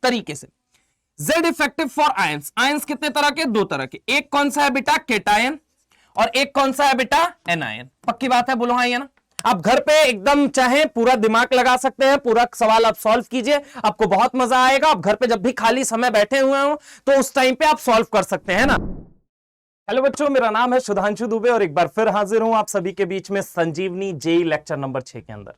तरीके से। Z effective for ions, ions कितने तरह के? दो तरह के, एक कौन सा है बेटा? केटायन, और एक कौन सा है बेटा? एनायन। पक्की बात है, बोलो हाँ या ना। आप घर पे एकदम चाहे पूरा दिमाग लगा सकते हैं, पूरा सवाल आप सॉल्व कीजिए, आपको बहुत मजा आएगा। आप घर पे जब भी खाली समय बैठे हुए हो तो उस टाइम पे आप सॉल्व कर सकते हैं ना। हेलो बच्चों, मेरा नाम है सुधांशु दुबे और एक बार फिर हाजिर हूं आप सभी के बीच में संजीवनी जेई लेक्चर नंबर 6 के अंदर।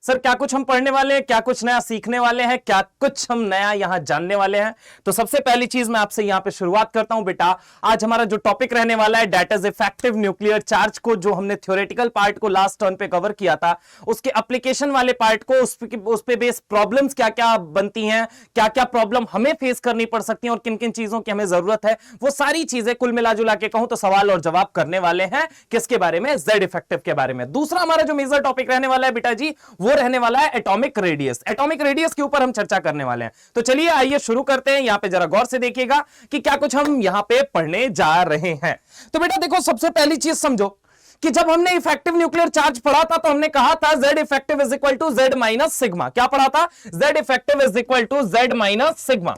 सर क्या कुछ हम पढ़ने वाले हैं, क्या कुछ नया सीखने वाले हैं, क्या कुछ हम नया यहां जानने वाले हैं? तो सबसे पहली चीज मैं आपसे यहां पे शुरुआत करता हूं बेटा। आज हमारा जो टॉपिक रहने वाला है that is effective nuclear charge को, जो हमने थ्योरेटिकल पार्ट को लास्ट टर्न पे कवर किया था, उसके एप्लीकेशन वाले पार्ट को, उस पे बेस प्रॉब्लम्स क्या क्या बनती हैं, क्या क्या प्रॉब्लम हमें फेस करनी पड़ सकती हैं और किन किन चीजों की हमें जरूरत है, वो सारी चीजें कुल मिला जुला के कहूं तो सवाल और जवाब करने वाले हैं। किसके बारे में? जेड इफेक्टिव के बारे में। दूसरा हमारा जो मेजर टॉपिक रहने वाला है बेटा जी, वो रहने वाला है एटॉमिक रेडियस। एटॉमिक रेडियस के ऊपर हम चर्चा करने वाले हैं। तो चलिए आइए शुरू करते हैं। यहां पे जरा गौर से देखिएगा कि क्या कुछ हम यहां पे पढ़ने जा रहे हैं। तो बेटा देखो, सबसे पहली चीज समझो कि जब हमने इफेक्टिव न्यूक्लियर चार्ज पढ़ा था तो हमने कहा था Z effective is equal to Z minus sigma. क्या पढ़ा था? Z effective is equal to Z minus sigma,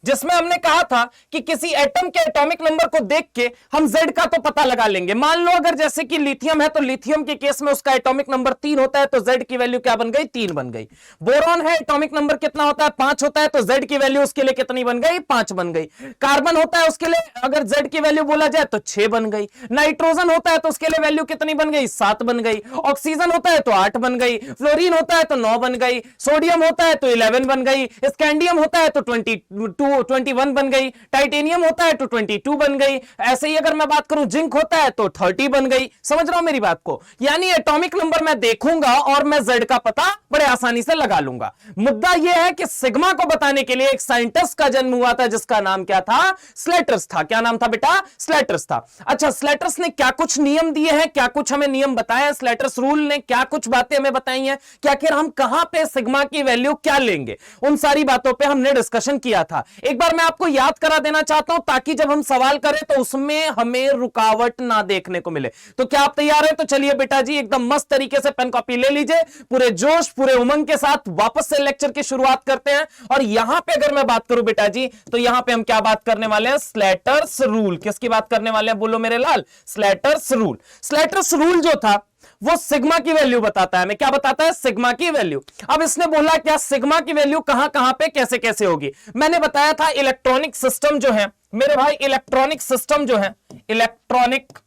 जिसमें हमने कहा था कि किसी एटम के एटॉमिक नंबर को देख के हम Z का तो पता लगा लेंगे। मान लो अगर जैसे कि लिथियम है तो लिथियम के केस में उसका एटॉमिक नंबर 3 होता है तो Z की वैल्यू क्या बन गई? 3 बन गई। बोरॉन है, एटॉमिक नंबर कितना होता है? 5 होता है तो Z की वैल्यू उसके लिए कितनी बन गई? 5 बन गई। कार्बन होता है, उसके लिए अगर Z की वैल्यू बोला जाए तो 6 बन गई। नाइट्रोजन होता है तो उसके लिए वैल्यू कितनी बन गई? 7 बन गई। ऑक्सीजन होता है तो 8 बन गई। फ्लोरीन होता है तो 9 बन गई। सोडियम होता है तो 11 बन गई। स्कैंडियम होता है तो 21 बन गई। टाइटेनियम होता है तो 22 बन गई। ऐसे ही अगर मैं बात करूं जिंक होता है तो 30 बन गई। समझ रहा हूं मेरी बात को? यानी एटॉमिक नंबर मैं देखूंगा और मैं Z का पता बड़े आसानी से लगा लूंगा। मुद्दा यह है कि सिग्मा को बताने के लिए एक साइंटिस्ट का जन्म हुआ था जिसका नाम क्या था? स्लेटर्स था। क्या नाम था बेटा? स्लेटर्स था। अच्छा, स्लेटर्स ने क्या कुछ नियम दिए हैं, क्या कुछ हमें नियम बताए हैं? स्लेटर्स रूल ने क्या कुछ बातें हमें बताई हैं कि आखिर हम कहां पे सिग्मा की वैल्यू क्या लेंगे? उन सारी बातों पे हमने डिस्कशन किया था। एक बार मैं आपको याद करा देना चाहता हूं ताकि जब हम सवाल करें तो उसमें हमें रुकावट ना देखने को मिले। तो क्या आप तैयार हैं? तो चलिए बेटा जी एकदम मस्त तरीके से पेन कॉपी ले लीजिए, पूरे जोश पूरे उमंग के साथ वापस से लेक्चर की शुरुआत करते हैं। और यहां पे अगर मैं बात करूं बेटा जी तो यहां पे हम क्या बात करने वाले हैं? Slater's rule. किसकी बात करने वाले हैं? बोलो मेरे लाल। Slater's rule. स्लेटर्स रूल जो था वो सिग्मा की वैल्यू बताता है। हमें क्या बताता है? सिग्मा की वैल्यू। अब इसने बोला क्या सिग्मा की वैल्यू कहां कहां पे कैसे कैसे होगी? मैंने बताया था इलेक्ट्रॉनिक सिस्टम जो है मेरे भाई, इलेक्ट्रॉनिक सिस्टम जो है, इलेक्ट्रॉनिक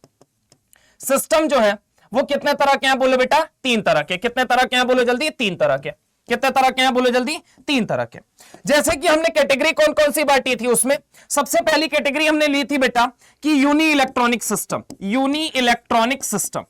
सिस्टम जो है वो कितने तरह के हैं? बोलो बेटा 3 तरह के। कितने तरह के हैं? बोलो जल्दी। 3 तरह के। कितने तरह के हैं? बोलो जल्दी। 3 तरह के। जैसे कि हमने कैटेगरी कौन कौन सी बांटी थी, उसमें सबसे पहली कैटेगरी हमने ली थी बेटा कि uni electronic system. Uni electronic system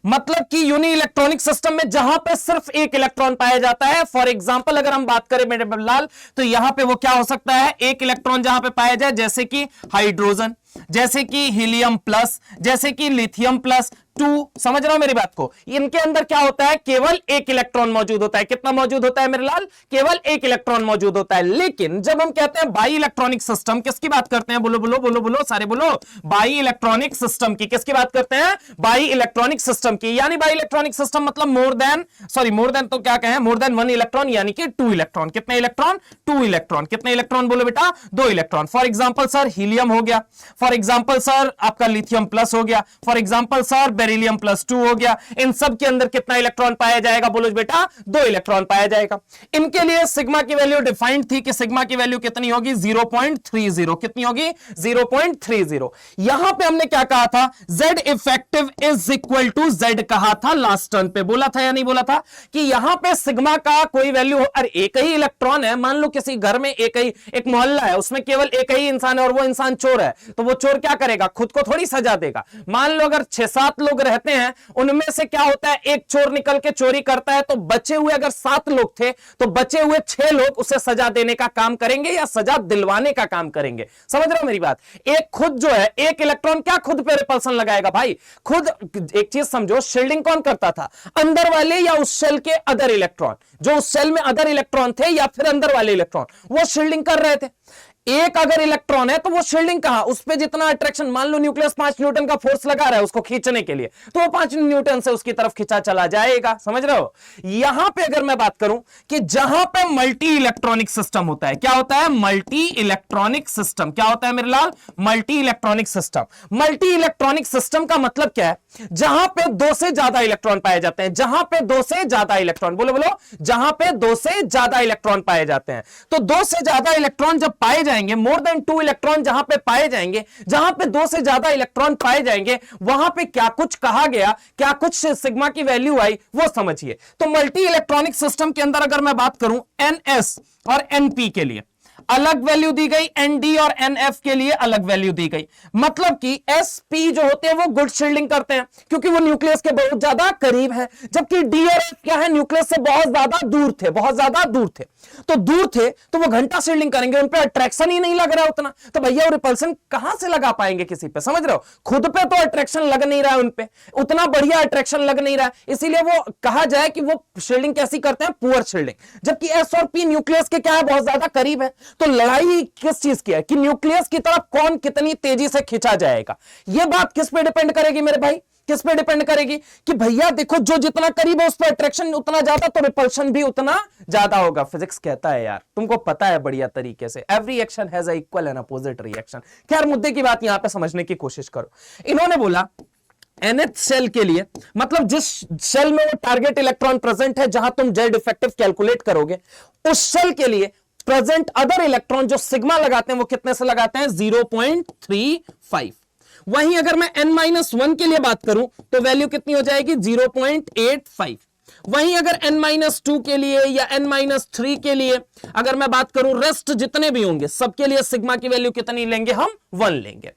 मतलब कि यूनी इलेक्ट्रॉनिक सिस्टम में जहां पे सिर्फ एक इलेक्ट्रॉन पाया जाता है। फॉर एग्जांपल अगर हम बात करें मेरे लाल तो यहां पे वो क्या हो सकता है? एक इलेक्ट्रॉन जहां पे पाया जाए, जैसे कि हाइड्रोजन, जैसे कि हीलियम प्लस, जैसे कि लिथियम प्लस 2। समझ रहा हूं मेरी बात को? इनके अंदर क्या होता है? केवल एक इलेक्ट्रॉन मौजूद होता है। कितना मौजूद होता है मेरे लाल? केवल एक इलेक्ट्रॉन मौजूद होता है। लेकिन जब हम कहते हैं बाई इलेक्ट्रॉनिक सिस्टम, किसकी बात करते हैं? बोलो बोलो बोलो बोलो सारे बोलो। बाई इलेक्ट्रॉनिक सिस्टम की। किसकी बात करते हैं? बाई इलेक्ट्रॉनिक सिस्टम की। यानी बाई इलेक्ट्रॉनिक सिस्टम मतलब मोर देन तो क्या कहें? मोर देन 1 इलेक्ट्रॉन, यानी कि 2 इलेक्ट्रॉन। कितने इलेक्ट्रॉन? 2 इलेक्ट्रॉन। कितने इलेक्ट्रॉन? बोलो बेटा 2 electron. For example sir helium हो गया, फॉर एग्जाम्पल सर आपका लिथियम प्लस हो गया, for example sir beryllium plus 2 हो गया। इन सब के अंदर कितना इलेक्ट्रॉन पाया जाएगा? बोलो बेटा 2 इलेक्ट्रॉन पाया जाएगा। इनके लिए सिग्मा की वैल्यू डिफाइंड थी कि सिग्मा की वैल्यू कितनी होगी? 0.30। कितनी होगी? 0.30। यहां पे हमने क्या कहा था? Z effective is equal to Z कहा था लास्ट टर्न पे। बोला था या नहीं बोला था कि यहां पे सिग्मा का कोई वैल्यू हो? अरे एक ही इलेक्ट्रॉन है, मान लो किसी घर में एक मोहल्ला है, उसमें केवल एक ही इंसान है और वो इंसान चोर है, तो वो चोर क्या करेगा? खुद को थोड़ी सजा देगा। मान लो अगर 6-7 लोग रहते हैं, उनमें से क्या होता है? एक चोर निकल के चोरी करता है, तो बचे हुए अगर 7 लोग थे तो बचे हुए 6 लोग उसे सजा देने का काम करेंगे या सजा दिलवाने का काम करेंगे। समझ रहे हो मेरी बात? एक खुद जो है, एक इलेक्ट्रॉन क्या खुद पे रिपल्सन लगाएगा भाई? खुद एक चीज समझो, शील्डिंग कौन करता था? अंदर वाले या उस सेल के अदर इलेक्ट्रॉन? जो उस सेल में अदर इलेक्ट्रॉन थे या फिर अंदर वाले इलेक्ट्रॉन, वो शील्डिंग कर रहे थे। एक अगर इलेक्ट्रॉन है तो वो शील्डिंग कहां, उस पे जितना अट्रैक्शन, मान लो न्यूक्लियस 5 न्यूटन का फोर्स लगा रहा है उसको खींचने के लिए, तो वो 5 न्यूटन से उसकी तरफ खींचा चला जाएगा। समझ रहे हो? यहां पे अगर मैं बात करूं कि जहां पे मल्टी इलेक्ट्रॉनिक सिस्टम होता है, क्या होता है? Multi electronic system. क्या होता है मेरे लाल? Multi electronic system. Multi electronic system का मतलब क्या है? जहां पे 2 से ज्यादा इलेक्ट्रॉन पाए जाते हैं। जहां पे 2 से ज्यादा इलेक्ट्रॉन, बोलो बोलो, जहां पे 2 से ज्यादा इलेक्ट्रॉन पाए जाते हैं। तो 2 से ज्यादा इलेक्ट्रॉन जब पाए जाएंगे, मोर देन 2 इलेक्ट्रॉन जहां पे पाए जाएंगे, जहां पे 2 से ज्यादा इलेक्ट्रॉन पाए जाएंगे, वहां पे क्या कुछ कहा गया, क्या कुछ सिग्मा की वैल्यू आई, वो समझिए। तो मल्टी इलेक्ट्रॉनिक सिस्टम के अंदर अगर मैं बात करूं NS और NP के लिए अलग वैल्यू दी गई, ND और NF के लिए अलग वैल्यू दी गई। मतलब कि SP जो होते हैं वो गुड शील्डिंग करते हैं क्योंकि वो न्यूक्लियस के बहुत ज्यादा करीब है, जबकि D और F क्या है? न्यूक्लियस से बहुत ज्यादा दूर थे, बहुत ज्यादा दूर थे। तो दूर थे तो वो घंटा शील्डिंग करेंगे, उन पे अट्रैक्शन ही नहीं लग रहा है उतना, तो भैया वो रिपल्सन कहां से लगा पाएंगे किसी पे? समझ रहे हो? खुद पे तो अट्रैक्शन लग नहीं रहा है, उन पे उतना बढ़िया अट्रैक्शन लग नहीं रहा है, इसीलिए वो कहा जाए कि वो शील्डिंग कैसी करते हैं? Poor shielding. जबकि S और P न्यूक्लियस के क्या है? बहुत ज्यादा करीब है। तो लड़ाई किस चीज की है कि न्यूक्लियस की तरफ कौन कितनी तेजी से खींचा जाएगा। यह बात किस पे डिपेंड करेगी मेरे भाई? किस पे डिपेंड करेगी कि भैया देखो जो जितना करीब है उस पर अट्रैक्शन उतना ज्यादा, तो रिपल्शन भी उतना ज्यादा होगा। फिजिक्स कहता है यार, तुमको पता है बढ़िया तरीके से, every action has a equal and opposite reaction. खैर मुद्दे की बात यहां पे समझने की कोशिश करो। इन्होंने बोला nth सेल के लिए, मतलब जिस सेल में वो टारगेट इलेक्ट्रॉन प्रेजेंट है, जहां तुम जेड इफेक्टिव कैलकुलेट करोगे, उस सेल के लिए प्रेजेंट अदर इलेक्ट्रॉन जो सिग्मा लगाते हैं वो कितने से लगाते हैं? 0.35। वहीं अगर मैं n-1 के लिए बात करूं तो वैल्यू कितनी हो जाएगी? 0.85। वहीं अगर n-2 के लिए या n-3 के लिए अगर मैं बात करूं, रेस्ट जितने भी होंगे सबके लिए सिग्मा की वैल्यू कितनी लेंगे हम? 1 लेंगे।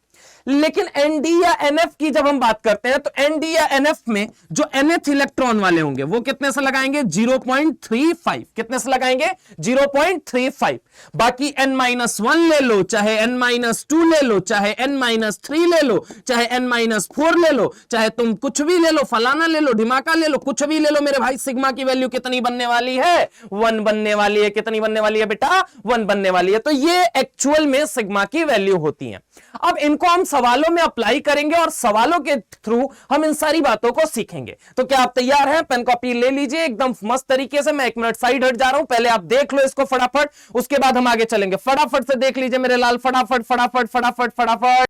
लेकिन ND या NF की जब हम बात करते हैं तो ND या NF में जो nth इलेक्ट्रॉन वाले होंगे वो कितने से लगाएंगे? 0.35। कितने से लगाएंगे? 0.35। बाकी n-1 ले लो, चाहे n-2 ले लो, चाहे n-3 ले लो, चाहे n-4 ले लो, चाहे तुम कुछ भी ले लो, फलाना ले लो, ढिमाका ले लो, कुछ भी ले लो मेरे भाई, सिग्मा की वैल्यू कितनी बनने वाली है? 1 बनने वाली है। कितनी बनने वाली है बेटा? 1 बनने वाली है। तो ये एक्चुअल में सिग्मा की वैल्यू होती है। अब इनको हम सवालों में अप्लाई करेंगे और सवालों के थ्रू हम इन सारी बातों को सीखेंगे। तो क्या आप तैयार हैं? पेन कॉपी ले लीजिए एकदम मस्त तरीके से। मैं 1 मिनट साइड हट जा रहा हूं, पहले आप देख लो इसको फटाफट, उसके बाद हम आगे चलेंगे। फटाफट से देख लीजिए मेरे लाल, फटाफट फटाफट फटाफट फटाफट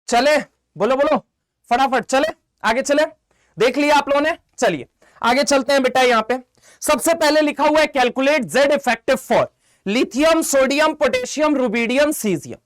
चले, बोलो बोलो, फटाफट चले, आगे चले। देख लिया आप लोगों ने? चलिए आगे चलते हैं बेटा। यहां पे सबसे पहले लिखा हुआ है calculate Z effective for lithium, sodium, potassium, rubidium, caesium.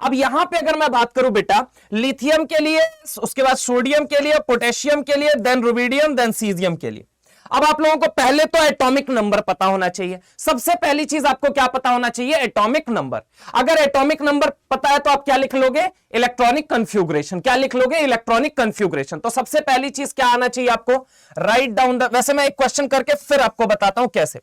अब यहां पे अगर मैं बात करूं बेटा, लिथियम के लिए, उसके बाद सोडियम के लिए, पोटेशियम के लिए, देन रुबिडियम, देन सीजियम के लिए। अब आप लोगों को पहले तो एटॉमिक नंबर पता होना चाहिए। सबसे पहली चीज आपको क्या पता होना चाहिए? Atomic number. अगर एटॉमिक नंबर पता है तो आप क्या लिख लोगे? Electronic configuration. क्या लिख लोगे? Electronic configuration. तो सबसे पहली चीज क्या आना चाहिए आपको? राइट डाउन द, वैसे मैं एक क्वेश्चन करके फिर आपको बताता हूं कैसे।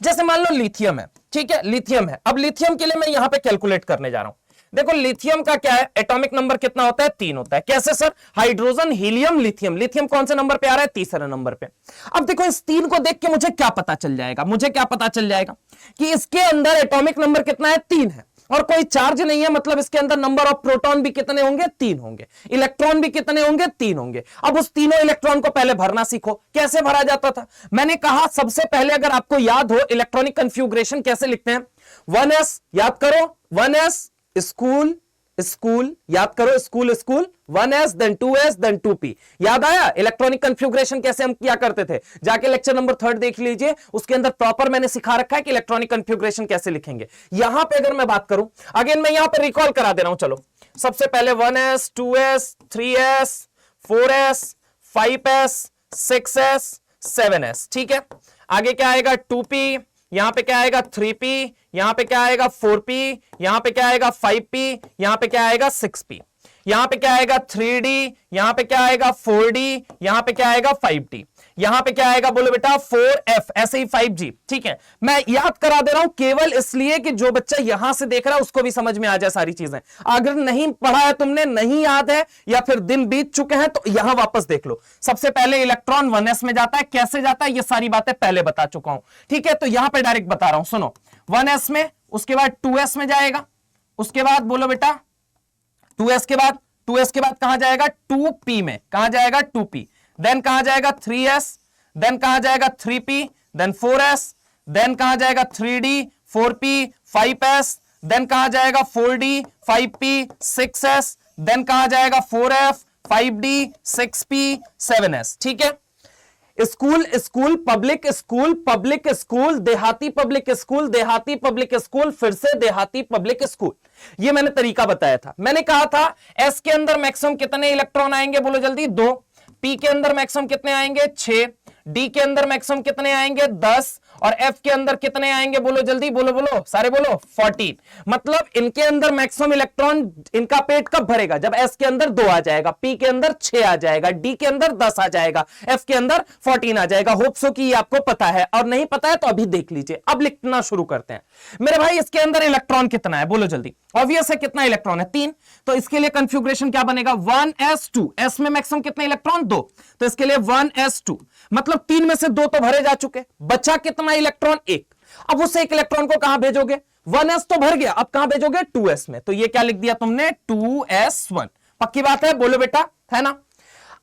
जैसे मान लो लिथियम है, ठीक है, लिथियम है। अब लिथियम के लिए मैं यहां पर कैलकुलेट करने जा रहा हूं। देखो लिथियम का क्या है? एटॉमिक नंबर कितना होता है? 3 होता है। कैसे sir? Hydrogen, helium, lithium. Lithium कौन से नंबर पे आ रहा है? तीसरे नंबर पे। अब देखो इस 3 को देख के मुझे क्या पता चल जाएगा? मुझे क्या पता चल जाएगा कि इसके अंदर एटॉमिक नंबर कितना है? 3 है, और कोई चार्ज नहीं है, मतलब इसके अंदर नंबर ऑफ प्रोटॉन भी कितने होंगे? 3 होंगे। इलेक्ट्रॉन भी कितने होंगे? 3 होंगे। अब उस तीनों इलेक्ट्रॉन को पहले भरना सीखो। कैसे भरा जाता था? मैंने कहा सबसे पहले अगर आपको याद हो इलेक्ट्रॉनिक कन्फ्यूग्रेशन कैसे लिखते हैं? 1s याद करो, 1s स्कूल स्कूल, याद करो, school school, 1s then 2s then 2p। याद आया इलेक्ट्रॉनिक कन्फ्यूग्रेशन कैसे हम किया करते थे? जाके लेक्चर नंबर 3 देख लीजिए, उसके अंदर प्रॉपर मैंने सिखा रखा है कि इलेक्ट्रॉनिक कन्फ्यूग्रेशन कैसे लिखेंगे। यहां पे अगर मैं बात करूं, अगेन मैं यहां पे रिकॉल करा दे रहा हूं। चलो सबसे पहले 1s, 2s, 3s, 4s, 5s, 6s, 7s, ठीक है। आगे क्या आएगा? 2p, यहां पे क्या आएगा? 3p, यहां पे क्या आएगा? 4p, यहां पे क्या आएगा? 5p, यहां पे क्या आएगा? 6p, यहां पे क्या आएगा? 3d, यहां पे क्या आएगा? 4d, यहां पे क्या आएगा? 5d, यहां पे क्या आएगा? बोलो बेटा 4f, ऐसे ही 5g, ठीक है। मैं याद करा दे रहा हूं केवल इसलिए कि जो बच्चा यहां से देख रहा है उसको भी समझ में आ जाए सारी चीजें। अगर नहीं पढ़ा है तुमने, नहीं याद है, या फिर दिन बीत चुके हैं, तो यहां वापस देख लो। सबसे पहले इलेक्ट्रॉन 1s में जाता है। कैसे जाता है ये सारी बातें पहले बता चुका हूं, ठीक है। तो यहां पे डायरेक्ट बता रहा हूं, सुनो। 1s में उसके बाद 2s में जाएगा, उसके बाद बोलो बेटा 2s के बाद कहां जाएगा 2p में, कहां जाएगा 2p, देन कहां जाएगा 3s, देन कहां जाएगा 3p, देन 4s, देन कहां जाएगा 3d, 4p, 5s, देन कहां जाएगा 4d, 5p, 6s, देन कहां जाएगा 4f, 5d, 6p, 7s। ठीक है, school school public school, public school, देहाती पब्लिक स्कूल, देहाती पब्लिक स्कूल, फिर से देहाती पब्लिक स्कूल। ये मैंने तरीका बताया था। मैंने कहा था एस के अंदर मैक्सिमम कितने इलेक्ट्रॉन आएंगे, बोलो जल्दी 2, पी के अंदर मैक्सिमम कितने आएंगे 6, डी के अंदर मैक्सिमम कितने आएंगे 10, और एफ के अंदर कितने आएंगे, बोलो जल्दी, बोलो बोलो सारे बोलो 14। मतलब इनके अंदर मैक्सिमम इलेक्ट्रॉन, इनका पेट कब भरेगा, जब एस के अंदर 2 आ जाएगा, पी के अंदर 6 आ जाएगा, डी के अंदर 10 आ जाएगा, एफ के अंदर 14 आ जाएगा। होप सो कि ये आपको पता है, और नहीं पता है तो अभी देख लीजिए। अब लिखना शुरू करते हैं। मेरे भाई इसके अंदर इलेक्ट्रॉन कितना है, बोलो जल्दी। ऑब्वियस है कितना इलेक्ट्रॉन है 3, तो इसके लिए कंफिगरेशन क्या बनेगा 1s2, एस में मैक्सिमम कितने इलेक्ट्रॉन 2, तो इसके लिए 1s2, मतलब 3 में से 2 तो भरे जा चुके, बचा कितना इलेक्ट्रॉन 1। अब उस एक इलेक्ट्रॉन को कहां भेजोगे, 1s तो भर गया, अब कहां भेजोगे 2s में, तो ये क्या लिख दिया तुमने 2s1। पक्की बात है, बोलो बेटा, है ना।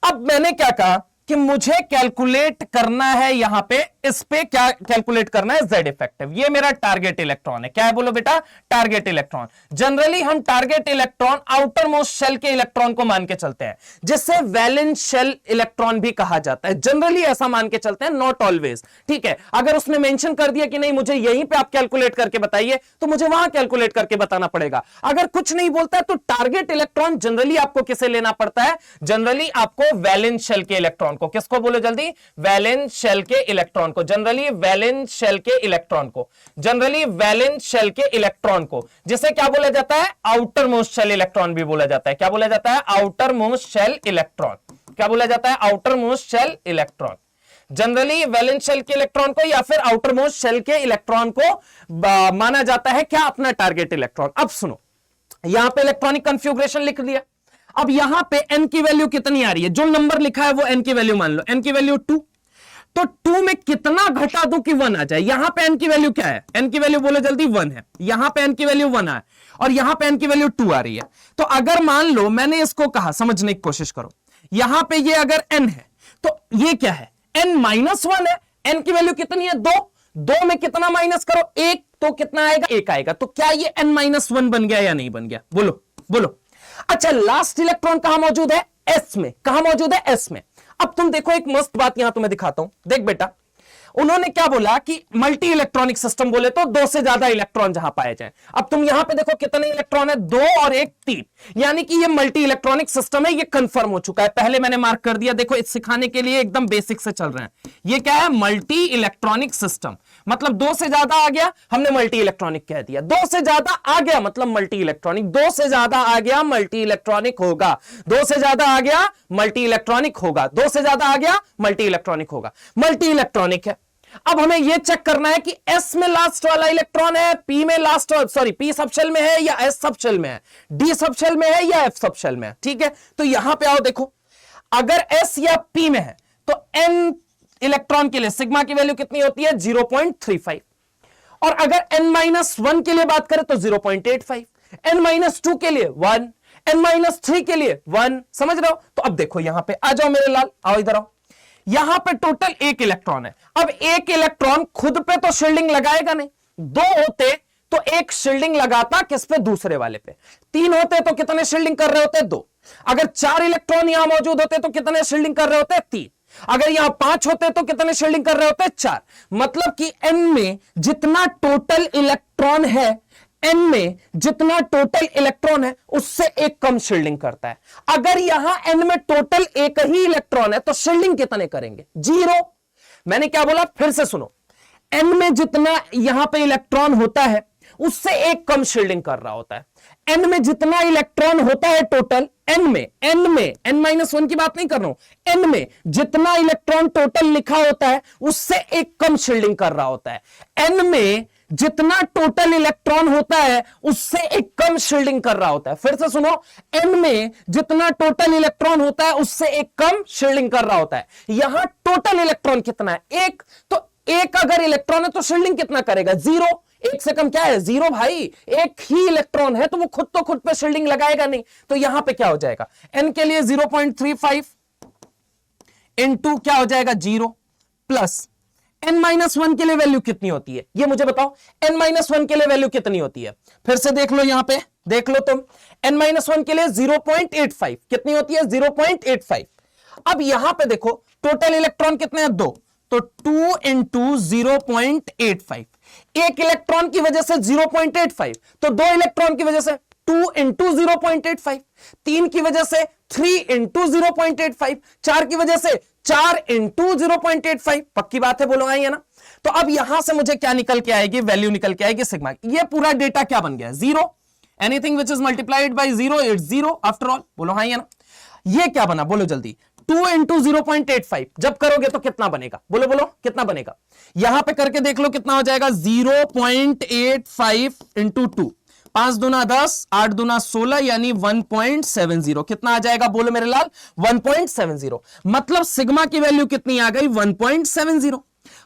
अब मैंने क्या कहा कि मुझे कैलकुलेट करना है, यहां पे इस पे क्या कैलकुलेट करना है, Z इफेक्टिव। ये मेरा टारगेट इलेक्ट्रॉन है, क्या है बोलो बेटा, टारगेट इलेक्ट्रॉन। जनरली हम target electron outermost shell के इलेक्ट्रॉन को मान के चलते हैं, जिससे वैलेंस शेल इलेक्ट्रॉन भी कहा जाता है। जनरली ऐसा मान के चलते हैं, नॉट ऑलवेज। ठीक है, अगर उसने मेंशन कर दिया कि नहीं मुझे यहीं पे आप कैलकुलेट करके बताइए, तो मुझे वहां कैलकुलेट करके बताना पड़ेगा। अगर कुछ नहीं बोलता है तो टारगेट इलेक्ट्रॉन जनरली आपको किसे लेना पड़ता है, जनरली आपको वैलेंस शेल के इलेक्ट्रॉन को, किसको बोलो जल्दी, वैलेंस शेल के इलेक्ट्रॉन को, जनरली वैलेंस शेल के इलेक्ट्रॉन को, जनरली वैलेंस शेल के इलेक्ट्रॉन को, जिसे क्या बोला जाता है, आउटर मोस्ट शेल इलेक्ट्रॉन भी बोला जाता है। क्या बोला जाता है, आउटर मोस्ट शेल इलेक्ट्रॉन। क्या बोला जाता है, outermost shell electron. Generally valence shell के इलेक्ट्रॉन को या फिर आउटर मोस्ट शेल के इलेक्ट्रॉन को माना जाता है क्या, अपना टारगेट इलेक्ट्रॉन। अब सुनो, यहां पे इलेक्ट्रॉनिक कॉन्फ़िगरेशन लिख दिया। अब यहां पे n की वैल्यू कितनी आ रही है, जो नंबर लिखा है वो n की वैल्यू मान लो, n की वैल्यू 2, तो 2 में कितना घटा दूं कि 1 आ जाए। यहां पे n की वैल्यू क्या है, n की वैल्यू बोलो जल्दी 1 है, यहां पे n की वैल्यू 1 है, और यहां पे n की वैल्यू 2 आ रही है। तो अगर मान लो मैंने इसको कहा, समझने की कोशिश करो, यहां पे ये अगर n है तो ये क्या है, n-1 है। n की वैल्यू कितनी है 2, 2 में कितना माइनस करो 1, तो कितना आएगा 1 आएगा। तो क्या ये n-1 बन गया या नहीं बन गया, बोलो बोलो। अच्छा, लास्ट इलेक्ट्रॉन कहां मौजूद है, s में। कहां मौजूद है, s में। अब तुम देखो एक मस्त बात यहां तुम्हें दिखाता हूं, देख बेटा। उन्होंने क्या बोला कि मल्टी इलेक्ट्रॉनिक सिस्टम बोले तो 2 से ज्यादा इलेक्ट्रॉन जहां पाए जाए। अब तुम यहां पे देखो कितने इलेक्ट्रॉन है, 2 और 1 3, यानी कि ये मल्टी इलेक्ट्रॉनिक सिस्टम है, ये कंफर्म हो चुका है। पहले मैंने मार्क कर दिया, देखो इस सिखाने के लिए एकदम बेसिक से चल रहे हैं। ये क्या है, मल्टी इलेक्ट्रॉनिक सिस्टम, मतलब 2 से ज्यादा आ गया हमने मल्टी इलेक्ट्रॉनिक कह दिया, 2 से ज्यादा आ गया मतलब मल्टी इलेक्ट्रॉनिक, 2 से ज्यादा आ गया मल्टी इलेक्ट्रॉनिक होगा, 2 से ज्यादा आ गया मल्टी इलेक्ट्रॉनिक होगा, 2 से ज्यादा आ गया मल्टी इलेक्ट्रॉनिक होगा, मल्टी इलेक्ट्रॉनिक है। अब हमें यह चेक करना है कि S में लास्ट वाला इलेक्ट्रॉन है, P में लास्ट, सॉरी P सबशेल में है या S सबशेल में है, D सबशेल में है या F सबशेल में है। ठीक है, तो यहां पे आओ, देखो अगर S या P में है तो N इलेक्ट्रॉन के लिए सिग्मा की वैल्यू कितनी होती है 0.35, और अगर n-1 के लिए बात करें तो 0.85, n-2 के लिए 1, n-3 के लिए 1, समझ रहे हो। तो अब देखो यहां पे आ जाओ मेरे लाल, आओ इधर आओ। यहां पे टोटल 1 इलेक्ट्रॉन है। अब 1 इलेक्ट्रॉन खुद पे तो शील्डिंग लगाएगा नहीं, 2 होते तो 1 शील्डिंग लगाता किस पे, दूसरे वाले पे। 3 होते तो कितने शील्डिंग कर रहे होते, 2। अगर 4 इलेक्ट्रॉन यहां मौजूद होते तो कितने शील्डिंग कर रहे होते, 3। अगर यहां 5 होते तो कितने शील्डिंग कर रहे होते, 4। मतलब कि n में जितना टोटल इलेक्ट्रॉन है, n में जितना टोटल इलेक्ट्रॉन है उससे 1 कम शील्डिंग करता है। अगर यहां n में टोटल 1 ही इलेक्ट्रॉन है तो शील्डिंग कितने करेंगे, 0। मैंने क्या बोला, फिर से सुनो, n में जितना यहां पे इलेक्ट्रॉन होता है उससे 1 कम शील्डिंग कर रहा होता है। n में जितना इलेक्ट्रॉन होता है टोटल, n में n-1 की बात नहीं कर रहा हूं, n में जितना इलेक्ट्रॉन टोटल लिखा होता है उससे 1 कम शील्डिंग कर रहा होता है। n में जितना टोटल इलेक्ट्रॉन होता है उससे 1 कम शील्डिंग कर रहा होता है। फिर से सुनो, n में जितना टोटल इलेक्ट्रॉन होता है उससे 1 कम शील्डिंग कर रहा होता है। यहां टोटल इलेक्ट्रॉन कितना है, 1, तो एक अगर इलेक्ट्रॉन है तो शील्डिंग कितना करेगा? 0। एक से कम क्या है? 0 भाई। एक ही इलेक्ट्रॉन है तो वो खुद तो खुद पे शील्डिंग लगाएगा नहीं, तो यहां पे क्या हो जाएगा? n के लिए 0.35 इनटू क्या हो जाएगा? 0 प्लस n-1 के लिए वैल्यू कितनी होती है ये मुझे बताओ। n-1 के लिए वैल्यू कितनी होती है? फिर से देख लो, यहां पे देख लो तुम। n-1 के लिए 0.85 कितनी होती है? 0.85। अब यहां पे देखो टोटल इलेक्ट्रॉन कितने हैं? 2, तो 2 इंटू 0.85। एक इलेक्ट्रॉन की वजह से 0.85, तो 2 इलेक्ट्रॉन की वजह से 2 इंटू 0.85, 3 की वजह से 3 इंटू 0.85, 4 की वजह से 4 इंटू 0.85। पक्की बात है, बोलो आई है ना? तो अब यहां से मुझे क्या निकल के आएगी? वैल्यू निकल के आएगी सिग्मा। ये पूरा डेटा क्या बन गया? 0। Anything which is multiplied by 0 it's 0 after all. बोलो हाँ या ना? ये क्या बना? बोलो जल्दी। 2 इंटू 0.85 जब करोगे तो कितना बनेगा? बोलो बोलो कितना बनेगा? यहां पे करके देख लो कितना हो जाएगा? 0.85 इंटू 2, 5 दूना 10, 8 दूना 16, यानी 1.70। कितना आ जाएगा? बोलो मेरे लाल, 1.70। मतलब सिग्मा की वैल्यू कितनी आ गई? 1.70।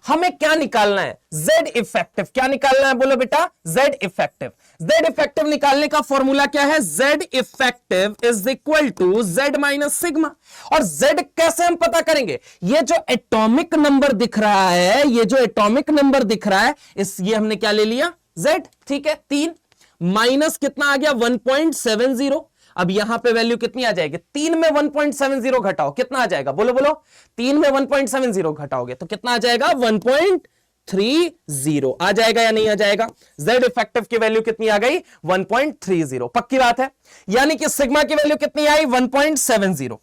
हमें क्या निकालना है? Z effective. क्या निकालना है? बोलो बेटा, Z इफेक्टिव। Z इफेक्टिव निकालने का फॉर्मूला क्या है? Z effective is equal to Z minus sigma. और Z कैसे हम पता करेंगे? ये जो एटॉमिक नंबर दिख रहा है, ये जो एटॉमिक नंबर दिख रहा है, ये हमने क्या ले लिया? Z। ठीक है, 3 माइनस कितना आ गया? 1.70। अब यहां पे वैल्यू कितनी आ जाएगी? 3 में 1.70 घटाओ, कितना आ जाएगा? बोलो बोलो, 3 में 1.70 घटाओगे तो कितना आ जाएगा? 1.30 आ जाएगा या नहीं आ जाएगा? Z इफेक्टिव की वैल्यू कितनी आ गई? 1.30। पक्की बात है, यानी कि सिग्मा की वैल्यू कितनी आई? 1.70।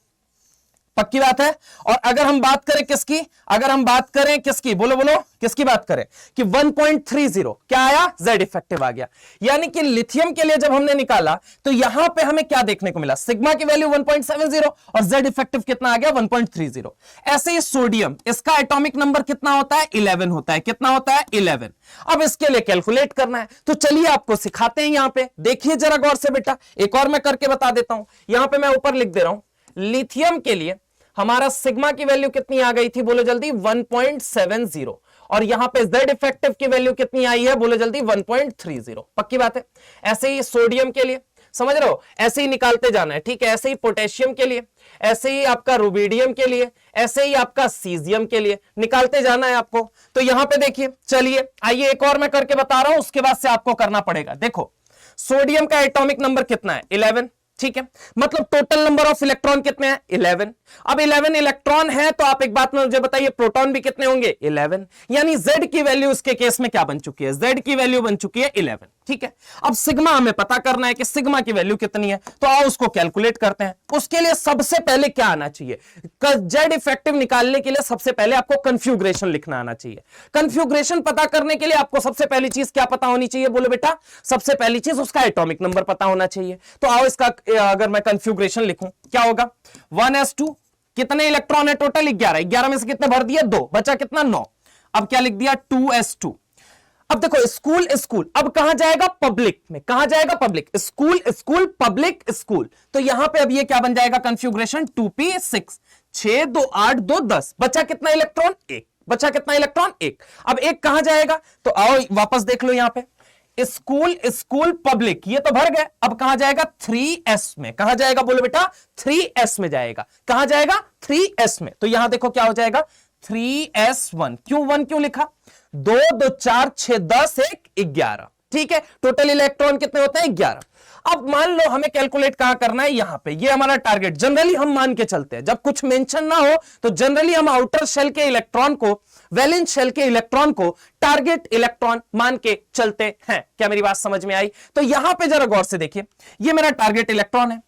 पक्की बात है। और अगर हम बात करें किसकी? अगर हम बात करें किसकी? बोलो बोलो, किसकी बात करें? कि 1.30 क्या आया? Z इफेक्टिव आ गया। यानी कि लिथियम के लिए जब हमने निकाला तो यहां पे हमें क्या देखने को मिला? सिग्मा की वैल्यू 1.70 और Z इफेक्टिव कितना आ गया? 1.30। ऐसे ही सोडियम, इसका एटॉमिक नंबर कितना होता है? 11 होता है। कितना होता है? 11। अब इसके लिए कैलकुलेट करना है, तो चलिए आपको सिखाते हैं। यहां पे देखिए जरा गौर से बेटा, एक और मैं करके बता देता हूं। यहां पे मैं ऊपर लिख दे रहा हूं, लिथियम के लिए हमारा सिग्मा की वैल्यू कितनी आ गई थी? बोलो जल्दी, 1.70। और यहां पे Z इफेक्टिव की वैल्यू कितनी आई है? बोलो जल्दी, 1.30। पक्की बात है। ऐसे ही सोडियम के लिए, समझ रहे हो, ऐसे ही निकालते जाना है। ठीक है, ऐसे ही पोटेशियम के लिए, ऐसे ही आपका रुबिडियम के लिए, ऐसे ही आपका सीजियम के लिए निकालते जाना है आपको। तो यहां पे देखिए, चलिए आइए एक और मैं करके बता रहा हूं, उसके बाद से आपको करना पड़ेगा। देखो, सोडियम का एटॉमिक नंबर कितना है? 11। ठीक है, मतलब टोटल नंबर ऑफ इलेक्ट्रॉन कितने हैं? 11। अब 11 इलेक्ट्रॉन है तो आप एक बात मुझे बताइए, प्रोटॉन भी कितने होंगे? 11। यानी Z की वैल्यू उसके केस में क्या बन चुकी है? Z की वैल्यू बन चुकी है 11। ठीक है, अब सिग्मा हमें पता करना है कि सिग्मा की वैल्यू कितनी है, तो आओ उसको कैलकुलेट करते हैं। उसके लिए सबसे पहले क्या आना चाहिए? Z इफेक्टिव निकालने के लिए सबसे पहले आपको कन्फ्यूग्रेशन लिखना आना चाहिए। कन्फ्यूग्रेशन पता करने के लिए आपको सबसे पहली चीज क्या पता होनी चाहिए? बोलो बेटा, सबसे पहली चीज उसका एटॉमिक नंबर पता होना चाहिए। तो आओ इसका अगर मैं कन्फ्यूग्रेशन लिखूं, क्या होगा? 1s2, कितने इलेक्ट्रॉन है टोटल? 11। 11 में से कितने भर दिए? 2, बचा कितना? 9। अब क्या लिख दिया? 2s2। अब देखो, स्कूल स्कूल अब कहां जाएगा? पब्लिक में। कहां जाएगा? Public. School school public school. तो यहां पे अब ये क्या बन जाएगा? Configuration 2p6, 6 2 8 2 10। बचा कितना इलेक्ट्रॉन? 1। बचा कितना इलेक्ट्रॉन? 1। अब 1 कहां जाएगा? तो आओ वापस देख लो, यहां पे स्कूल स्कूल पब्लिक, ये तो भर गए। अब कहां जाएगा? 3s में। कहां जाएगा? बोलो बेटा, 3s में जाएगा। कहां जाएगा? 3s में। तो यहां देखो क्या हो जाएगा? 3s1। क्यों 1 क्यों लिखा? 2 2 4 6 10 1 11। ठीक है, टोटल इलेक्ट्रॉन कितने होते हैं? 11। अब मान लो हमें कैलकुलेट कहां करना है? यहां पे। ये हमारा टारगेट। जनरली हम मान के चलते हैं, जब कुछ मेंशन ना हो तो जनरली हम आउटर शेल के इलेक्ट्रॉन को, वैलेंस शेल के इलेक्ट्रॉन को टारगेट इलेक्ट्रॉन मान के चलते हैं। क्या मेरी बात समझ में आई? तो यहां पे जरा गौर से देखिए, ये मेरा टारगेट इलेक्ट्रॉन है।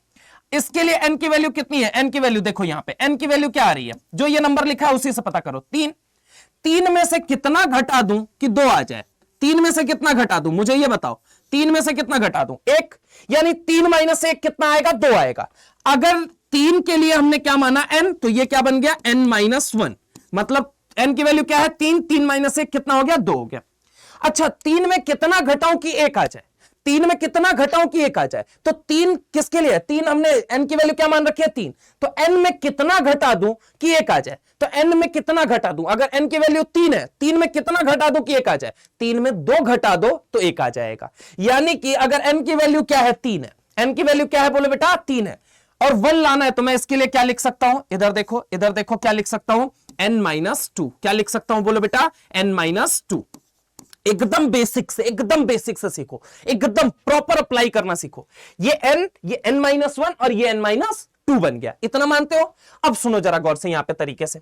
इसके लिए n की वैल्यू कितनी है? n की वैल्यू देखो, यहां पे n की वैल्यू क्या आ रही है? जो ये नंबर लिखा है उसी से पता करो। 3। 3 में से कितना घटा दूं कि 2 आ जाए? 3 में से कितना घटा दूं, मुझे ये बताओ। 3 में से कितना घटा दूं? 1। यानी 3 माइनस 1 कितना आएगा? 2 आएगा। अगर 3 के लिए हमने क्या माना? n, तो ये क्या बन गया? n-1। मतलब n की वैल्यू क्या है? 3। 3 माइनस 1 कितना हो गया? 2 हो गया। अच्छा, 3 में कितना घटाऊं कि 1 आ जाए? 3 में कितना घटाऊं कि 1 आ जाए? तो 3 किसके लिए? 3 हमने n की वैल्यू क्या मान रखी है? 3। तो n में कितना घटा दूं कि 1 आ जाए? तो n में कितना घटा दूं? अगर n की वैल्यू 3 है, 3 में कितना घटा दूं कि 1 आ जाए? 3 में 2 घटा दो तो 1 आ जाएगा। यानी कि अगर n की वैल्यू क्या है? 3 है। n की वैल्यू क्या है बोले बेटा? 3 है और 1 लाना है, तो मैं इसके लिए क्या लिख सकता हूं? इधर देखो, इधर देखो, क्या लिख सकता हूं? n-2। क्या लिख सकता हूं बोलो बेटा? n-2। एकदम बेसिक से सीखो, एकदम प्रॉपर अप्लाई करना सीखो। ये n-1 और ये n-2 बन गया, इतना मानते हो? अब सुनो जरा गौर से यहां पे तरीके से।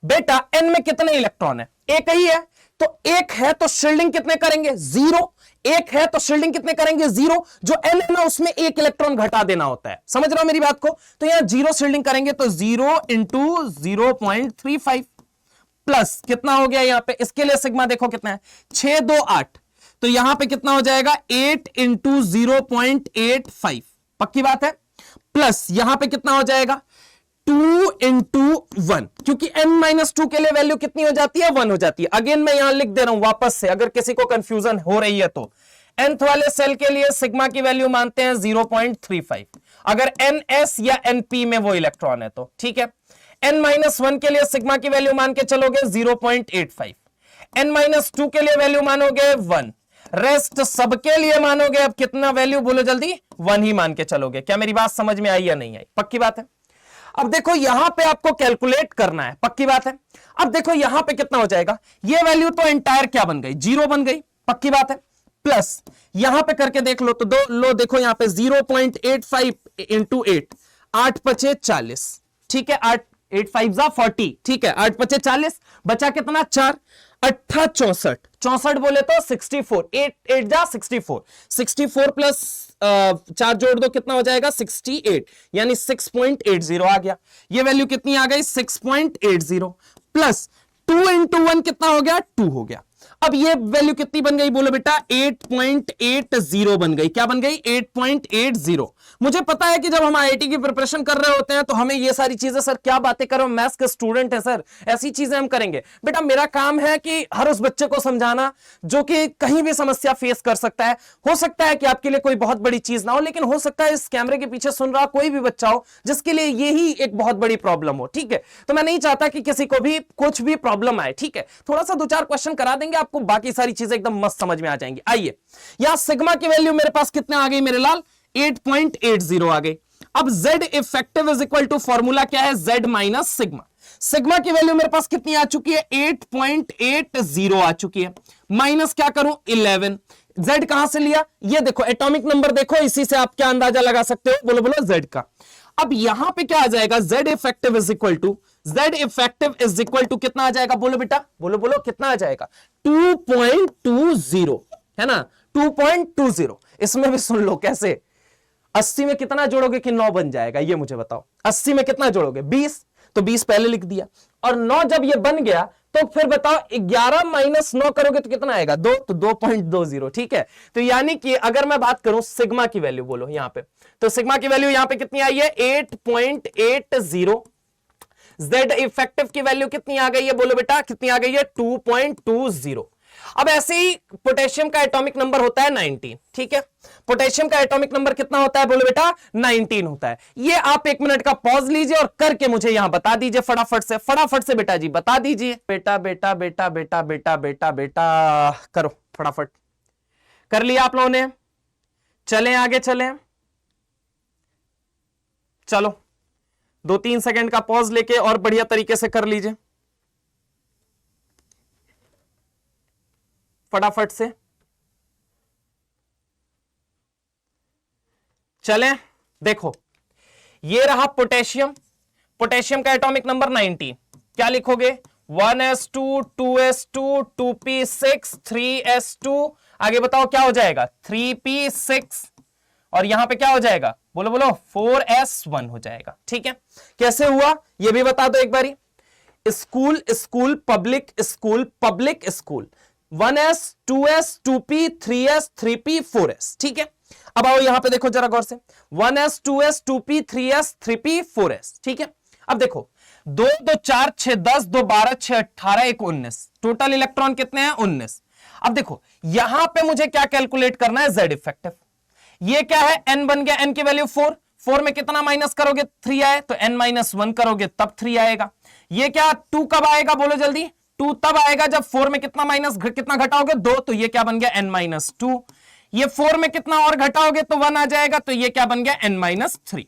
बेटा n में कितने इलेक्ट्रॉन है? एक ही है, तो एक है तो शील्डिंग कितने करेंगे? 0। एक है तो शील्डिंग कितने करेंगे? 0। जो n है ना उसमें एक इलेक्ट्रॉन घटा देना होता है, समझ रहे हो मेरी बात को? तो यहां 0 शील्डिंग करेंगे तो 0 इंटू 0.35 प्लस कितना हो गया यहां पे? इसके लिए सिग्मा देखो कितना है, 6 2 8, तो यहां पे कितना हो जाएगा? 8 इंटू 0.85, पक्की बात है। प्लस यहां पे कितना हो जाएगा? 2 इंटू 1, क्योंकि n-2 के लिए वैल्यू कितनी हो जाती है? 1 हो जाती है। अगेन मैं यहां लिख दे रहा हूं वापस से, अगर किसी को कंफ्यूजन हो रही है तो nth वाले सेल के लिए सिग्मा की वैल्यू मानते हैं 0.35, अगर ns या np में वो इलेक्ट्रॉन है तो ठीक है। n-1 के लिए सिग्मा की वैल्यू मान के चलोगे 0.85, n-2 के लिए वैल्यू मानोगे 1, रेस्ट सबके लिए मानोगे अब कितना वैल्यू बोलो जल्दी? 1 ही मान के चलोगे। क्या मेरी बात समझ में आई या नहीं आई? पक्की बात है। अब देखो यहां पे आपको कैलकुलेट करना है, पक्की बात है। अब देखो यहां पे कितना हो जाएगा? ये वैल्यू तो एंटायर क्या बन गई? 0 बन गई, पक्की बात है। प्लस यहां पे करके देख लो तो देखो यहां पे 0.85 इंटू 8, 8 5 40, ठीक है, 8 5 40, ठीक है, 8 5 40, बचा कितना? 4 8 64, 64 बोले तो 64, 8 8 जा 64, 64 प्लस 4 जोड़ दो कितना हो जाएगा? 68, यानी 6.80 आ गया। ये वैल्यू कितनी आ गई? 6.80 प्लस 2 इंटू 1 कितना हो गया? 2 हो गया। अब ये वैल्यू कितनी बन गई बोलो बेटा? 8.80 बन गई। क्या बन गई? 8.80। मुझे पता है कि जब हम आईआईटी की प्रिपरेशन कर रहे होते हैं तो हमें ये सारी चीजें, सर क्या बातें कर रहे हो, मैथ्स के स्टूडेंट है सर, ऐसी चीजें हम करेंगे। बेटा मेरा काम है कि हर उस बच्चे को समझाना जो कि कहीं भी समस्या फेस कर सकता है। हो सकता है कि आपके लिए कोई बहुत बड़ी चीज ना हो, लेकिन हो सकता है इस कैमरे के पीछे सुन रहा कोई भी बच्चा हो जिसके लिए यही एक बहुत बड़ी प्रॉब्लम हो, ठीक है। तो मैं नहीं चाहता कि किसी को भी कुछ भी प्रॉब्लम आए, ठीक है। थोड़ा सा 2-4 क्वेश्चन करा देंगे, आपको बाकी सारी चीजें एकदम मस्त समझ में आ जाएंगी। आइए, यहां सिग्मा की वैल्यू मेरे पास कितने आ गई मेरे लाल? 8.80 आ गई। अब Z effective is equal to formula क्या है? Z minus sigma. सिग्मा की वैल्यू मेरे पास कितनी आ चुकी है? 8.80 आ चुकी है। माइनस क्या करूं? 11। Z कहां से लिया? ये देखो एटॉमिक नंबर देखो, इसी से आप क्या अंदाजा लगा सकते हो? बोलो बोलो Z का। अब यहां पे क्या आ जाएगा? Z effective is equal to कितना आ जाएगा? बोलो बेटा, बोलो बोलो कितना आ जाएगा? 2.20 है ना, 2.20। इसमें भी सुन लो कैसे। 80 में कितना जोड़ोगे कि 9 बन जाएगा? ये मुझे बताओ। 80 में कितना जोड़ोगे? 20, तो 20 पहले लिख दिया, और 9 जब ये बन गया तो फिर बताओ 11 माइनस 9 करोगे तो कितना आएगा? 2, तो 2.20, ठीक है। तो यानी कि अगर मैं बात करूं सिग्मा की वैल्यू, बोलो यहां पे, तो सिग्मा की वैल्यू यहां पे कितनी आई है? 8.80। Z इफेक्टिव की वैल्यू कितनी आ गई है? बोलो बेटा कितनी आ गई है? 2.20। अब ऐसे ही पोटेशियम का एटॉमिक नंबर होता है 19, ठीक है। पोटेशियम का एटॉमिक नंबर कितना होता है? बोलो बेटा 19 होता है। ये आप 1 मिनट का पॉज लीजिए और करके मुझे यहां बता दीजिए फटाफट से बेटा जी बता दीजिए। बेटा बेटा बेटा बेटा बेटा बेटा बेटा करो फटाफट। कर लिया आप लोगों ने? चलें आगे चलें, चलो 2-3 सेकंड का पॉज लेके और बढ़िया तरीके से कर लीजिए फटाफट से। चलें, देखो ये रहा पोटेशियम। पोटेशियम का एटॉमिक नंबर 19। क्या लिखोगे? 1s2 2s2 2p6 3s2, आगे बताओ क्या हो जाएगा? 3p6, और यहां पे क्या हो जाएगा? बोलो बोलो 4s1 हो जाएगा, ठीक है। कैसे हुआ ये भी बता दो एक बारी। School school public school public school, 1s 2s 2p 3s 3p 4s, ठीक है। अब आओ यहां पे देखो जरा गौर से, 1s 2s 2p 3s 3p 4s, ठीक है। अब देखो 2 2 4 6 10 2 12 6 18 1 19, टोटल इलेक्ट्रॉन कितने हैं? 19। अब देखो यहां पे मुझे क्या कैलकुलेट करना है? Z effective. ये क्या है? n बन गया, n की वैल्यू 4, 4 में कितना माइनस करोगे 3 आए, तो n-1 करोगे तब 3 आएगा। ये क्या 2 कब आएगा बोलो जल्दी, 2 तब आएगा जब 4 में कितना घटाओगे 2, तो ये क्या बन गया n-2। ये 4 में कितना और घटाओगे तो 1 आ जाएगा, तो ये क्या बन गया n-3।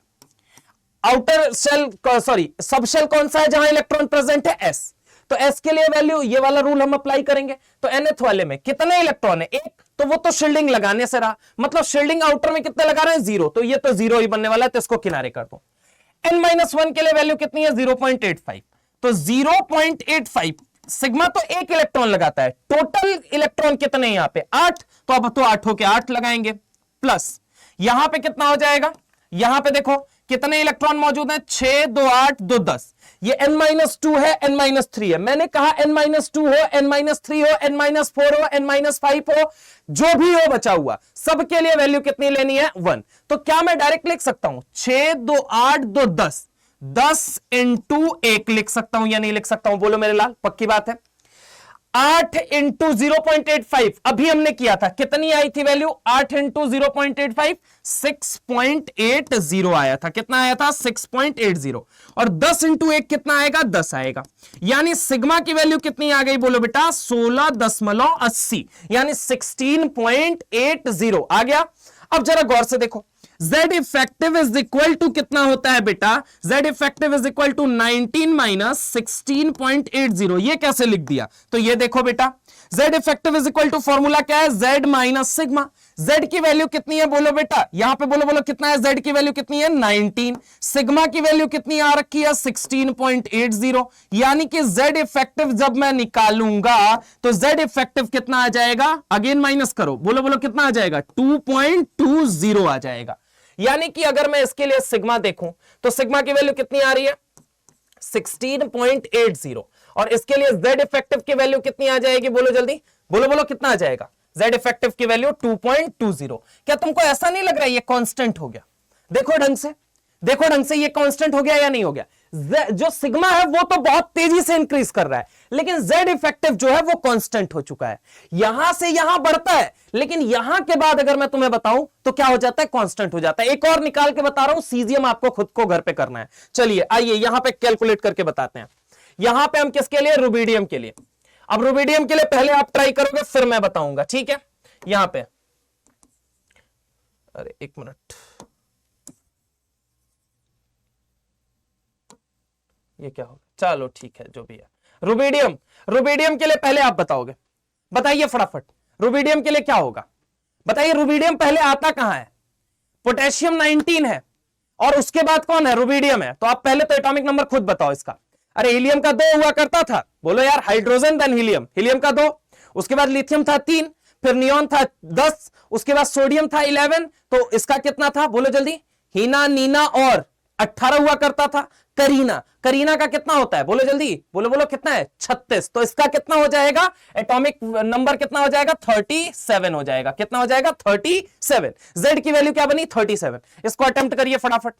Outer shell sorry sub shell कौन सा है जहां इलेक्ट्रॉन प्रेजेंट है, s। तो s के लिए वैल्यू ये वाला रूल हम अप्लाई करेंगे। तो nth वाले में कितने इलेक्ट्रॉन है, 1, तो वो तो शील्डिंग लगाने से रहा, मतलब शील्डिंग आउटर में कितने लगा रहे हैं 0, तो ये तो 0 ही बनने वाला है, तो इसको किनारे कर दो। n-1 के लिए वैल्यू कितनी है 0.85, तो 0.85 सिग्मा तो 1 इलेक्ट्रॉन लगाता है, टोटल इलेक्ट्रॉन कितने यहां पे 8, तो अब तो 8 होके 8 लगाएंगे, प्लस यहां पे कितना हो जाएगा, यहां पे देखो कितने इलेक्ट्रॉन मौजूद हैं 6, 2, 8, 2, 10। ये n-2 है, n-3 है, मैंने कहा n-2 हो, n-3 हो, n-4 हो, n-5 हो, जो भी हो बचा हुआ सबके लिए वैल्यू कितनी लेनी है 1। तो क्या मैं डायरेक्ट लिख सकता हूं 6, 2, 8, 2, 10, 10 इंटू 1 लिख सकता हूं या नहीं लिख सकता हूं, बोलो मेरे लाल, पक्की बात है। 8 इंटू 0.85 अभी हमने किया था, कितनी आई थी वैल्यू 8 इंटू 0.85 6.80 आया था, कितना आया था 6.80, और 10 इंटू 1 कितना आएगा 10 आएगा, यानी सिग्मा की वैल्यू कितनी आ गई बोलो बेटा 16.80, यानी 16.80 आ गया। अब जरा गौर से देखो, Z effective is equal to कितना होता है बेटा, Z effective is equal to 19 minus 16.80, ये कैसे लिख दिया, तो ये देखो बेटा Z effective is equal to formula क्या है Z माइनस सिग्मा। Z की वैल्यू कितनी है बोलो बेटा, यहां पे बोलो कितना है, Z की वैल्यू कितनी है 19, सिग्मा की वैल्यू कितनी आ रखी है 16.80, यानी कि Z इफेक्टिव जब मैं निकालूंगा तो Z इफेक्टिव कितना आ जाएगा, अगेन माइनस करो, बोलो कितना आ जाएगा 2.20 आ जाएगा। यानी कि अगर मैं इसके लिए सिग्मा देखूं तो सिग्मा की वैल्यू कितनी आ रही है 16.80, और इसके लिए Z इफेक्टिव की वैल्यू कितनी आ जाएगी बोलो जल्दी, बोलो कितना आ जाएगा Z इफेक्टिव की वैल्यू 2.20। क्या तुमको ऐसा नहीं लग रहा है ये कांस्टेंट हो गया, देखो ढंग से ये कांस्टेंट हो गया या नहीं हो गया। जो सिग्मा है वो तो बहुत तेजी से इंक्रीज कर रहा है, लेकिन Z इफेक्टिव जो है वो कांस्टेंट हो चुका है, यहां से यहां बढ़ता है, लेकिन यहां के बाद अगर मैं तुम्हें बताऊं तो क्या हो जाता है, कांस्टेंट हो जाता है। एक और निकाल के बता रहा हूं, सीजियम आपको खुद को घर पे करना है। चलिए आइए यहां पे कैलकुलेट करके बताते हैं। यहां पे हम किसके लिए, रुबिडियम के लिए। अब रुबिडियम के लिए पहले आप ट्राई करोगे फिर मैं बताऊंगा, ठीक है। यहां पे अरे एक मिनट, ये क्या होगा, चलो ठीक है जो भी है। रुबिडियम के लिए पहले आप बताओगे, बताइए फटाफट रुबिडियम के लिए क्या होगा, बताइए। रुबिडियम पहले आता कहां है, पोटेशियम 19 है और उसके बाद कौन है, रुबिडियम है, तो आप पहले तो एटॉमिक नंबर खुद बताओ इसका। अरे हीलियम का 2 हुआ करता था, बोलो यार, हाइड्रोजन देन हीलियम का 2, उसके बाद लिथियम था 3, फिर नियॉन था 10, उसके बाद सोडियम था 11, तो इसका कितना था बोलो जल्दी, हीना नीना और 18 हुआ करता था। करीना का कितना होता है बोलो जल्दी, बोलो कितना है 36, तो इसका कितना हो जाएगा, एटॉमिक नंबर कितना हो जाएगा 37 हो जाएगा, कितना हो जाएगा 37। Z की वैल्यू क्या बनी 37। इसको अटेम्प्ट करिए फटाफट।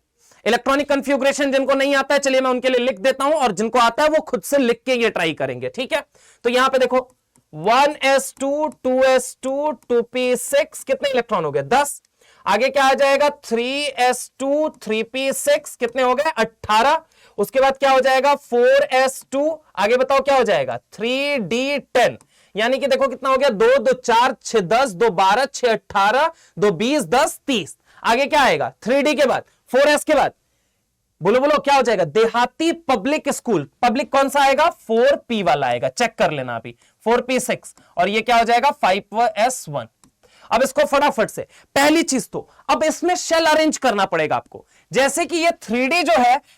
इलेक्ट्रॉनिक कन्फ्यूग्रेशन जिनको नहीं आता है चलिए मैं उनके लिए लिख देता हूं, और जिनको आता है वो खुद से लिख के ये ट्राई करेंगे, ठीक है। तो यहां पे देखो 1s2 2s2 2p6 कितने इलेक्ट्रॉन हो गए 10, आगे क्या आ जाएगा 3s2 3p6 कितने हो गए 18, उसके बाद क्या हो जाएगा 4s2, आगे बताओ क्या हो जाएगा 3d10, यानी कि देखो कितना हो गया 2 2 4 6 10 2 12 6 18 2 20 10 30, आगे क्या आएगा 3d के बाद 4s के बाद बोलो क्या हो जाएगा, देहाती पब्लिक स्कूल, पब्लिक कौन सा आएगा 4p वाला आएगा, चेक कर लेना अभी 4p6, और ये क्या हो जाएगा 5s1। अब इसको फटाफट से, पहली चीज तो अब इसमें शेल अरेंज करना पड़ेगा आपको, जैसे कि ये 3D जो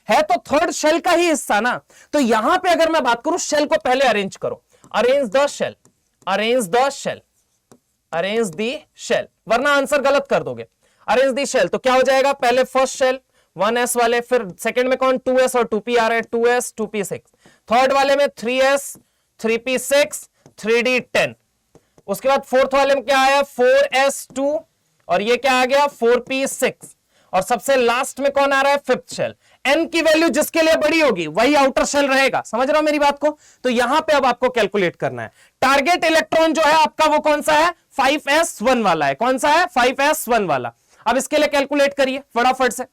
है तो थर्ड शेल का ही हिस्सा ना, तो यहां पे अगर मैं बात करूं शेल को पहले अरेंज करो, अरेंज द शेल, वरना आंसर गलत कर दोगे। अरेंज द शेल तो क्या हो जाएगा, पहले फर्स्ट शेल 1s वाले, फिर सेकंड में कौन 2s और 2p आ रहे हैं, 2s 2p6, थर्ड वाले में 3s 3p6 3d10, उसके बाद फोर्थ वाले में क्या आया 4s2, और ये क्या आ गया 4p6, और सबसे लास्ट में कौन आ रहा है फिफ्थ शेल। n की वैल्यू जिसके लिए बड़ी होगी वही आउटर शेल रहेगा, समझ रहे हो मेरी बात को। तो यहां पे अब आपको कैलकुलेट करना है, टारगेट इलेक्ट्रॉन जो है आपका वो कौन सा है 5s1 वाला है, कौन सा है 5s1 वाला। अब इसके लिए कैलकुलेट करिए फटाफट से,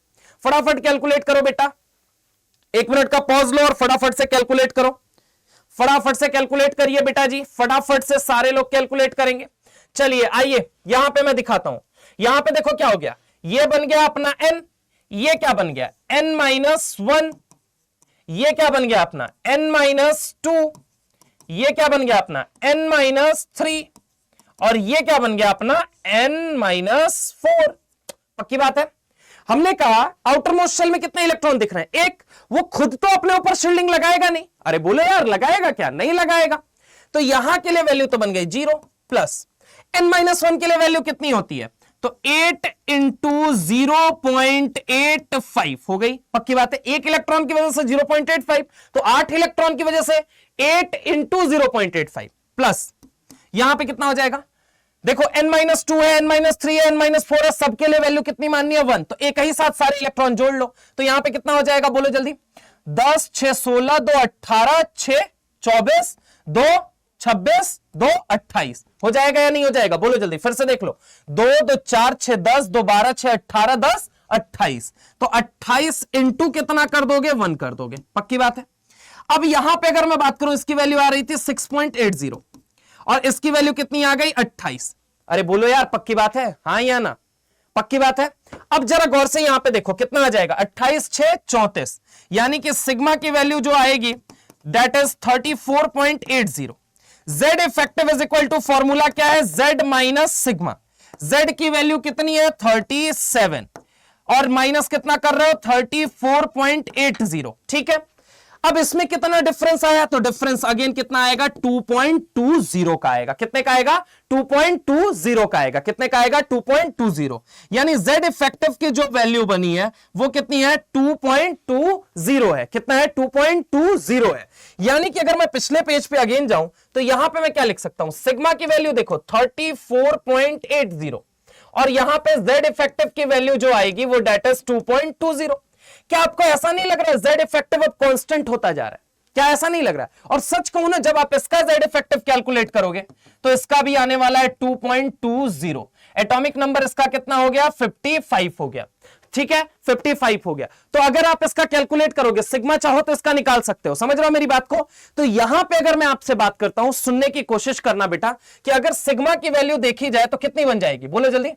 फटाफट कैलकुलेट करो बेटा, 1 मिनट का पॉज लो और फटाफट से कैलकुलेट करो, फटाफट से कैलकुलेट करिए बेटा जी, फटाफट से सारे लोग कैलकुलेट करेंगे। चलिए आइए यहां पे मैं दिखाता हूं, यहां पे देखो क्या हो गया, ये बन गया अपना n, ये क्या बन गया n-1, ये क्या बन गया अपना n-2, ये क्या बन गया अपना n-3 और ये क्या बन गया अपना n-4। पक्की बात है। हमने कहा आउटर मोस्ट शेल में कितने इलेक्ट्रॉन दिख रहे हैं, एक। वो खुद तो अपने ऊपर शील्डिंग लगाएगा नहीं, अरे बोलो यार लगाएगा क्या, नहीं लगाएगा। तो यहां के लिए वैल्यू तो बन गई 0 प्लस n-1 के लिए वैल्यू कितनी होती है, तो 8 इंटू 0.85 हो गई। पक्की बात है, एक इलेक्ट्रॉन की वजह से 0.85, तो 8 इलेक्ट्रॉन की वजह से 8 इंटू 0.85 प्लस यहां पे कितना हो जाएगा, देखो n-2 है, n-3 है, n-4 है, सबके लिए वैल्यू कितनी माननी है 1, तो एक ही साथ सारे इलेक्ट्रॉन जोड़ लो, तो यहां पे कितना हो जाएगा बोलो जल्दी, 10 6 16 2 18 6 24 2 26 2 28 हो जाएगा या नहीं हो जाएगा, बोलो जल्दी, फिर से देख लो, 2 2 4 6 10 2 12 6 18 10 28, तो 28 इंटू कितना कर दोगे 1 कर दोगे। पक्की बात है। अब यहां पे अगर मैं बात करूं, इसकी वैल्यू आ रही थी 6.80 और इसकी वैल्यू कितनी आ गई 28। अरे बोलो यार पक्की बात है, हाँ या ना, पक्की बात है। अब जरा गौर से यहां पे देखो कितना आ जाएगा, 28 6 34, यानी कि सिग्मा की वैल्यू जो आएगी that is 34.80। Z effective is equal to formula क्या है, Z माइनस सिग्मा। Z की वैल्यू कितनी है 37 और माइनस कितना कर रहे हो 34.80। ठीक है, अब इसमें कितना डिफरेंस आया, तो डिफरेंस अगेन कितना आएगा 2.20 का आएगा। कितने का आएगा 2.20 का आएगा। कितने का आएगा 2.20, यानी Z इफेक्टिव की जो वैल्यू बनी है वो कितनी है 2.20 है। कितना है 2.20 है। यानी कि अगर मैं पिछले पेज पे अगेन जाऊं तो यहां पे मैं क्या लिख सकता हूं, सिग्मा की वैल्यू देखो 34.80 और यहां पे Z इफेक्टिव की वैल्यू जो आएगी वो डेट इज 2.20। क्या आपको ऐसा नहीं लग रहा है Z इफेक्टिव अब कांस्टेंट होता जा रहा है, क्या ऐसा नहीं लग रहा है? और सच कहूं ना, जब आप इसका Z इफेक्टिव कैलकुलेट करोगे तो इसका भी आने वाला है 2.20। एटॉमिक नंबर इसका कितना हो गया 55 हो गया। ठीक है 55 हो गया। तो अगर आप इसका कैलकुलेट करोगे, सिग्मा चाहो तो इसका निकाल सकते हो, समझ रहे हो मेरी बात को। तो यहां पे अगर मैं आपसे बात करता हूं, सुनने की कोशिश करना बेटा, कि अगर सिग्मा की वैल्यू देखी जाए तो कितनी बन जाएगी, बोलो जल्दी,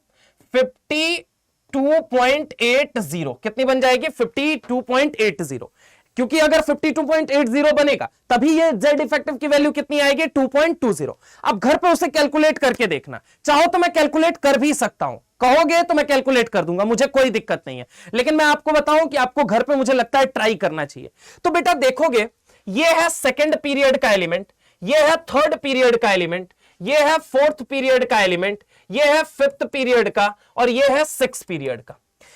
52.80। कितनी बन जाएगी 52.80, क्योंकि अगर 52.80 बनेगा तभी ये Z इफेक्टिव की वैल्यू कितनी आएगी 2.20। अब घर पे उसे कैलकुलेट करके देखना, चाहो तो मैं कैलकुलेट कर भी सकता हूं, कहोगे तो मैं कैलकुलेट कर दूंगा, मुझे कोई दिक्कत नहीं है, लेकिन मैं आपको बताऊं कि आपको घर पे मुझे लगता है ट्राई करना चाहिए। तो बेटा देखोगे, ये है सेकेंड पीरियड का एलिमेंट, ये है थर्ड पीरियड का एलिमेंट, ये है फोर्थ पीरियड का एलिमेंट, ये है फिफ्थ पीरियड का और ये है सिक्स पीरियड का।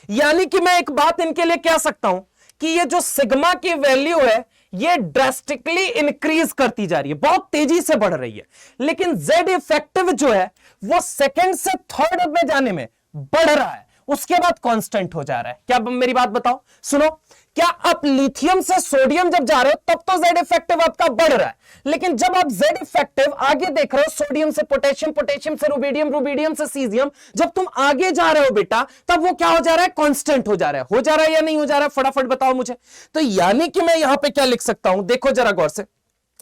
यानी कि मैं एक बात इनके लिए कह सकता हूं कि ये जो सिग्मा की वैल्यू है ये ड्रास्टिकली इंक्रीज करती जा रही है, बहुत तेजी से बढ़ रही है, लेकिन Z इफेक्टिव जो है वो सेकंड से थर्ड में जाने में बढ़ रहा है, उसके बाद कांस्टेंट हो जा रहा है। क्या मेरी बात बताओ, सुनो, क्या आप लिथियम से सोडियम जब जा रहे हो तब तो Z इफेक्टिव आपका बढ़ रहा है, लेकिन जब आप Z इफेक्टिव आगे देख रहे हो, सोडियम से पोटेशियम, पोटेशियम से रुबिडियम, रुबिडियम से सीजियम, जब तुम आगे जा रहे हो बेटा तब वो क्या हो जा रहा है, कांस्टेंट हो जा रहा है। हो जा रहा है या नहीं हो जा रहा है, फटाफट बताओ मुझे। तो यानी कि मैं यहां पे क्या लिख सकता हूं, देखो जरा गौर से,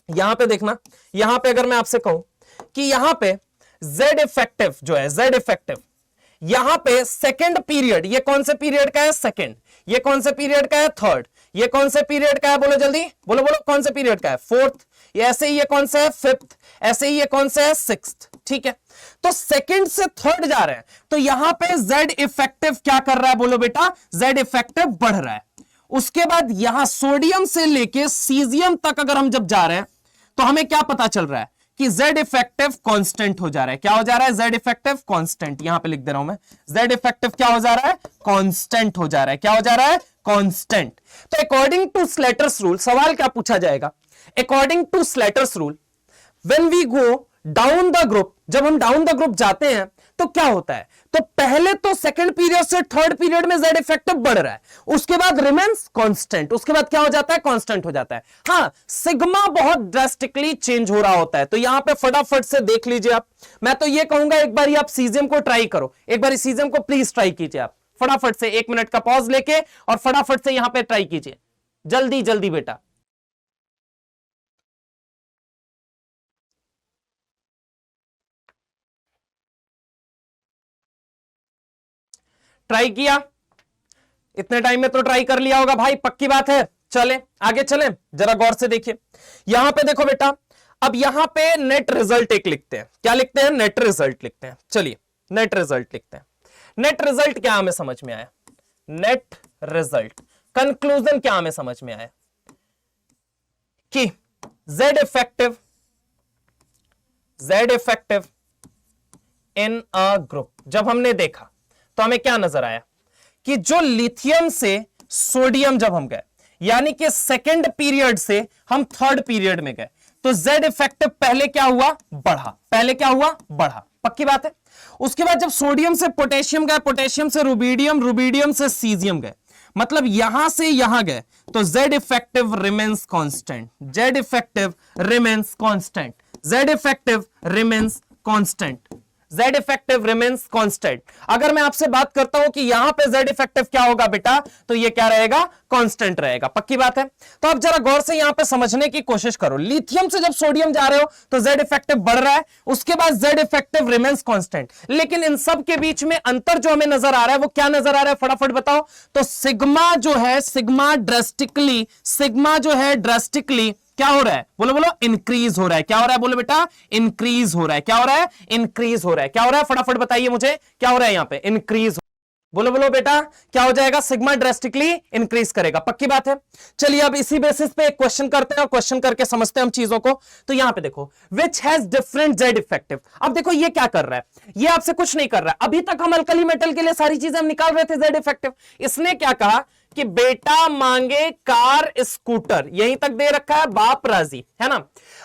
यहां पे देखना, यहां पे अगर मैं आपसे कहूं कि यहां पे Z इफेक्टिव जो है, Z इफेक्टिव यहां पे सेकेंड पीरियड, ये कौन से पीरियड का है सेकेंड, ये कौन से पीरियड का है थर्ड, ये कौन से पीरियड का है, बोलो जल्दी, बोलो बोलो कौन से पीरियड का है फोर्थ, ये ऐसे ही ये कौन सा है फिफ्थ, ऐसे ही ये कौन सा है सिक्स्थ। ठीक है, तो सेकेंड से थर्ड जा रहे हैं, तो यहां पे Z इफेक्टिव क्या कर रहा है, बोलो बेटा, Z इफेक्टिव बढ़ रहा है। उसके बाद यहां सोडियम से लेके सीजियम तक अगर हम जब जा रहे हैं तो हमें क्या पता चल रहा है कि Z इफेक्टिव कांस्टेंट हो जा रहा है। क्या हो जा रहा है, Z इफेक्टिव कांस्टेंट, यहां पे लिख दे रहा हूं मैं, Z इफेक्टिव क्या हो जा रहा है, कांस्टेंट हो जा रहा है। क्या हो जा रहा है, कांस्टेंट। तो अकॉर्डिंग टू स्लेटर्स रूल सवाल क्या पूछा जाएगा, according to Slater's rule when we go down the group, जब हम डाउन द ग्रुप जाते हैं तो क्या होता है, तो पहले तो सेकंड पीरियड से थर्ड पीरियड में Z इफेक्टिव बढ़ रहा है, उसके बाद रिमेन्स कांस्टेंट, उसके बाद क्या हो जाता है, कांस्टेंट हो जाता है। हां, सिग्मा बहुत ड्रास्टिकली चेंज हो रहा होता है। तो यहां पे फटाफट से देख लीजिए आप, मैं तो ये कहूंगा एक बार आप सीजियम को ट्राई करो, एक बार सीजियम को प्लीज ट्राई कीजिए आप, फटाफट से 1 मिनट का पॉज लेके और फटाफट से यहां पे ट्राई कीजिए, जल्दी जल्दी बेटा। ट्राई किया, इतने टाइम में तो ट्राई कर लिया होगा भाई, पक्की बात है। चले आगे चले, जरा गौर से देखिए। यहां पे देखो बेटा, अब यहां पे नेट रिजल्ट एक लिखते हैं। क्या लिखते हैं? नेट रिजल्ट लिखते हैं। चलिए नेट रिजल्ट लिखते हैं। नेट रिजल्ट क्या हमें समझ में आया? नेट रिजल्ट कंक्लूजन क्या हमें समझ में आया कि Z effective in a group, जब हमने देखा तो हमें क्या नजर आया कि जो लिथियम से सोडियम जब हम गए, यानी कि सेकंड पीरियड से हम थर्ड पीरियड में गए, तो Z इफेक्टिव पहले क्या हुआ? बढ़ा। पहले क्या हुआ? बढ़ा। पक्की बात है। उसके बाद जब सोडियम से पोटेशियम गए, पोटेशियम से रुबिडियम, रुबिडियम से सीजियम गए, मतलब यहां से यहां गए, तो Z effective remains constant. Z effective remains constant. Z effective remains constant. Z effective remains constant. अगर मैं आपसे बात करता हूं कि यहां पे Z इफेक्टिव क्या होगा बेटा, तो ये क्या रहेगा? कांस्टेंट रहेगा। पक्की बात है। तो अब जरा गौर से यहां पे समझने की कोशिश करो। लिथियम से जब सोडियम जा रहे हो तो Z इफेक्टिव बढ़ रहा है, उसके बाद Z इफेक्टिव रिमेन्स कांस्टेंट। लेकिन इन सब के बीच में अंतर जो हमें नजर आ रहा है वो क्या नजर आ रहा है? फटाफट बताओ। तो सिग्मा जो है, सिग्मा जो है ड्रास्टिकली क्या हो रहा है? बोलो बोलो, इंक्रीज हो रहा है। क्या हो रहा है? बोलो बेटा, इंक्रीज हो रहा है। क्या हो रहा है? इंक्रीज हो रहा है। क्या हो रहा है? फटाफट बताइए मुझे, क्या हो रहा है यहां पे? इंक्रीज। बोलो बोलो बेटा, क्या हो जाएगा? सिग्मा ड्रास्टिकली इंक्रीज करेगा। पक्की बात है। चलिए अब इसी बेसिस पे एक क्वेश्चन करते हैं और क्वेश्चन करके समझते हैं हम चीजों को। तो यहां पे देखो, which has different Z effective. अब देखो ये क्या कर रहा है, ये आपसे कुछ नहीं कर रहा है। अभी तक हम अल्कली मेटल के लिए सारी चीजें हम निकाल रहे थे Z इफेक्टिव। इसने क्या कहा कि बेटा मांगे कार स्कूटर, यहीं तक दे रखा है, बाप राजी है ना।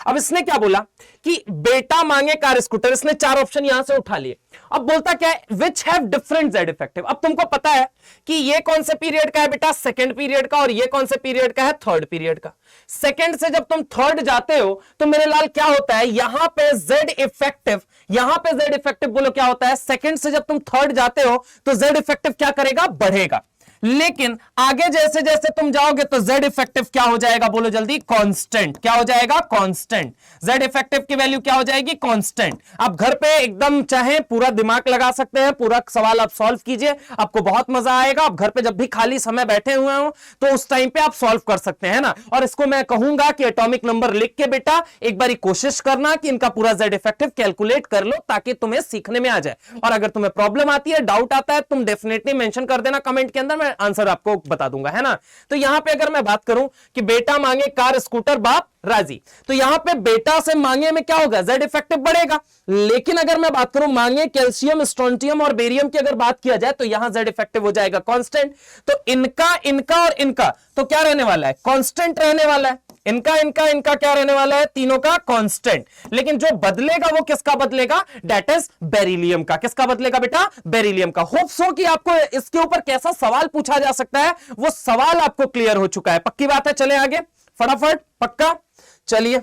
अब इसने क्या बोला कि बेटा मांगे कार स्कूटर, इसने 4 ऑप्शन यहां से उठा लिए। अब बोलता क्या है? Which have different Z effective. अब तुमको पता है कि ये कौन से पीरियड का है बेटा? सेकंड पीरियड का। और ये कौन से पीरियड का है? थर्ड पीरियड का। सेकंड से जब तुम थर्ड जाते हो तो मेरे लाल क्या होता है? यहां पे Z इफेक्टिव बोलो क्या होता है? सेकंड से जब तुम थर्ड जाते हो तो Z इफेक्टिव क्या करेगा? बढ़ेगा। लेकिन आगे जैसे जैसे तुम जाओगे तो Z इफेक्टिव क्या हो जाएगा? बोलो जल्दी, कांस्टेंट। क्या हो जाएगा? कांस्टेंट। Z इफेक्टिव की वैल्यू क्या हो जाएगी? कांस्टेंट। आप घर पे एकदम चाहे पूरा दिमाग लगा सकते हैं, पूरा सवाल आप सॉल्व कीजिए, आपको बहुत मजा आएगा। आप घर पे जब भी खाली समय बैठे हुए हो तो उस टाइम पे आप सॉल्व कर सकते हैं ना। और इसको मैं कहूंगा कि एटॉमिक नंबर लिख के बेटा एक बारी कोशिश करना कि इनका पूरा Z इफेक्टिव कैलकुलेट कर लो, ताकि तुम्हें सीखने में आ जाए। और अगर तुम्हें प्रॉब्लम आती है, डाउट आता है, तुम डेफिनेटली मेंशन कर देना कमेंट के अंदर, आंसर आपको बता दूंगा, है ना। तो यहां पे अगर मैं बात करूं कि बेटा मांगे कार स्कूटर, बाप राजी, तो यहां पे बेटा से मांगे में क्या होगा? Z इफेक्टिव बढ़ेगा। लेकिन अगर मैं बात करूं मांगे कैल्शियम, स्ट्रोंटियम और बेरियम की अगर बात किया जाए तो यहां Z इफेक्टिव हो जाएगा कांस्टेंट। तो इनका और इनका तो क्या रहने वाला है? कांस्टेंट रहने वाला है। इनका क्या रहने वाला है? तीनों का कांस्टेंट। लेकिन जो बदलेगा वो किसका बदलेगा? दैट इज बेरिलियम का। किसका बदलेगा बेटा? बेरिलियम का। होप सो कि आपको इसके ऊपर कैसा सवाल पूछा जा सकता है वो सवाल आपको क्लियर हो चुका है। पक्की बात है। चले आगे फटाफट, पक्का। चलिए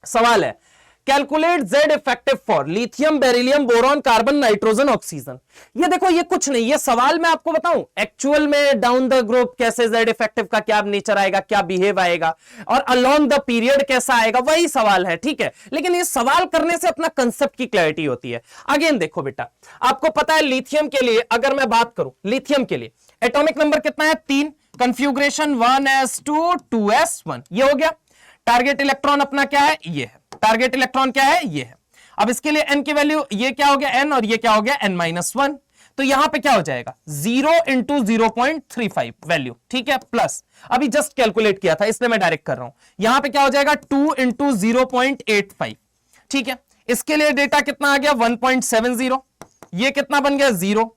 सवाल है, calculate Z effective for lithium, beryllium, boron, carbon, nitrogen, oxygen. ये देखो, ये कुछ नहीं, ये सवाल मैं आपको बताऊं एक्चुअल में डाउन द ग्रुप कैसे Z इफेक्टिव का क्या नेचर आएगा, क्या बिहेव आएगा, और अलोंग द पीरियड कैसा आएगा, वही सवाल है, ठीक है। लेकिन ये सवाल करने से अपना कंसेप्ट की क्लैरिटी होती है। अगेन देखो बेटा, आपको पता है लिथियम के लिए अगर मैं बात करूं, लिथियम के लिए एटॉमिक नंबर कितना है? 3। कंफ्यूग्रेशन 1s2 2s1, ये हो गया। टारगेट इलेक्ट्रॉन अपना क्या है? ये है। टारगेट इलेक्ट्रॉन क्या है? ये है। अब इसके लिए n की वैल्यू, ये क्या हो गया? n, और ये क्या हो गया? n-1। तो यहां पे क्या हो जाएगा? 0 इंटू 0.35 वैल्यू, ठीक है, प्लस अभी जस्ट कैलकुलेट किया था इसलिए मैं डायरेक्ट कर रहा हूं। यहां पे क्या हो जाएगा? 2 इंटू 0.85, ठीक है। इसके लिए डेटा कितना आ गया? 1.70। ये कितना बन गया? 0।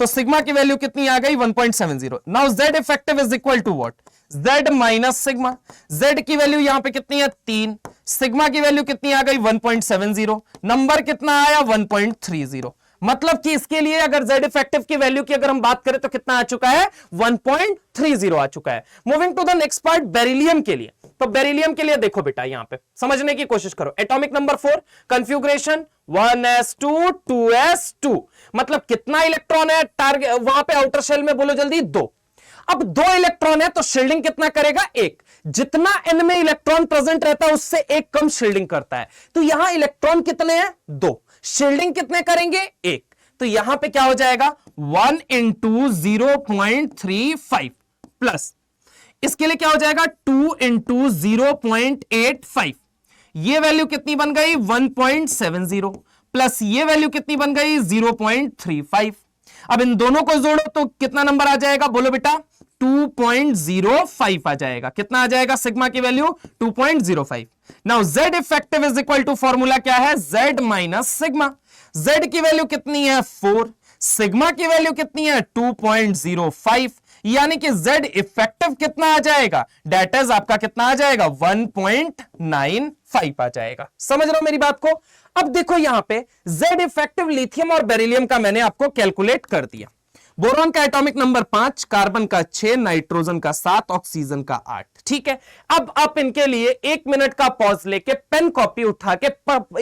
तो सिग्मा की वैल्यू कितनी आ गई? 1.70। Now Z effective is equal to what? Z minus sigma. Z की वैल्यू यहां पे कितनी है? 3। सिग्मा की वैल्यू कितनी आ गई? 1.70। नंबर कितना आया? 1.30। मतलब कि इसके लिए अगर Z इफेक्टिव की वैल्यू की अगर हम बात करें तो कितना आ चुका है? 1.30 आ चुका है। Moving to the next part, beryllium के लिए। तो बेरिलियम के लिए देखो बेटा, यहां पे समझने की कोशिश करो। Atomic number 4, configuration 1s2 2s2, मतलब कितना इलेक्ट्रॉन है टारगेट वहां पे आउटर शेल में, बोलो जल्दी, 2। अब 2 इलेक्ट्रॉन है तो शील्डिंग कितना करेगा, 1। जितना n में इलेक्ट्रॉन प्रेजेंट रहता है उससे एक कम शील्डिंग करता है। तो यहां इलेक्ट्रॉन कितने हैं, 2, शील्डिंग कितने करेंगे, 1। तो यहां पे क्या हो जाएगा, 1 इंटू 0.35 प्लस इसके लिए क्या हो जाएगा, 2 इंटू 0.85। ये वैल्यू कितनी बन गई, 1.70 प्लस ये वैल्यू कितनी बन गई, 0.35। अब इन दोनों को जोड़ो तो कितना नंबर आ जाएगा, बोलो बेटा, 2.05 आ जाएगा। कितना आ जाएगा सिग्मा की value, 2.05। Now Z effective is equal to, formula क्या है, Z माइनस सिग्मा। Z की वैल्यू कितनी है, 4, सिग्मा की वैल्यू कितनी है, 2.05, यानी कि Z इफेक्टिव कितना आ जाएगा, डेट इज आपका कितना आ जाएगा, 1.95 आ जाएगा। समझ रहे हो मेरी बात को। अब देखो यहां पे Z इफेक्टिव लिथियम और बेरिलियम का मैंने आपको कैलकुलेट कर दिया। बोरॉन का एटॉमिक नंबर 5, कार्बन का 6, नाइट्रोजन का 7, ऑक्सीजन का 8। ठीक है, अब आप इनके लिए 1 मिनट का पॉज लेके पेन कॉपी उठा के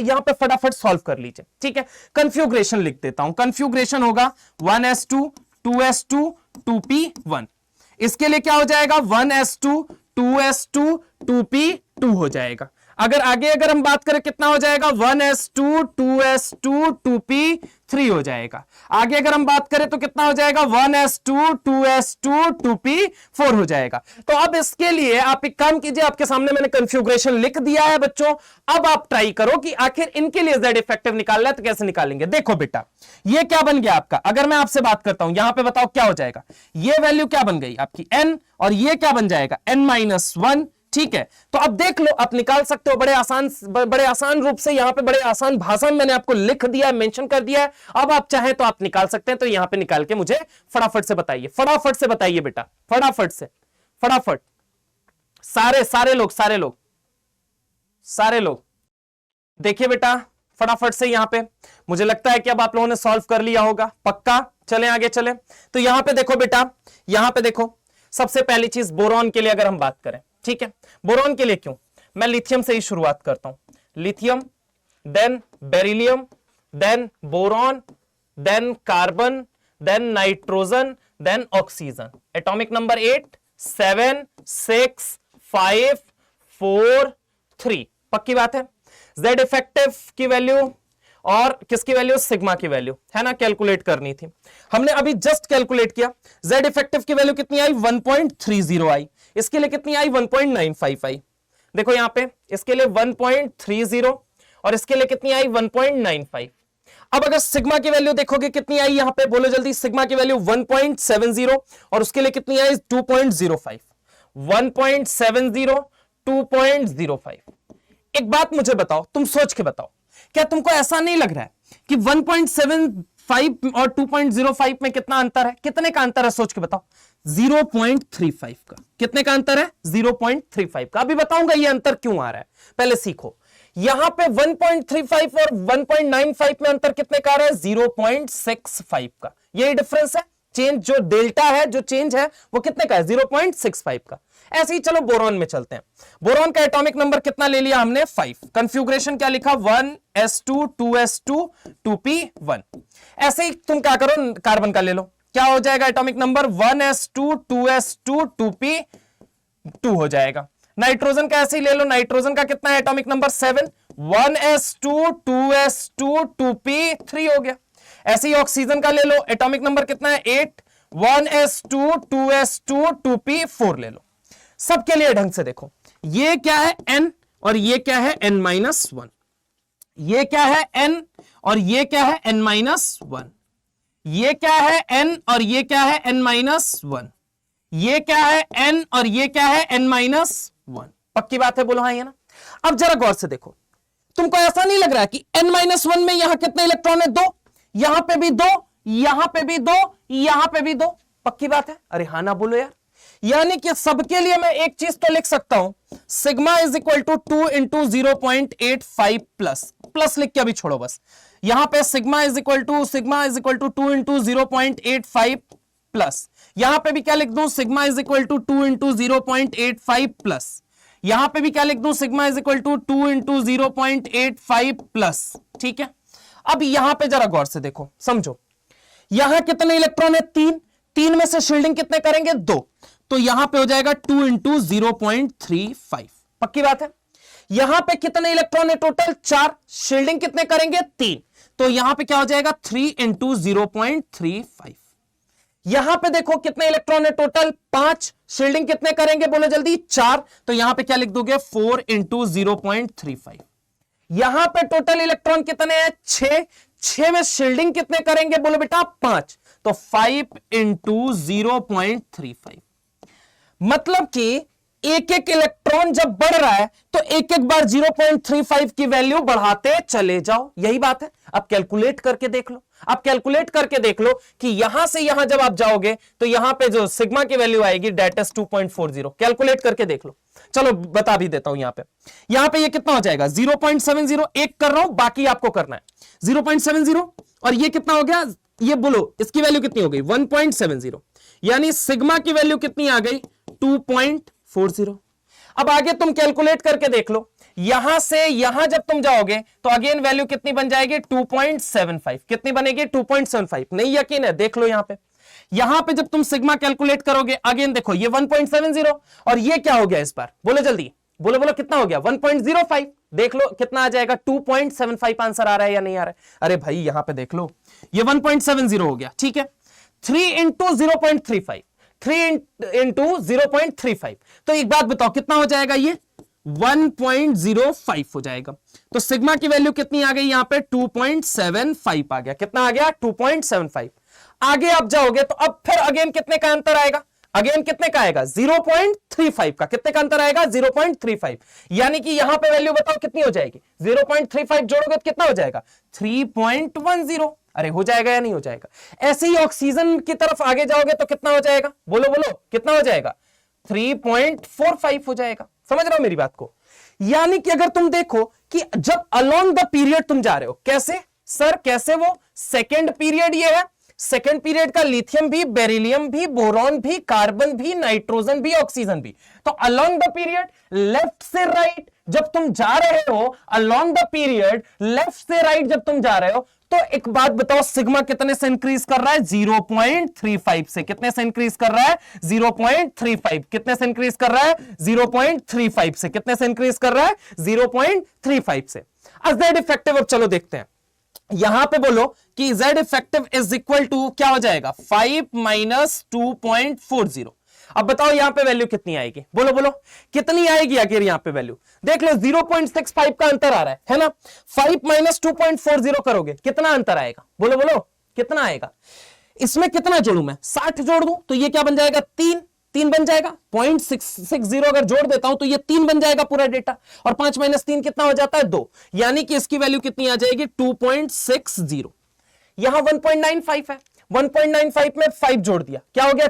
यहां पे फटाफट सॉल्व कर लीजिए। ठीक है, कंफ्यूग्रेशन लिख देता हूं। कंफ्यूग्रेशन होगा 1s2 2s2 2p1। इसके लिए क्या हो जाएगा, 1s2 2s2 2p2 हो जाएगा। अगर हम बात करें कितना हो जाएगा, 1s2 2s2 2p3 हो जाएगा। आगे अगर हम बात करें तो कितना हो जाएगा, 1s2 2s2 2p4 हो जाएगा। तो अब इसके लिए आप एक काम कीजिए, आपके सामने मैंने कन्फ्यूग्रेशन लिख दिया है बच्चों। अब आप ट्राई करो कि आखिर इनके लिए Z इफेक्टिव निकालना है तो कैसे निकालेंगे। देखो बेटा, ये क्या बन गया आपका, अगर मैं आपसे बात करता हूं यहां पे बताओ क्या हो जाएगा। ये वैल्यू क्या बन गई आपकी n, और ये क्या बन जाएगा, n-1। ठीक है, तो अब देख लो, आप निकाल सकते हो बड़े आसान रूप से। यहां पे बड़े आसान भाषा में मैंने आपको लिख दिया है, मेंशन कर दिया है। अब आप चाहें तो आप निकाल सकते हैं। तो यहां पे निकाल के मुझे फटाफट से बताइए, फटाफट से बताइए बेटा, फटाफट से, फटाफट। सारे लोग देखिए बेटा, फटाफट से। यहां पे मुझे लगता है कि अब आप लोगों ने सॉल्व कर लिया होगा, पक्का। चलें आगे चलें। तो यहां पे देखो बेटा, यहां पे देखो, सबसे पहली चीज बोरॉन के लिए अगर हम बात करें, ठीक है, बोरॉन के लिए क्यों, मैं लिथियम से ही शुरुआत करता हूं। Lithium, then beryllium, then boron, then carbon, then nitrogen, then oxygen. Atomic number 8 7 6 5 4 3। पक्की बात है। Z इफेक्टिव की वैल्यू और किसकी वैल्यू, सिग्मा की वैल्यू है ना, कैलकुलेट करनी थी। हमने अभी जस्ट कैलकुलेट किया। Z इफेक्टिव की वैल्यू कितनी आई, 1.30 आई। इसके लिए कितनी आई, 1.95 आई। देखो यहां पे इसके लिए 1.30 और इसके लिए कितनी आई, 1.95। अब अगर सिग्मा की वैल्यू देखोगे कितनी आई, यहां पे बोलो जल्दी, सिग्मा की वैल्यू 1.70 और उसके लिए कितनी आई, 2.05। 1.70 2.05। एक बात मुझे बताओ, तुम सोच के बताओ, क्या तुमको ऐसा नहीं लग रहा है कि 1.75 और 2.05 में कितना अंतर है, कितने का अंतर है, सोच के बताओ। 0.35 का। कितने का अंतर है, 0.35 का। अभी बताऊंगा ये अंतर क्यों आ रहा है, पहले सीखो। यहां पे 1.35 और 1.95 में अंतर कितने का आ रहा है, 0.65 का। यही डिफरेंस है। चेंज जो डेल्टा है, जो चेंज है वो कितने का है, 0.65 का। ऐसे ही चलो बोरॉन में चलते हैं। बोरॉन का एटॉमिक नंबर कितना ले लिया हमने, 5। कंफ्यूग्रेशन क्या लिखा, 1s2 2s2 2p1। ऐसे ही तुम क्या करो, कार्बन का ले लो, क्या हो जाएगा atomic number, 1s2 2s2 2p2 हो जाएगा। नाइट्रोजन का ऐसे ही ले लो, नाइट्रोजन का कितना है atomic number, 7। 1s2 2s2 2p3 हो गया। ऐसे ही ऑक्सीजन का ले लो, एटॉमिक नंबर कितना है, 8। 1s2 2s2 2p4 ले लो। सबके लिए ढंग से देखो, ये क्या है n और ये क्या है n-1। ये क्या है n और ये क्या है n-1। ये क्या है n और ये क्या है n-1। ये क्या है n और ये क्या है n-1। पक्की बात है, बोलो हाँ ये ना। अब जरा गौर से देखो, तुमको ऐसा नहीं लग रहा है कि n-1 में यहां कितने इलेक्ट्रॉन है, 2, यहां पे भी 2, यहां पे भी 2, यहां पे भी 2। पक्की बात है, अरे हाँ ना बोलो यार। यानी कि सबके लिए मैं एक चीज तो लिख सकता हूं, sigma is equal to 2 into 0.85 plus लिख के अभी छोड़ो बस। यहां पे sigma is equal to 2 into 0.85 plus, यहां पे भी क्या लिख दूं, sigma is equal to 2 into 0.85 plus. यहां पे भी क्या लिख दूं, sigma is equal to 2 into 0.85 plus, ठीक है। अब यहां पे जरा गौर से देखो, समझो, यहां कितने इलेक्ट्रॉन है, 3, 3 में से शील्डिंग कितने करेंगे, 2, तो यहां पे हो जाएगा 2 इंटू 0.35, पक्की बात है। यहां पे कितने इलेक्ट्रॉन है टोटल, 4, शील्डिंग कितने करेंगे, 3, तो यहां पे क्या हो जाएगा 3 इंटू 0.35। यहां पे देखो कितने इलेक्ट्रॉन है टोटल, 5, शील्डिंग कितने करेंगे, बोलो जल्दी, 4, तो यहां पे क्या लिख दोगे, 4 इंटू 0.35। यहां पे टोटल इलेक्ट्रॉन कितने हैं, 6, 6 में शील्डिंग कितने करेंगे, बोलो बेटा 5, तो 5 इंटू 0.35। मतलब कि एक एक इलेक्ट्रॉन जब बढ़ रहा है तो एक एक बार 0.35 की वैल्यू बढ़ाते चले जाओ, यही बात है। अब कैलकुलेट करके देख लो, अब कैलकुलेट करके देख लो कि यहां से यहां जब आप जाओगे तो यहां पे जो सिग्मा की वैल्यू आएगी डेट इज 2.40, कैलकुलेट करके देख लो। चलो बता भी देता हूं, यहां पे ये कितना हो जाएगा 0.70, एक कर रहा हूं, बाकी आपको करना है 0.70, और ये कितना हो गया, ये बोलो इसकी वैल्यू कितनी हो गई 1.70, यानी सिग्मा की वैल्यू कितनी आ गई 2.40। अब आगे तुम कैलकुलेट करके देख लो, यहां से यहां जब तुम जाओगे तो अगेन वैल्यू कितनी बन जाएगी 2.75, कितनी बनेगी 2.75, नहीं यकीन है देख लो यहां पे जब तुम सिग्मा कैलकुलेट करोगे अगेन देखो ये 1.70 और ये क्या हो गया इस बार, बोलो जल्दी, बोलो बोलो कितना हो गया 1.05, देख लो कितना आ जाएगा 2.75 आंसर आ रहा है या नहीं आ रहा है। अरे भाई यहां पे देख लो ये 1.70 हो गया, ठीक है। 3 इंटू 0.35, 3 इंटू 0.35, तो एक बात बताओ कितना हो जाएगा, ये 1.05 हो जाएगा। तो सिग्मा की वैल्यू कितनी आ गई यहां पे 2.75 आ गया, कितना आ गया 2.75। आगे आप जाओगे तो अब फिर अगेन कितने का अंतर आएगा, अगेन कितने का आएगा 0.35 का, कितने का अंतर आएगा 0.35, यानी कि यहां पे वैल्यू बताओ कितनी हो जाएगी, 0.35 जोड़ोगे तो कितना हो जाएगा 3.10। अरे हो जाएगा या नहीं हो जाएगा। ऐसे ही ऑक्सीजन की तरफ आगे जाओगे तो कितना हो जाएगा, बोलो बोलो कितना हो जाएगा 3.45 हो जाएगा। समझ रहे हो मेरी बात को, यानी कि अगर तुम देखो कि जब अलोंग द पीरियड तुम जा रहे हो, कैसे सर कैसे, वो सेकेंड पीरियड ये है, सेकेंड पीरियड का लिथियम भी, बेरिलियम भी, बोरॉन भी, कार्बन भी, नाइट्रोजन भी, ऑक्सीजन भी, तो अलोंग द पीरियड लेफ्ट से राइट जब तुम जा रहे हो, अलोंग द पीरियड लेफ्ट से राइट जब तुम जा रहे हो, तो एक बात बताओ सिग्मा कितने से इंक्रीज कर रहा है 0.35 से, कितने से इंक्रीज कर रहा है 0.35, कितने से इंक्रीज कर रहा है 0.35 से, कितने से इंक्रीज कर रहा है 0.35 से। अब Z इफेक्टिव अब चलो देखते हैं, यहां पे बोलो कि Z effective is equal to क्या हो जाएगा 5 माइनस 2.40। अब बताओ यहां पे वैल्यू कितनी आएगी, बोलो बोलो कितनी आएगी आखिर यहां पे वैल्यू, देख लो 0.65 का अंतर आ रहा है ना, 5 माइनस 2.40 करोगे कितना अंतर आएगा, बोलो बोलो कितना आएगा। इसमें कितना जोड़ू मैं 60 जोड़ दूं तो ये क्या बन जाएगा 3 बन जाएगा, 0.660 अगर जोड़ देता हूं तो ये 3 बन जाएगा पूरा डेटा, और 5 माइनस 3 कितना हो जाता है 2, यानी कि इसकी वैल्यू कितनी आ जाएगी 2.60। यहां 1.95 है, 1.95 में 5 जोड़ दिया क्या हो गया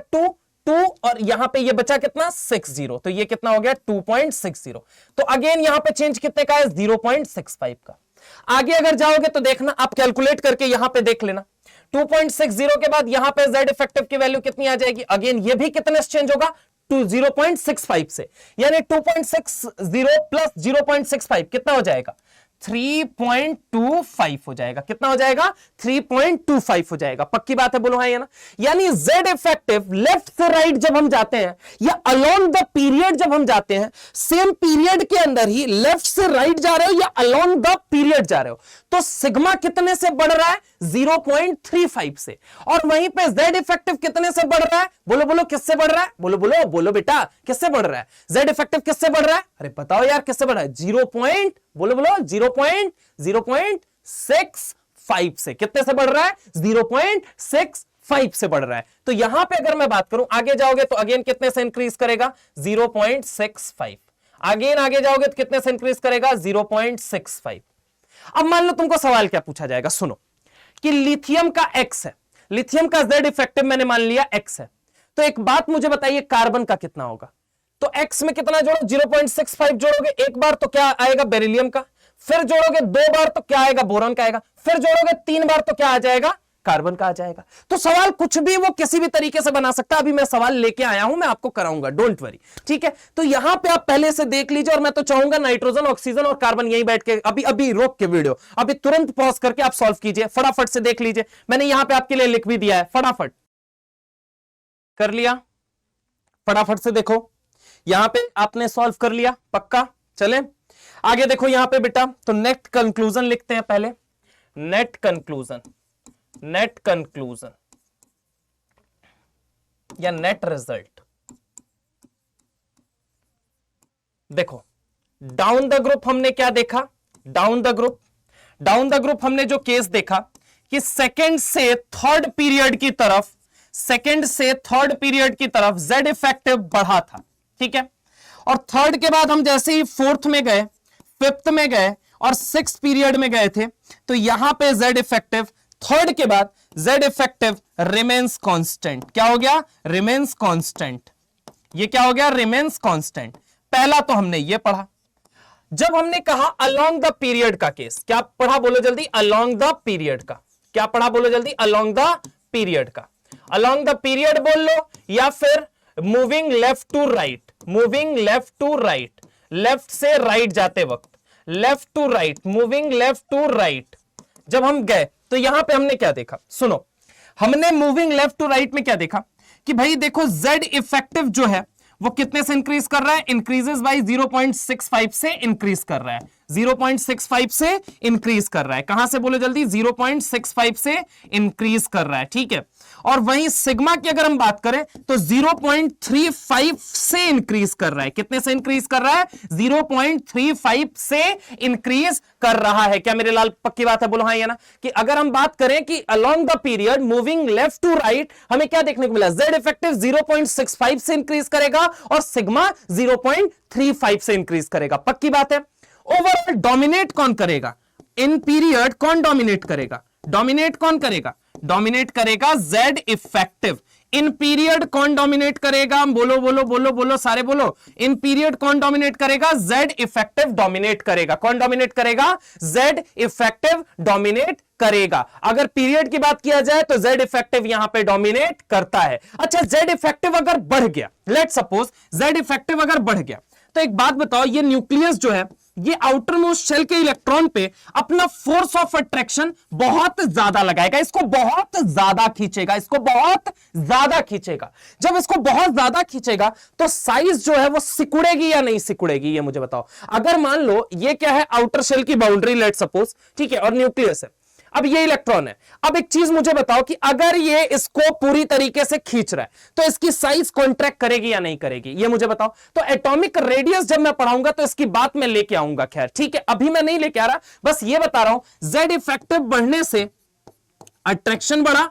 2 और यहां पे ये बचा कितना 60, तो ये कितना हो गया 2.60। तो अगेन यहां पे चेंज कितने का है 0.65 का। आगे अगर जाओगे तो देखना, आप कैलकुलेट करके यहां पे देख लेना, 2.60 के बाद यहां पे Z इफेक्टिव की वैल्यू कितनी आ जाएगी, अगेन ये भी कितने से चेंज होगा 0.65 से, यानी 2.60 प्लस 0.65 कितना हो जाएगा 3.25 हो जाएगा, कितना हो जाएगा 3.25 हो जाएगा। पक्की बात है, बोलो हाँ या ना। यानी Z इफेक्टिव लेफ्ट से राइट जब हम जाते हैं या अलोंग द पीरियड जब हम जाते हैं, सेम पीरियड के अंदर ही लेफ्ट से राइट जा रहे हो या अलोंग द पीरियड जा रहे हो, तो सिग्मा कितने से बढ़ रहा है 0.35 से, और वहीं पे Z इफेक्टिव कितने से बढ़ रहा है, बोलो बोलो किससे बढ़ रहा है, बोलो बोलो बोलो बेटा किससे बढ़ रहा है, Z इफेक्टिव किससे बढ़ रहा है, अरे बताओ यार किससे बढ़ रहा है, बोलो बोलो 0.65 से, कितने से बढ़ रहा है 0.65 से बढ़ रहा है। तो यहां पे अगर मैं बात करूं, आगे जाओगे तो अगेन कितने से इंक्रीज करेगा 0.65, अगेन आगे जाओगे तो कितने से इंक्रीज करेगा 0.65। अब मान लो तुमको सवाल क्या पूछा जाएगा, सुनो कि लिथियम का X है, लिथियम का Z इफेक्टिव मैंने मान लिया X है, तो एक बात मुझे बताइए कार्बन का कितना होगा, तो X में कितना जोड़ो 0.65 जोड़ोगे एक बार तो क्या आएगा बेरिलियम का, फिर जोड़ोगे 2 बार तो क्या आएगा बोरॉन का आएगा, फिर जोड़ोगे 3 बार तो क्या आ जाएगा कार्बन का आ जाएगा। तो सवाल कुछ भी वो किसी भी तरीके से बना सकता है। अभी मैं सवाल लेके आया हूं, मैं आपको कराऊंगा, डोंट वरी, ठीक है। तो यहां पे आप पहले से देख लीजिए, और मैं तो चाहूंगा नाइट्रोजन, ऑक्सीजन और कार्बन यहीं बैठ के अभी अभी रोक के वीडियो अभी तुरंत पॉज करके आप सॉल्व कीजिए, फटाफट से देख लीजिए। मैंने यहां पे आपके लिए लिख भी दिया है, फटाफट कर लिया, फटाफट से देखो, यहां पे आपने सॉल्व कर लिया, पक्का। चले आगे देखो यहां पे बेटा, तो नेट कंक्लूजन लिखते हैं पहले, नेट कंक्लूजन, नेट कंक्लूजन या नेट रिजल्ट। देखो डाउन द ग्रुप हमने क्या देखा, down the group, down the group हमने जो केस देखा कि सेकंड से थर्ड पीरियड की तरफ, सेकंड से थर्ड पीरियड की तरफ जेड इफेक्टिव बढ़ा था, ठीक है। और थर्ड के बाद हम जैसे ही फोर्थ में गए, फिफ्थ में गए और सिक्स्थ पीरियड में गए थे, तो यहां पे जेड इफेक्टिव, थर्ड के बाद जेड इफेक्टिव रिमेन्स कांस्टेंट। क्या हो गया, रिमेन्स कांस्टेंट। ये क्या हो गया, रिमेन्स कांस्टेंट। पहला तो हमने ये पढ़ा। जब हमने कहा अलोंग द पीरियड का केस, क्या पढ़ा बोलो जल्दी, अलोंग द पीरियड का, क्या पढ़ा बोलो जल्दी, अलोंग द पीरियड का। अलोंग द पीरियड बोल लो या फिर moving left to right, moving left to right, left से राइट जाते वक्त, left to right, moving left to right. जब हम गए तो यहां पे हमने क्या देखा, सुनो, हमने मूविंग लेफ्ट टू राइट में क्या देखा कि भाई देखो जेड इफेक्टिव जो है वो कितने से इंक्रीज कर रहा है, इंक्रीजेस बाय 0.65 से इंक्रीज कर रहा है, 0.65 से इंक्रीज कर रहा है। कहां से बोलो जल्दी, 0.65 से इंक्रीज कर रहा है, ठीक है। और वहीं सिग्मा की अगर हम बात करें तो 0.35 से इंक्रीज कर रहा है। कितने से इंक्रीज कर रहा है, 0.35 से इंक्रीज कर रहा है। क्या मेरे लाल पक्की बात है, बोलो हाँ या ना। कि अगर हम बात करें कि along the period moving left to right, हमें क्या देखने को मिला, जेड इफेक्टिव 0.65 से इंक्रीज करेगा और सिग्मा 0.35 से इंक्रीज करेगा। पक्की बात है। ओवरऑल डोमिनेट कौन करेगा, इन पीरियड कौन डोमिनेट करेगा, डोमिनेट कौन करेगा, डोमिनेट करेगा जेड इफेक्टिव। इन पीरियड कौन डोमिनेट करेगा, बोलो बोलो बोलो बोलो सारे बोलो, इन पीरियड कौन डोमिनेट करेगा, जेड इफेक्टिव डोमिनेट करेगा। कौन डोमिनेट करेगा, जेड इफेक्टिव डोमिनेट करेगा। अगर पीरियड की बात किया जाए तो जेड इफेक्टिव यहां पे डोमिनेट करता है। अच्छा जेड इफेक्टिव अगर बढ़ गया, लेट सपोज जेड इफेक्टिव अगर बढ़ गया, तो एक बात बताओ, ये न्यूक्लियस जो है ये आउटर मोस्ट शेल के इलेक्ट्रॉन पे अपना फोर्स ऑफ अट्रैक्शन बहुत ज्यादा लगाएगा, इसको बहुत ज्यादा खींचेगा, इसको बहुत ज्यादा खींचेगा। जब इसको बहुत ज्यादा खींचेगा तो साइज जो है वो सिकुड़ेगी या नहीं सिकुड़ेगी, ये मुझे बताओ। अगर मान लो ये क्या है, आउटर शेल की बाउंड्री लेट सपोज, ठीक है, और न्यूक्लियस है, अब ये इलेक्ट्रॉन है। अब एक चीज मुझे बताओ कि अगर ये इसको पूरी तरीके से खींच रहा है तो इसकी साइज कॉन्ट्रैक्ट करेगी या नहीं करेगी, ये मुझे बताओ। तो एटॉमिक रेडियस जब मैं पढ़ाऊंगा तो इसकी बात मैं लेके आऊंगा, खैर ठीक है, अभी मैं नहीं लेके आ रहा, बस ये बता रहा हूं जेड इफेक्टिव बढ़ने से अट्रैक्शन बढ़ा,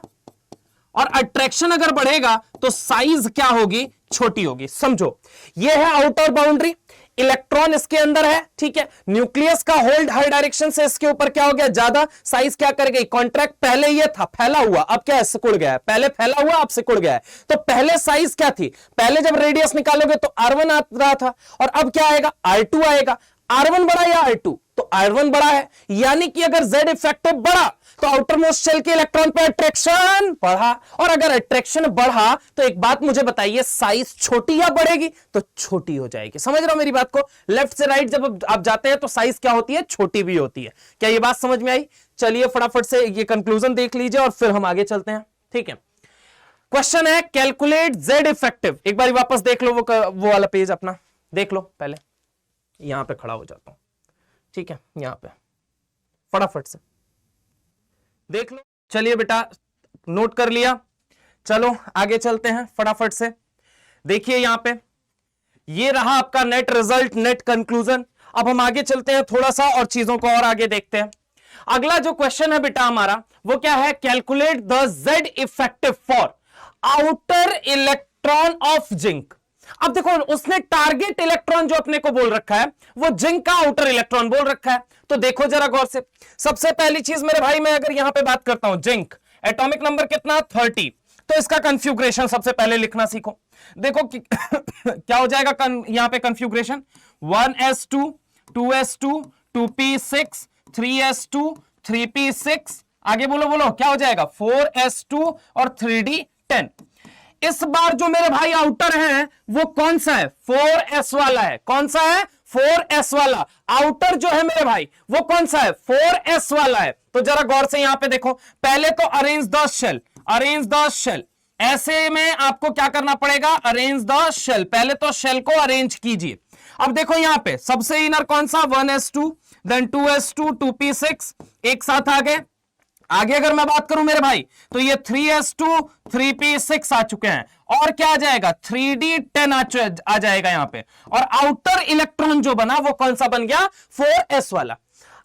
और अट्रैक्शन अगर बढ़ेगा तो साइज क्या होगी, छोटी होगी। समझो ये है आउटर बाउंड्री, इलेक्ट्रॉन इसके अंदर है, ठीक है, न्यूक्लियस का होल्ड हर डायरेक्शन से इसके ऊपर क्या हो गया, ज्यादा, साइज क्या करेगी, कॉन्ट्रैक्ट। पहले ये था फैला हुआ, अब क्या है, सिकुड़ गया है। पहले फैला हुआ, अब सिकुड़ गया है। तो पहले साइज क्या थी, पहले जब रेडियस निकालोगे तो R1 आ रहा था, और अब क्या आएगा, R2 आएगा। R1 बड़ा या R2, तो R1 बड़ा है, यानी कि अगर Z इफेक्टिव बढ़ा तो आउटर मोस्ट शेल के इलेक्ट्रॉन पे अट्रैक्शन बढ़ा, और अगर अट्रैक्शन बढ़ा तो एक बात मुझे बताइए, साइज छोटी या बढ़ेगी, तो छोटी हो जाएगी। समझ रहे हो मेरी बात को, लेफ्ट से राइट जब आप जाते हैं तो साइज क्या होती है, छोटी भी होती है। क्या ये बात समझ में आई? चलिए फटाफट से ये कंक्लूजन देख लीजिए और फिर हम आगे चलते हैं, ठीक है। क्वेश्चन है कैलकुलेट जेड इफेक्टिव। एक बार वापस देख लो वो वाला पेज अपना देख लो, पहले यहां पे खड़ा हो जाता हूं, ठीक है, यहां पे फटाफट से देख लो। चलिए बेटा नोट कर लिया, चलो आगे चलते हैं फटाफट से। देखिए यहां पे ये रहा आपका नेट रिजल्ट, नेट कंक्लूजन। अब हम आगे चलते हैं थोड़ा सा और चीजों को और आगे देखते हैं। अगला जो क्वेश्चन है बेटा हमारा वो क्या है, calculate the Z effective for outer electron of zinc. अब देखो उसने टारगेट इलेक्ट्रॉन जो अपने को बोल रखा है वो जिंक का आउटर इलेक्ट्रॉन बोल रखा है। तो देखो जरा गौर से, सबसे पहली चीज मेरे भाई, मैं अगर यहां पे बात करता हूं जिंक, एटॉमिक नंबर कितना 30, तो इसका कंफ्यूग्रेशन सबसे पहले लिखना सीखो। देखो कि क्या हो जाएगा यहां पे कंफ्यूग्रेशन, 1s2 2s2 2p6 3s2 3p6 आगे बोलो बोलो क्या हो जाएगा 4s2 और 3d10। इस बार जो मेरे भाई आउटर है वो कौन सा है 4s वाला है। कौन सा है 4s वाला। आउटर जो है मेरे भाई वो कौन सा है 4s वाला है। तो जरा गौर से यहां पे देखो, पहले तो arrange the shell, arrange the shell. ऐसे में आपको क्या करना पड़ेगा अरेंज द शेल, पहले तो शेल को अरेंज कीजिए। अब देखो यहां पे सबसे इनर कौन सा 1s2 देन 2s2 2p6 एक साथ आ गए। आगे अगर मैं बात करूं मेरे भाई तो ये 3s2 3p6 आ चुके हैं और क्या आ जाएगा 3d10 आ जाएगा यहां पे। और आउटर इलेक्ट्रॉन जो बना वो कौन सा बन गया 4s वाला।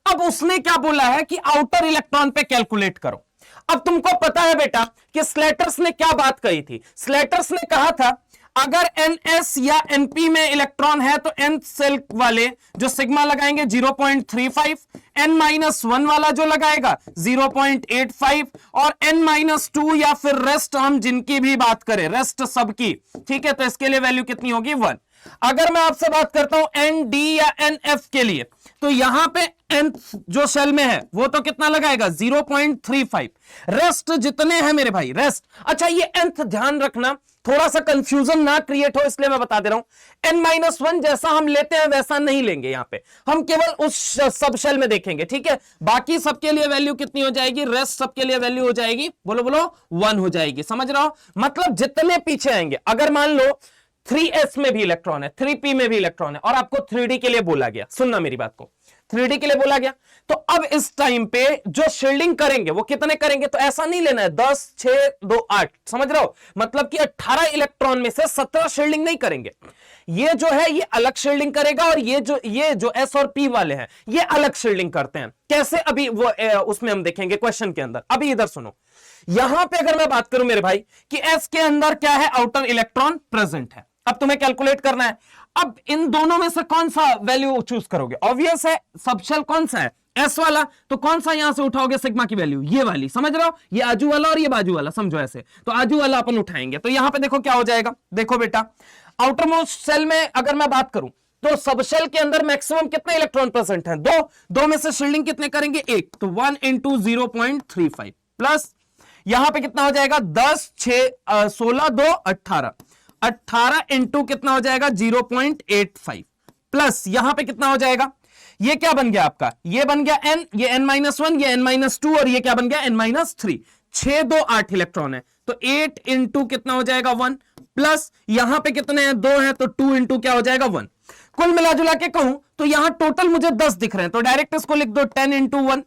अब उसने क्या बोला है कि आउटर इलेक्ट्रॉन पे कैलकुलेट करो। अब तुमको पता है बेटा कि स्लेटर्स ने क्या बात कही थी। स्लेटर्स ने कहा था अगर ns या np में इलेक्ट्रॉन है तो n सेल वाले जो सिग्मा लगाएंगे 0.35, n-1 वाला जो लगाएगा 0.85 और n-2 या फिर रेस्ट हम जिनकी भी बात करें रेस्ट सबकी, ठीक है, तो इसके लिए वैल्यू कितनी होगी 1। अगर मैं आपसे बात करता हूं nd या nf के लिए तो यहां पे nth जो सेल में है वो तो कितना लगाएगा 0.35। रेस्ट जितने हैं मेरे भाई रेस्ट, अच्छा ये nth ध्यान रखना थोड़ा सा कंफ्यूजन ना क्रिएट हो इसलिए मैं बता दे रहा हूं। n-1 जैसा हम लेते हैं वैसा नहीं लेंगे, यहां पे हम केवल उस सब शेल में देखेंगे, ठीक है। बाकी सबके लिए वैल्यू कितनी हो जाएगी रेस्ट सबके लिए वैल्यू हो जाएगी बोलो बोलो 1 हो जाएगी। समझ रहा हो, मतलब जितने पीछे आएंगे, अगर मान लो 3s में भी इलेक्ट्रॉन है 3p में भी इलेक्ट्रॉन है और आपको 3d के लिए बोला गया, सुनना मेरी बात को, 3d के लिए बोला गया तो अब इस टाइम पे जो शील्डिंग करेंगे वो कितने करेंगे, तो ऐसा नहीं लेना है 10 6 2 8, समझ रहे हो, मतलब कि 18 इलेक्ट्रॉन में से 17 शील्डिंग नहीं करेंगे। ये जो है ये अलग शील्डिंग करेगा और ये जो s और p वाले हैं ये अलग शील्डिंग करते हैं। कैसे अभी वो उसमें हम देखेंगे क्वेश्चन के अंदर। अभी इधर सुनो, यहां पे अगर मैं बात करूं मेरे भाई कि s के अंदर क्या है आउटर इलेक्ट्रॉन प्रेजेंट है। अब तुम्हें कैलकुलेट करना है, अब इन दोनों में से कौन सा वैल्यू चूज करोगे। ऑब्वियस है सबशेल कौन सा है एस वाला, तो कौन सा यहां से उठाओगे सिग्मा की वैल्यू, ये वाली, समझ रहे हो, ये आजू वाला और ये बाजू वाला, समझो ऐसे, तो आजू वाला अपन उठाएंगे। तो यहां पे देखो क्या हो जाएगा, देखो बेटा आउटर मोस्ट सेल में अगर मैं बात करूं तो सबशेल के अंदर मैक्सिमम कितने इलेक्ट्रॉन प्रेजेंट हैं, दो में से शील्डिंग कितने करेंगे एक, तो 1 × 0.35 प्लस यहां पे कितना हो जाएगा 10 6 16 2 18 18 इंटू कितना हो जाएगा 0.85 प्लस यहां पे कितना हो जाएगा, ये क्या बन गया आपका, ये बन गया n, ये n-1, ये n-2 और ये क्या बन गया n-3। 6 2 8 इलेक्ट्रॉन है तो 8 इंटू कितना हो जाएगा 1 प्लस यहां पे कितने हैं 2 है तो 2 इंटू क्या हो जाएगा 1। कुल मिला जुला के कहूं तो यहां टोटल मुझे 10 दिख रहे हैं तो डायरेक्ट इसको लिख दो 10 इंटू 1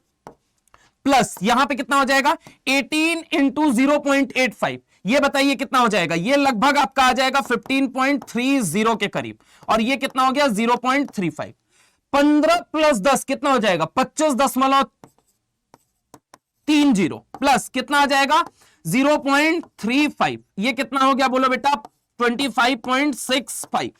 प्लस यहां पे कितना हो जाएगा 18 इंटू 0.85। ये बताइए कितना हो जाएगा, ये लगभग आपका आ जाएगा 15.30 के करीब और ये कितना हो गया 0.35। 15 प्लस 10 कितना हो जाएगा 25.30 प्लस कितना आ जाएगा 0.35, ये कितना हो गया बोलो बेटा 25.65।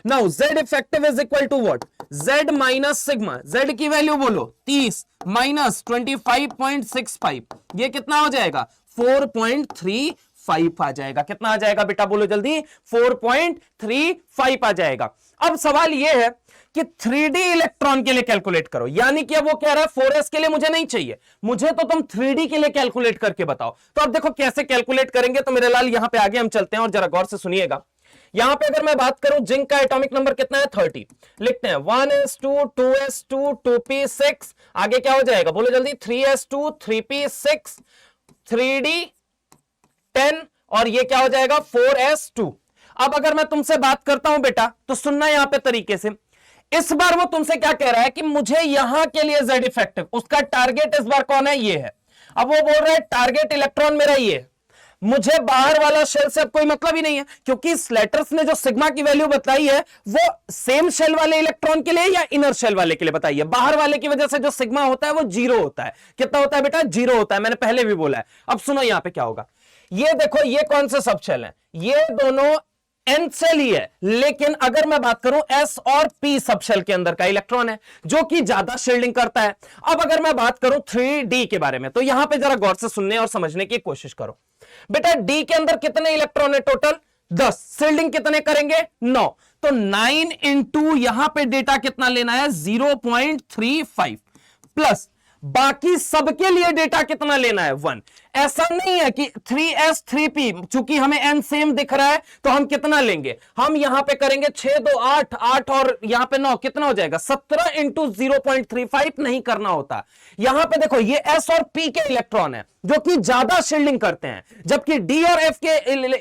Now z effective is equal to what, z minus sigma, z की वैल्यू बोलो 30 माइनस 25.65, ये कितना हो जाएगा 4.35 आ जाएगा। कितना आ जाएगा बेटा बोलो जल्दी 4.35 आ जाएगा। अब सवाल ये है कि 3d इलेक्ट्रॉन के लिए कैलकुलेट करो, यानी कि अब वो कह रहा है 4s के लिए मुझे नहीं चाहिए, मुझे तो तुम 3d के लिए कैलकुलेट करके बताओ। तो अब देखो कैसे कैलकुलेट करेंगे, तो मेरे लाल यहां पे आगे हम चलते हैं और जरा गौर से सुनिएगा। यहां पे अगर मैं बात करूं जिंक का एटॉमिक नंबर कितना है 30, लिखते हैं 1s2 2s2 2p6, आगे क्या हो जाएगा बोलो जल्दी 3s2 3p6 3d10 और ये क्या हो जाएगा 4s2। अब अगर मैं तुमसे बात करता हूं बेटा तो सुनना यहां पे तरीके से, इस बार वो तुमसे क्या कह रहा है कि मुझे यहां के लिए z इफेक्टिव, उसका टारगेट इस बार कौन है ये है। अब वो बोल रहा है टारगेट इलेक्ट्रॉन मेरा ये है, मुझे बाहर वाला शेल से अब कोई मतलब ही नहीं है, क्योंकि स्लेटर्स ने जो सिग्मा की वैल्यू बताई है वो सेम शेल वाले इलेक्ट्रॉन के लिए या इनर शेल वाले के लिए बताई है। बाहर वाले की वजह से जो सिग्मा होता है वो 0 होता है। कितना होता है बेटा 0 होता है, मैंने पहले भी बोला है। अब सुनो यहां पे क्या होगा, ये देखो ये कौन से सब शेल है, ये दोनों n सेल ही है, लेकिन अगर मैं बात करूं s और p सबशेल के अंदर का इलेक्ट्रॉन है जो कि ज्यादा शील्डिंग करता है। अब अगर मैं बात करूं 3d के बारे में तो यहां पे जरा गौर से सुनने और समझने की कोशिश करो। बेटा d के अंदर कितने इलेक्ट्रॉन है टोटल 10, शील्डिंग कितने करेंगे 9, तो 9 इंटू यहां पे डेटा कितना लेना है 0.35 प्लस बाकी सबके लिए डेटा कितना लेना है 1। ऐसा नहीं है कि 3s 3p, चूंकि हमें n सेम दिख रहा है तो हम कितना लेंगे, हम यहां पे करेंगे 6 2 8 8 और यहां पे 9, कितना हो जाएगा 17 इंटू 0.35 नहीं करना होता। यहां पे देखो ये s और p के इलेक्ट्रॉन है जो कि ज्यादा शील्डिंग करते हैं, जबकि d और f के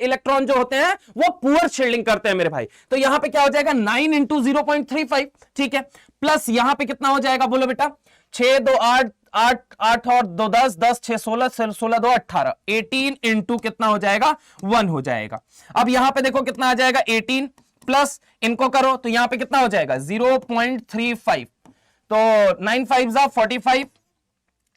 इलेक्ट्रॉन जो होते हैं वो पुअर शील्डिंग करते हैं मेरे भाई। तो यहां पे क्या हो जाएगा 9 इंटू 0.35, ठीक है, प्लस यहां पे कितना हो जाएगा बोलो बेटा 6 2 8 8 8 और 2 10 10 6 16 16 2 18 18 इंटू कितना हो जाएगा 1 हो जाएगा। अब यहां पे देखो कितना आ जाएगा 18 प्लस इनको करो तो यहां पे कितना हो जाएगा 0.35, तो 9 5 जा 45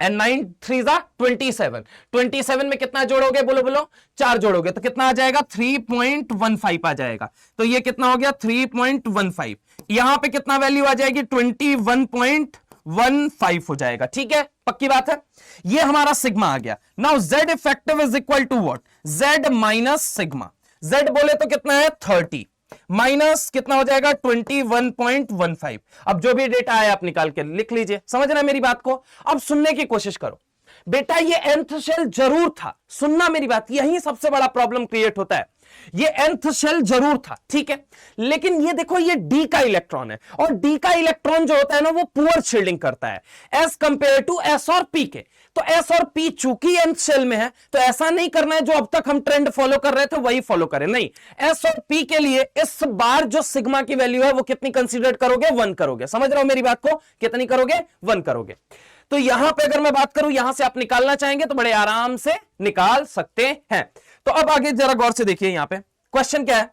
एंड 9 3 जा 27, 27 में कितना जोड़ोगे बोलो बोलो 4 जोड़ोगे तो कितना आ जाएगा 3.15 आ जाएगा। तो ये कितना हो गया 3.15, यहां पे कितना वैल्यू आ जाएगी 21.15 हो जाएगा, ठीक है, पक्की बात है। ये हमारा सिग्मा आ गया। Now z effective is equal to what, z minus sigma. z बोले तो कितना है 30 माइनस कितना हो जाएगा 21.15। अब जो भी डेटा है आप निकाल के लिख लीजिए, समझ रहे हैं मेरी बात को। अब सुनने की कोशिश करो बेटा, ये nth शेल जरूर था, सुनना मेरी बात, यही सबसे बड़ा प्रॉब्लम क्रिएट होता है। ये nth शेल जरूर था, ठीक है, लेकिन ये देखो ये d का इलेक्ट्रॉन है और d का इलेक्ट्रॉन जो होता है ना वो पुअर शील्डिंग करता है एज कंपेयर टू s और p के। तो s और p चूंकि nth शेल में है तो ऐसा नहीं करना है जो अब तक हम ट्रेंड फॉलो कर रहे थे वही फॉलो करें, नहीं, s और p के लिए इस बार जो सिग्मा की वैल्यू है वो कितनी कंसीडर करोगे 1 करोगे। समझ रहे हो मेरी बात को, कितनी करोगे 1 करोगे। तो यहां पे अगर मैं बात करूं यहां से आप निकालना चाहेंगे तो बड़े आराम से निकाल सकते हैं। तो अब आगे जरा गौर से देखिए, यहां पे क्वेश्चन क्या है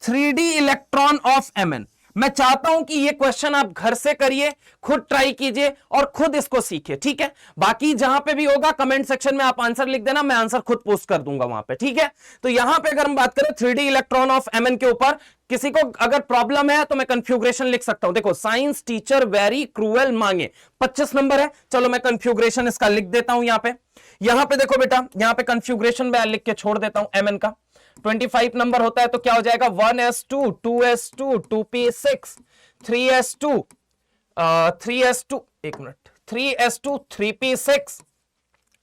3d इलेक्ट्रॉन ऑफ Mn। मैं चाहता हूं कि ये क्वेश्चन आप घर से करिए, खुद ट्राई कीजिए और खुद इसको सीखिए, ठीक है। बाकी जहां पे भी होगा कमेंट सेक्शन में आप आंसर लिख देना, मैं आंसर खुद पोस्ट कर दूंगा वहां पे, ठीक है। तो यहां पे अगर हम बात करें 3d इलेक्ट्रॉन ऑफ Mn के ऊपर, किसी को अगर प्रॉब्लम है तो मैं कंफ्यूग्रेशन लिख सकता हूं। देखो साइंस टीचर वेरी क्रूएल मांगे 25 नंबर है, चलो मैं कंफ्यूग्रेशन इसका लिख देता हूं यहां पे देखो बेटा, यहां पे कंफ्यूग्रेशन मैं लिख के छोड़ देता हूं Mn का। 25 नंबर होता है तो क्या हो जाएगा 1s2 2s2 2p6 3s2 3s2 एक मिनट 3s2 3p6,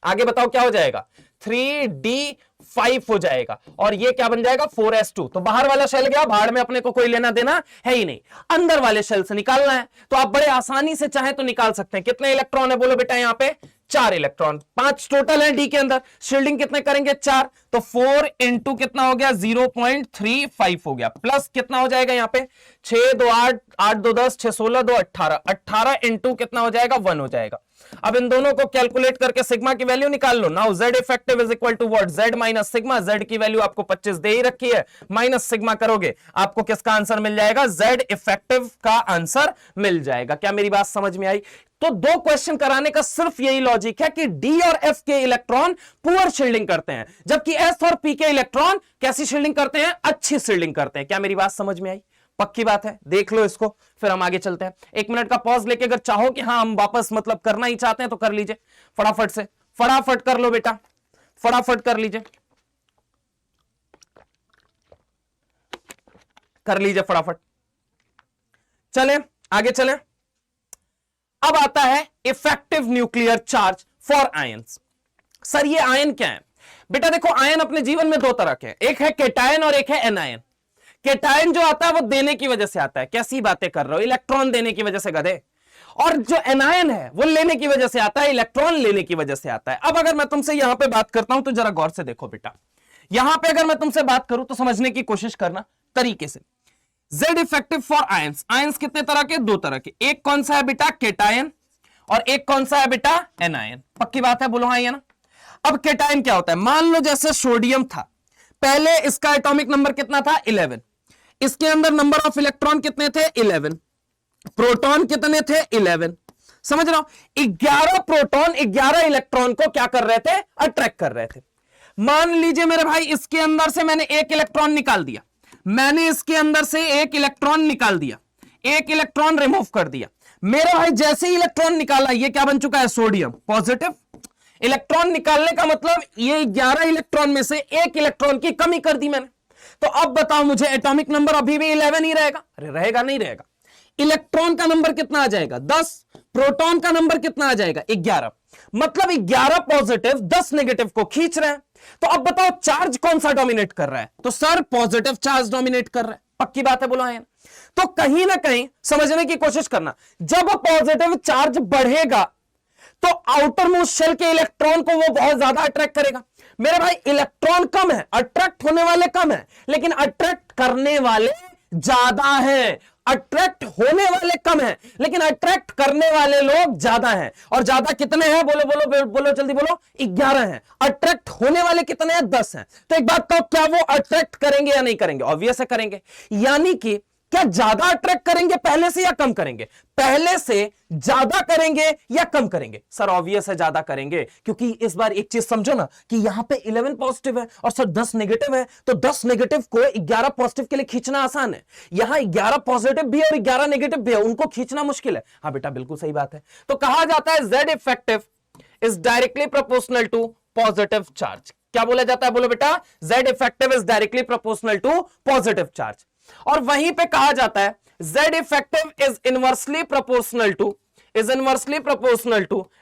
आगे बताओ क्या हो जाएगा 3d5 हो जाएगा और ये क्या बन जाएगा 4s2। तो बाहर वाला शेल गया, बाहर में अपने को कोई लेना देना है ही नहीं, अंदर वाले शेल से निकालना है। तो आप बड़े आसानी से चाहे तो निकाल सकते हैं। कितने इलेक्ट्रॉन है बोलो बेटा, यहां पे 4 इलेक्ट्रॉन, 5 टोटल है डी के अंदर, शील्डिंग कितने करेंगे 4, तो 4 इंटू कितना हो गया 0.35 हो गया, प्लस कितना हो जाएगा यहाँ पे 6 2 8 8 2 10 6 16 2 18 18 इंटू कितना हो जाएगा 1 हो जाएगा। अब इन दोनों को कैलकुलेट करके सिग्मा की वैल्यू निकाल लो। Now z effective is equal to what, z minus sigma. z की वैल्यू आपको 25 दे ही रखी है, माइनस सिग्मा करोगे आपको किसका आंसर मिल जाएगा, z इफेक्टिव का आंसर मिल जाएगा। क्या मेरी बात समझ में आई? तो 2 क्वेश्चन कराने का सिर्फ यही लॉजिक है कि d और f के इलेक्ट्रॉन पुअर शील्डिंग करते हैं, जबकि s और p के इलेक्ट्रॉन कैसी शील्डिंग करते हैं, अच्छी शील्डिंग करते हैं। क्या मेरी बात समझ में आई? पक्की बात है, देख लो इसको, फिर हम आगे चलते हैं। 1 मिनट का पॉज लेके अगर चाहो कि हाँ हम वापस मतलब करना ही चाहते हैं तो कर लीजिए, फटाफट से, फटाफट कर लो बेटा, फटाफट कर लीजिए, कर लीजिए फटाफट। चले आगे चले। अब आता है effective nuclear charge for ions. Sir ये आयन क्या है? बेटा देखो आयन अपने जीवन में 2 तरह के हैं, एक है केटायन और एक है एनायन। केटायन जो आता है वो देने की वजह से आता है, कैसी बातें कर रहे हो, इलेक्ट्रॉन देने की वजह से गधे। और जो एनायन है वो लेने की वजह से आता है, इलेक्ट्रॉन लेने की वजह से आता है। अब अगर मैं तुमसे यहां पे बात करता हूं तो जरा गौर से देखो बेटा, यहां पे अगर मैं तुमसे बात करूं तो समझने की कोशिश करना तरीके से। Z effective for ions, ions कितने तरह के, 2 तरह के, एक कौन सा है बेटा केटायन और एक कौन सा है बेटा एनायन। पक्की बात है, बोलो हाँ या ना। अब केटायन क्या होता है, मान लो जैसे सोडियम था, पहले इसका एटॉमिक नंबर कितना था 11, इसके अंदर नंबर ऑफ इलेक्ट्रॉन कितने थे 11, प्रोटॉन कितने थे 11, समझ रहा हूं 11 प्रोटॉन 11 इलेक्ट्रॉन को क्या कर रहे थे, अट्रैक्ट कर रहे थे। मान लीजिए मेरे भाई इसके अंदर से मैंने 1 इलेक्ट्रॉन निकाल दिया, मैंने इसके अंदर से 1 इलेक्ट्रॉन निकाल दिया, 1 इलेक्ट्रॉन रिमूव कर दिया। मेरे भाई जैसे ही इलेक्ट्रॉन निकाला ये क्या बन चुका है, सोडियम पॉजिटिव। इलेक्ट्रॉन निकालने का मतलब ये 11 इलेक्ट्रॉन में से 1 इलेक्ट्रॉन की कमी कर दी मैंने। तो अब बताओ मुझे एटॉमिक नंबर अभी भी 11 ही रहेगा? अरे रहेगा नहीं रहेगा, इलेक्ट्रॉन का नंबर कितना आ जाएगा 10, प्रोटॉन का नंबर कितना आ जाएगा 11, मतलब 11 पॉजिटिव 10 नेगेटिव को खींच रहे हैं। तो अब बताओ चार्ज कौन सा डोमिनेट कर रहा है, तो सर पॉजिटिव चार्ज डोमिनेट कर रहा है, पक्की बात है बोलो हाँ। तो कहीं ना कहीं समझने की कोशिश करना, जब पॉजिटिव चार्ज बढ़ेगा तो आउटर मोस्ट शेल के इलेक्ट्रॉन को वो बहुत ज्यादा अट्रैक्ट करेगा। मेरे भाई इलेक्ट्रॉन कम है, अट्रैक्ट होने वाले कम है, लेकिन अट्रैक्ट करने वाले ज्यादा है। अट्रैक्ट होने वाले कम है लेकिन अट्रैक्ट करने वाले लोग ज्यादा हैं। और ज्यादा कितने हैं, बोलो बोलो बोलो जल्दी बोलो, 11 हैं। अट्रैक्ट होने वाले कितने हैं, 10 हैं। तो एक बात तो, क्या वो अट्रैक्ट करेंगे या नहीं करेंगे, ऑब्वियस है करेंगे। यानी कि क्या ज्यादा अट्रैक्ट करेंगे पहले से या कम करेंगे, पहले से ज्यादा करेंगे या कम करेंगे, सर ऑब्वियस है ज्यादा करेंगे। क्योंकि इस बार एक चीज समझो ना कि यहां पे 11 पॉजिटिव है और सर 10 नेगेटिव है, तो 10 नेगेटिव को 11 पॉजिटिव के लिए खींचना आसान है। यहां 11 पॉजिटिव भी और 11 नेगेटिव भी है, उनको खींचना मुश्किल है। हाँ बेटा बिल्कुल सही बात है। तो कहा जाता है Z effective is directly proportional to positive charge. क्या बोला जाता है, बोलो बेटा, Z effective is directly proportional to positive charge. और वहीं पे कहा जाता है Z effective is inversely proportional to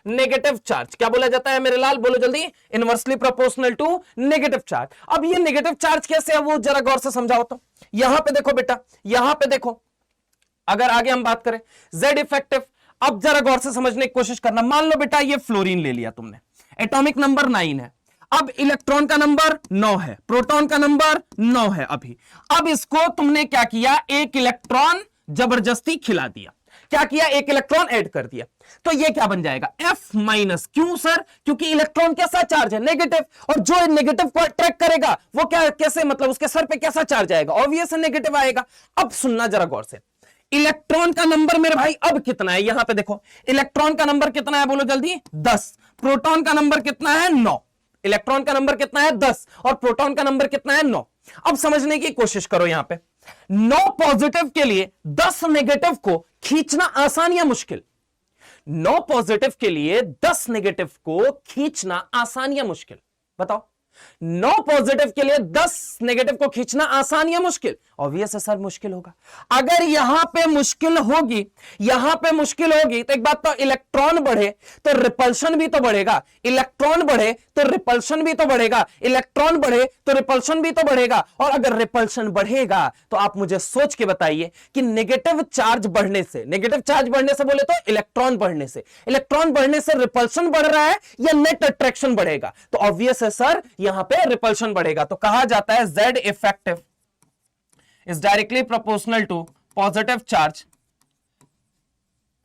negative charge. क्या बोला जाता है मेरे लाल, बोलो जल्दी, inversely proportional to negative charge. अब ये नेगेटिव चार्ज कैसे है वो जरा गौर से समझाओ। तो यहां पे देखो बेटा, यहां पे देखो, अगर आगे हम बात करें Z इफेक्टिव, अब जरा गौर से समझने की कोशिश करना। मान लो बेटा ये फ्लोरीन ले लिया तुमने, एटॉमिक नंबर 9 है, अब इलेक्ट्रॉन का नंबर 9 है, प्रोटॉन का नंबर 9 है अभी। अब इसको तुमने क्या किया, एक इलेक्ट्रॉन जबरदस्ती खिला दिया। क्या किया, एक इलेक्ट्रॉन ऐड कर दिया। तो ये क्या बन जाएगा, F माइनस। क्यों सर, क्योंकि इलेक्ट्रॉन कैसा चार्ज है, नेगेटिव, और जो नेगेटिव को अट्रैक्ट करेगा वो क्या, कैसे, मतलब उसके सर पे कैसा चार्ज आएगा, ऑब्वियस है नेगेटिव आएगा। अब सुनना जरा गौर से, इलेक्ट्रॉन का नंबर मेरे भाई अब कितना है, यहां पे देखो इलेक्ट्रॉन का नंबर कितना है, बोलो जल्दी, 10। प्रोटॉन का नंबर कितना है, 9। इलेक्ट्रॉन का नंबर कितना है, 10, और प्रोटॉन का नंबर कितना है, 9। अब समझने की कोशिश करो, यहां पे 9 पॉजिटिव के लिए 10 नेगेटिव को खींचना आसान या मुश्किल, 9 पॉजिटिव के लिए 10 नेगेटिव को खींचना आसान या मुश्किल, बताओ। 9 पॉजिटिव के लिए 10 नेगेटिव को खींचना आसान या मुश्किल, ऑब्वियस है सर मुश्किल होगा। अगर यहां पे मुश्किल होगी, यहां पे मुश्किल होगी, तो एक बात तो, इलेक्ट्रॉन बढ़े तो रिपल्शन भी तो बढ़ेगा, इलेक्ट्रॉन बढ़े तो रिपल्शन भी तो बढ़ेगा, इलेक्ट्रॉन बढ़े तो रिपल्शन भी तो बढ़ेगा। और अगर रिपल्शन बढ़ेगा तो आप मुझे सोच के बताइए कि नेगेटिव चार्ज बढ़ने से, नेगेटिव चार्ज बढ़ने से बोले तो इलेक्ट्रॉन बढ़ने से, इलेक्ट्रॉन बढ़ने से रिपल्शन बढ़ रहा है या नेट अट्रैक्शन बढ़ेगा, तो ऑब्वियस है सर यहां पे रिपल्शन बढ़ेगा। तो कहा जाता है Z effective is directly proportional to positive charge,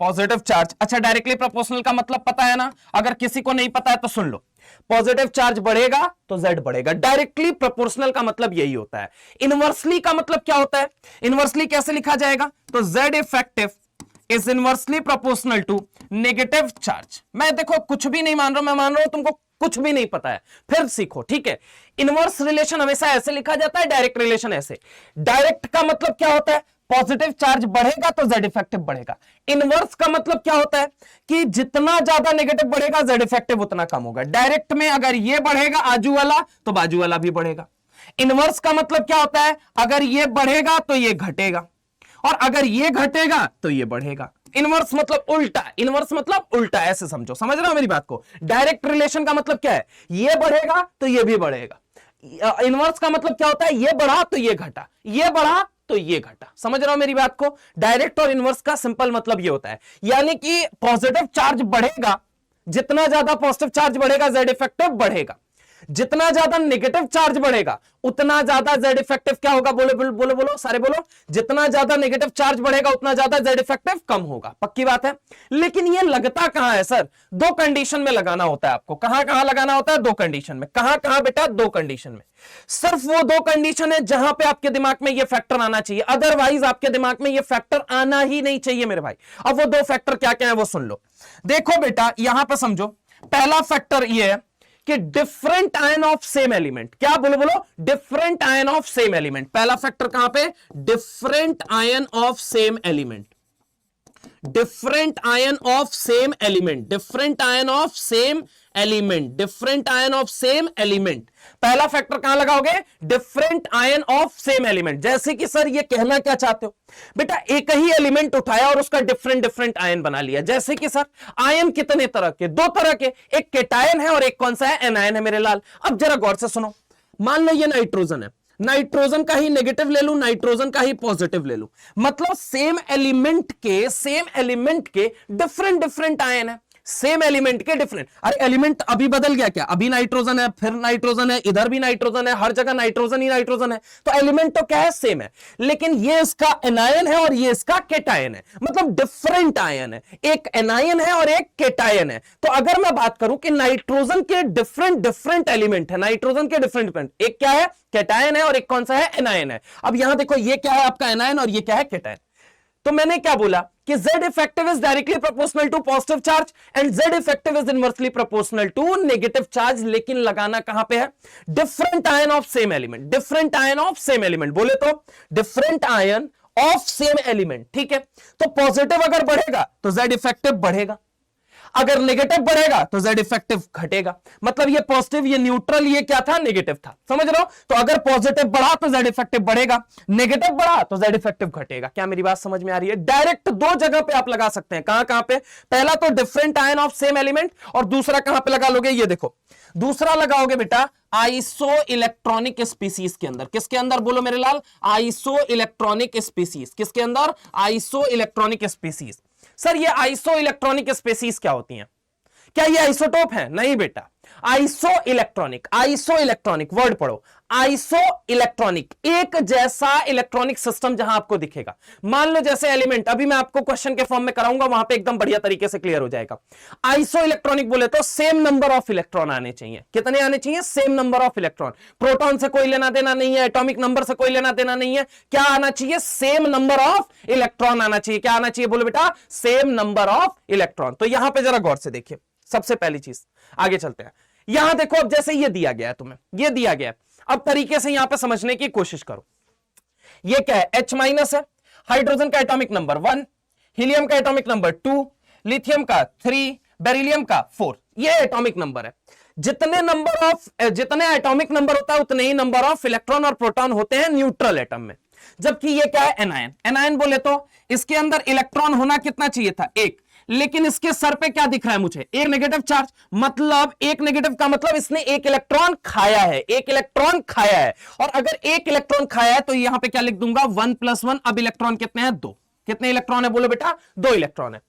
positive charge. अच्छा, डायरेक्टली प्रोपोर्शनल का मतलब पता है ना, अगर किसी को नहीं पता है तो सुन लो, पॉजिटिव चार्ज बढ़ेगा तो Z बढ़ेगा। डायरेक्टली प्रोपोर्शनल का मतलब यही होता है। इनवर्सली का मतलब क्या होता है, इनवर्सली कैसे लिखा जाएगा, तो Z effective is inversely proportional to negative charge. मैं देखो कुछ भी नहीं मान रहा हूं, मैं मान रहा हूं तुमको कुछ भी नहीं पता है, फिर सीखो, ठीक है। इनवर्स रिलेशन हमेशा ऐसे लिखा जाता है, डायरेक्ट रिलेशन ऐसे। डायरेक्ट का मतलब क्या होता है, पॉजिटिव चार्ज बढ़ेगा तो Z इफेक्टिव बढ़ेगा। इनवर्स का मतलब क्या होता है कि जितना ज्यादा नेगेटिव बढ़ेगा Z इफेक्टिव उतना कम होगा। डायरेक्ट में अगर ये बढ़ेगा आजू वाला तो बाजू वाला भी बढ़ेगा। इनवर्स का मतलब क्या होता है, अगर ये बढ़ेगा तो ये घटेगा, और अगर ये घटेगा तो ये बढ़ेगा। इनवर्स मतलब उल्टा, इनवर्स मतलब उल्टा, ऐसे समझो, समझ रहे हो मेरी बात को। डायरेक्ट रिलेशन का मतलब क्या है, ये बढ़ेगा तो ये भी बढ़ेगा। इनवर्स का मतलब क्या होता है, ये बढ़ा तो ये घटा, ये बढ़ा तो ये घटा। समझ रहे हो मेरी बात को। डायरेक्ट और इनवर्स का सिंपल मतलब ये होता है, यानी कि पॉजिटिव चार्ज बढ़ेगा, जितना ज्यादा पॉजिटिव चार्ज बढ़ेगा Z इफेक्टिव बढ़ेगा, जितना ज्यादा नेगेटिव चार्ज बढ़ेगा उतना ज्यादा Z इफेक्टिव क्या होगा, बोलो बोलो बोलो बोलो सारे बोलो, जितना ज्यादा नेगेटिव चार्ज बढ़ेगा उतना ज्यादा Z इफेक्टिव कम होगा। पक्की बात है। लेकिन ये लगता कहां है सर, 2 कंडीशन में लगाना होता है आपको। कहां कहां लगाना होता है, 2 कंडीशन में। कहां कहां बेटा, 2 कंडीशन में। सिर्फ वो 2 कंडीशन है जहां पे आपके दिमाग में ये फैक्टर आना चाहिए, अदरवाइज आपके दिमाग में ये फैक्टर आना ही नहीं चाहिए मेरे भाई। अब वो 2 फैक्टर क्या क्या है वो सुन लो। देखो बेटा यहां पर समझो, पहला फैक्टर ये है कि different ion of same element. क्या बोलो बोलो, different ion of same element. पहला फैक्टर कहां पे, different ion of same element. Different ion of same element, different ion of same element, different ion of same element. पहला factor कहां लगाओगे? Different ion of same element. जैसे कि sir ये कहना क्या चाहते हो बेटा, एक ही एलिमेंट उठाया और उसका डिफरेंट डिफरेंट आयन बना लिया। जैसे कि सर आयन कितने तरह के? दो तरह के, एक केटायन है और एक कौन सा है? एनायन है मेरे लाल। अब जरा गौर से सुनो, मान लो ये नाइट्रोजन है, नाइट्रोजन का ही नेगेटिव ले लूं, नाइट्रोजन का ही पॉजिटिव ले लूं, मतलब सेम एलिमेंट के डिफरेंट डिफरेंट आयन है, सेम एलिमेंट के डिफरेंट। अरे एलिमेंट अभी बदल गया क्या? अभी नाइट्रोजन है, फिर नाइट्रोजन है, इधर भी नाइट्रोजन है, हर जगह नाइट्रोजन ही नाइट्रोजन है, तो एलिमेंट तो क्या है? सेम है। लेकिन ये इसका एनायन है और ये इसका केटायन है, मतलब डिफरेंट आयन है, एक एनायन है और एक केटायन है। तो अगर मैं बात करूं कि नाइट्रोजन के डिफरेंट डिफरेंट एलिमेंट है, नाइट्रोजन के डिफरेंट डिफरेंट, एक क्या है? केटायन है और एक कौन सा है? एनायन है। अब यहां देखो, ये क्या है आपका? एनायन, और ये क्या है? केटायन। तो मैंने क्या बोला कि Z effective is directly proportional to positive charge and Z effective is inversely proportional to negative charge. लेकिन लगाना कहां पे है? Different ion of same element, different ion of same element. बोले तो different ion of same element, ठीक है। तो पॉजिटिव अगर बढ़ेगा तो Z इफेक्टिव बढ़ेगा, अगर नेगेटिव बढ़ेगा तो Z इफेक्टिव घटेगा। मतलब ये पॉजिटिव, ये न्यूट्रल, ये क्या था? नेगेटिव था। समझ रहे हो? तो अगर पॉजिटिव बढ़ा तो Z इफेक्टिव बढ़ेगा, नेगेटिव बढ़ा तो Z इफेक्टिव घटेगा। क्या मेरी बात समझ में आ रही है? डायरेक्ट दो जगह पे आप लगा सकते हैं। कहां कहां पे? पहला तो different ion of same element, और दूसरा कहां पे लगा लोगे? ये देखो, दूसरा लगाओगे बेटा आइसो इलेक्ट्रॉनिक स्पीसीज के अंदर। किसके अंदर बोलो मेरे लाल? Iso electronic species. किसके अंदर? Iso electronic species. सर ये आइसो इलेक्ट्रॉनिक स्पीसीज क्या होती हैं? क्या ये आइसोटोप है? नहीं बेटा, आइसो इलेक्ट्रॉनिक वर्ड पढ़ो, आइसो इलेक्ट्रॉनिक, एक जैसा इलेक्ट्रॉनिक सिस्टम जहां आपको दिखेगा। मान लो जैसे एलिमेंट, अभी मैं आपको क्वेश्चन के फॉर्म में कराऊंगा, वहां पे एकदम बढ़िया तरीके से क्लियर हो जाएगा। आइसो इलेक्ट्रॉनिक बोले तो सेम नंबर ऑफ इलेक्ट्रॉन आने चाहिए। कितने आने चाहिए? Same number of electron. Proton से कोई लेना देना नहीं है, एटॉमिक नंबर से कोई लेना देना नहीं है। क्या आना चाहिए? सेम नंबर ऑफ इलेक्ट्रॉन आना चाहिए। क्या आना चाहिए बोलो बेटा? Same number of electron. तो यहां पर जरा गौर से देखिए, सबसे पहली चीज, आगे चलते हैं। यहां देखो, अब जैसे ये दिया गया है तुम्हें, ये दिया गया है, अब तरीके से यहां पे समझने की कोशिश करो। ये क्या है? H माइनस है, हाइड्रोजन का एटॉमिक नंबर 1, हीलियम का एटॉमिक नंबर 2, लिथियम का 3, बेरिलियम का 4। ये एटॉमिक नंबर है। जितने एटॉमिक नंबर होता है उतने ही नंबर ऑफ इलेक्ट्रॉन और प्रोटॉन होते हैं न्यूट्रल एटम में। जबकि ये क्या है? एनायन। एनायन बोले तो इसके अंदर इलेक्ट्रॉन होना कितना चाहिए था? 1, लेकिन इसके सर पे क्या दिख रहा है मुझे? एक नेगेटिव चार्ज। मतलब एक नेगेटिव का मतलब इसने एक इलेक्ट्रॉन खाया है, एक इलेक्ट्रॉन खाया है। और अगर एक इलेक्ट्रॉन खाया है तो यहां पे क्या लिख दूंगा? 1 + 1। अब इलेक्ट्रॉन कितने हैं? 2। कितने इलेक्ट्रॉन है बोलो बेटा? 2 इलेक्ट्रॉन है।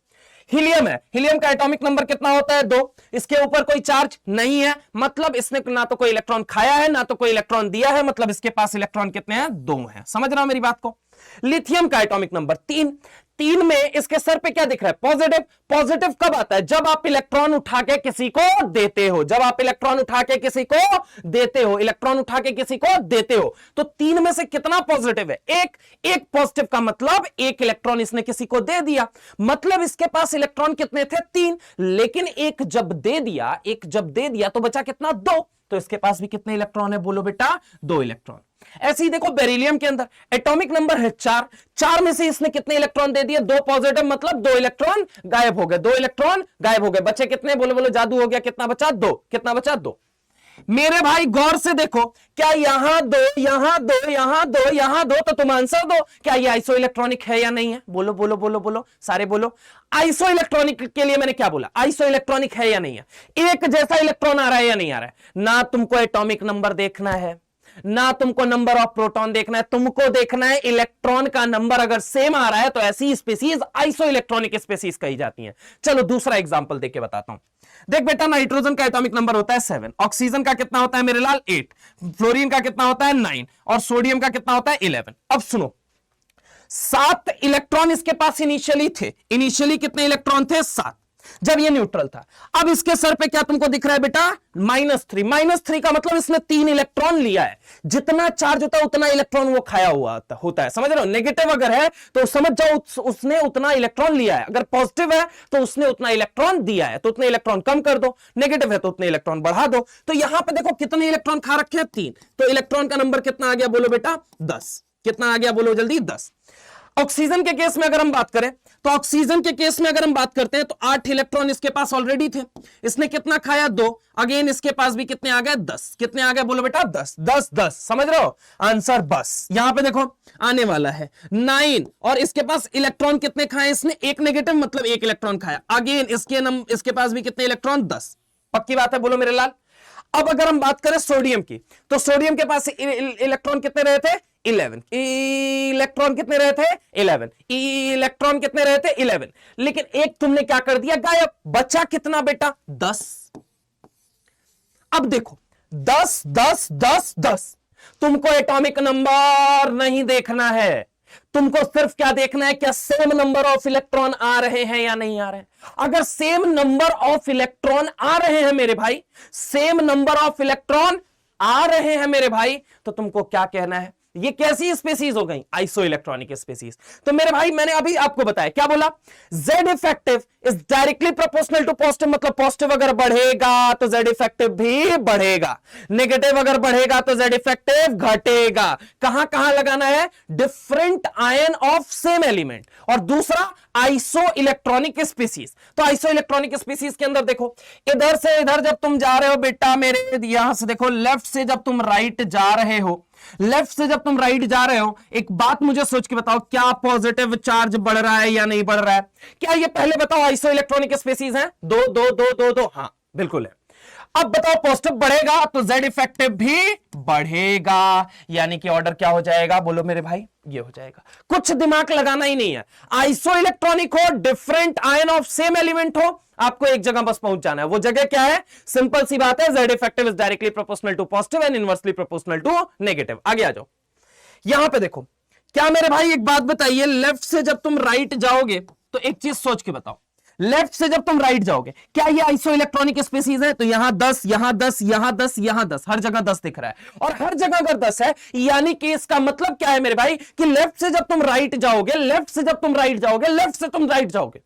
हीलियम है, हीलियम का एटॉमिक नंबर कितना होता है? 2। इसके ऊपर कोई चार्ज नहीं है, मतलब इसने ना तो कोई इलेक्ट्रॉन खाया है ना तो कोई इलेक्ट्रॉन दिया है, मतलब इसके पास इलेक्ट्रॉन कितने हैं? 2 हैं। समझ रहा हो मेरी बात को? लिथियम का एटॉमिक नंबर 3। 3 में इसके सर पे क्या दिख रहा है? पॉजिटिव। पॉजिटिव कब आता है? जब आप इलेक्ट्रॉन उठा के किसी को देते हो, जब आप इलेक्ट्रॉन उठा के किसी को देते हो, इलेक्ट्रॉन उठा के किसी को देते हो। तो 3 में से कितना पॉजिटिव है? एक पॉजिटिव का मतलब एक इलेक्ट्रॉन इसने किसी को दे दिया, मतलब इसके पास इलेक्ट्रॉन कितने थे? 3। लेकिन एक जब दे दिया तो बचा कितना? 2। तो इसके पास भी कितने इलेक्ट्रॉन है बोलो बेटा? 2 इलेक्ट्रॉन। ऐसे ही देखो बेरिलियम के अंदर एटॉमिक नंबर है 4। 4 में से इसने कितने इलेक्ट्रॉन दे दिए? 2 पॉजिटिव, मतलब 2 इलेक्ट्रॉन गायब हो गए, 2 इलेक्ट्रॉन गायब हो गए। बचे कितने बोलो बोलो? जादू हो गया। कितना बचा? 2। कितना बचा? 2। मेरे भाई गौर से देखो, क्या यहां 2, यहां 2, यहां 2, यहां 2, तो तुम आंसर दो, क्या ये आइसो इलेक्ट्रॉनिक है या नहीं है? बोलो बोलो बोलो बोलो, सारे बोलो। आइसो इलेक्ट्रॉनिक के लिए मैंने क्या बोला? आइसो इलेक्ट्रॉनिक है या नहीं है? एक जैसा इलेक्ट्रॉन आ रहा है या नहीं आ रहा है? ना तुमको एटॉमिक नंबर देखना है, ना तुमको नंबर ऑफ प्रोटॉन देखना है, तुमको देखना है इलेक्ट्रॉन का नंबर अगर सेम आ रहा है तो ऐसी स्पीसीज आइसो इलेक्ट्रॉनिक स्पीसीज कही जाती हैं। चलो दूसरा एग्जांपल देके बताता हूं। देख बेटा, नाइट्रोजन का एटॉमिक नंबर होता है 7, ऑक्सीजन का कितना होता है मेरे लाल? 8, फ्लोरीन का कितना होता है? 9, और सोडियम का कितना होता है? 11। अब सुनो, 7 इलेक्ट्रॉन इसके पास इनिशियली थे। इनिशियली कितने इलेक्ट्रॉन थे? 7, जब ये न्यूट्रल था। अब इसके सर पे क्या तुमको दिख रहा है बेटा? -3। -3 का मतलब इसने 3 इलेक्ट्रॉन लिया है। जितना चार्ज होता है उतना इलेक्ट्रॉन वो खाया हुआ होता है। समझ रहे हो? नेगेटिव अगर है तो समझ जाओ उसने उतना इलेक्ट्रॉन लिया है, अगर पॉजिटिव है तो उसने उतना इलेक्ट्रॉन दिया है, तो उतने इलेक्ट्रॉन कम कर दो, नेगेटिव है तो उतने इलेक्ट्रॉन बढ़ा दो। तो यहां पे देखो कितने इलेक्ट्रॉन खा रखे हैं? 3। तो इलेक्ट्रॉन का नंबर कितना आ गया बोलो बेटा? 10। कितना आ गया बोलो जल्दी? 10। ऑक्सीजन के केस में अगर हम बात करें तो ऑक्सीजन के केस में अगर हम बात करते हैं तो 8 इलेक्ट्रॉन इसके पास ऑलरेडी थे, इसने कितना खाया 2, अगेन इसके पास भी कितने आ गए 10, कितने आ गए बोलो बेटा 10 10 10, समझ रहे हो आंसर। बस यहां पे देखो आने वाला है 9 और इसके पास इलेक्ट्रॉन कितने खाए इसने, एक नेगेटिव मतलब एक इलेक्ट्रॉन खाया, अगेन इसके पास भी कितने इलेक्ट्रॉन 10, पक्की बात है बोलो मेरे लाल। अब अगर हम बात करें सोडियम की तो सोडियम के पास इलेक्ट्रॉन कितने रहे थे 11, इलेक्ट्रॉन कितने रहे थे 11, इलेक्ट्रॉन कितने रहे थे 11, लेकिन एक तुमने क्या कर दिया गायब, बचा कितना बेटा 10। अब देखो 10 10 10 10, तुमको एटॉमिक नंबर नहीं देखना है, तुमको सिर्फ क्या देखना है, क्या सेम नंबर ऑफ इलेक्ट्रॉन आ रहे हैं या नहीं आ रहे हैं। अगर सेम नंबर ऑफ इलेक्ट्रॉन आ रहे हैं मेरे भाई, सेम नंबर ऑफ इलेक्ट्रॉन आ रहे हैं मेरे भाई, तो तुमको क्या कहना है, ये कैसी स्पीसीज हो गई, आइसो इलेक्ट्रॉनिक स्पीसीज। तो मेरे भाई मैंने अभी आपको बताया क्या बोला, Z effective is directly proportional to positive, मतलब पॉजिटिव अगर बढ़ेगा तो Z इफेक्टिव भी बढ़ेगा, नेगेटिव अगर बढ़ेगा तो Z इफेक्टिव घटेगा। कहां कहां लगाना है, different ion of same element, और दूसरा आइसो इलेक्ट्रॉनिक स्पीसीज। तो आइसो इलेक्ट्रॉनिक स्पीसीज के अंदर देखो इधर से इधर जब तुम जा रहे हो बेटा मेरे, यहां से देखो लेफ्ट से जब तुम राइट जा रहे हो, लेफ्ट से जब तुम राइट जा रहे हो, एक बात मुझे सोच के बताओ, क्या पॉजिटिव चार्ज बढ़ रहा है या नहीं बढ़ रहा है, क्या ये पहले बताओ आइसो इलेक्ट्रॉनिक स्पीसीज हैं, दो दो दो दो दो, हाँ बिल्कुल है। अब बताओ पॉजिटिव बढ़ेगा तो Z इफेक्टिव भी बढ़ेगा, यानी कि ऑर्डर क्या हो जाएगा बोलो मेरे भाई, ये हो जाएगा। कुछ दिमाग लगाना ही नहीं है, आइसो इलेक्ट्रॉनिक हो, different ion of same element हो, आपको एक जगह बस पहुंच जाना है, वो जगह क्या है, सिंपल सी बात है, Z effective is directly proportional to positive and inversely proportional to negative. आगे आ जाओ, यहां पे देखो क्या मेरे भाई एक बात बताइए, लेफ्ट से जब तुम राइट जाओगे तो एक चीज सोच के बताओ, लेफ्ट से जब तुम राइट जाओगे क्या ये आइसो इलेक्ट्रॉनिक स्पीसीज है, तो यहां 10 यहां 10 यहां 10 यहां 10, हर जगह 10 दिख रहा है, और हर जगह अगर 10 है यानी कि इसका मतलब क्या है मेरे भाई, कि लेफ्ट से जब तुम राइट जाओगे, लेफ्ट से जब तुम राइट जाओगे, लेफ्ट से तुम राइट जाओगे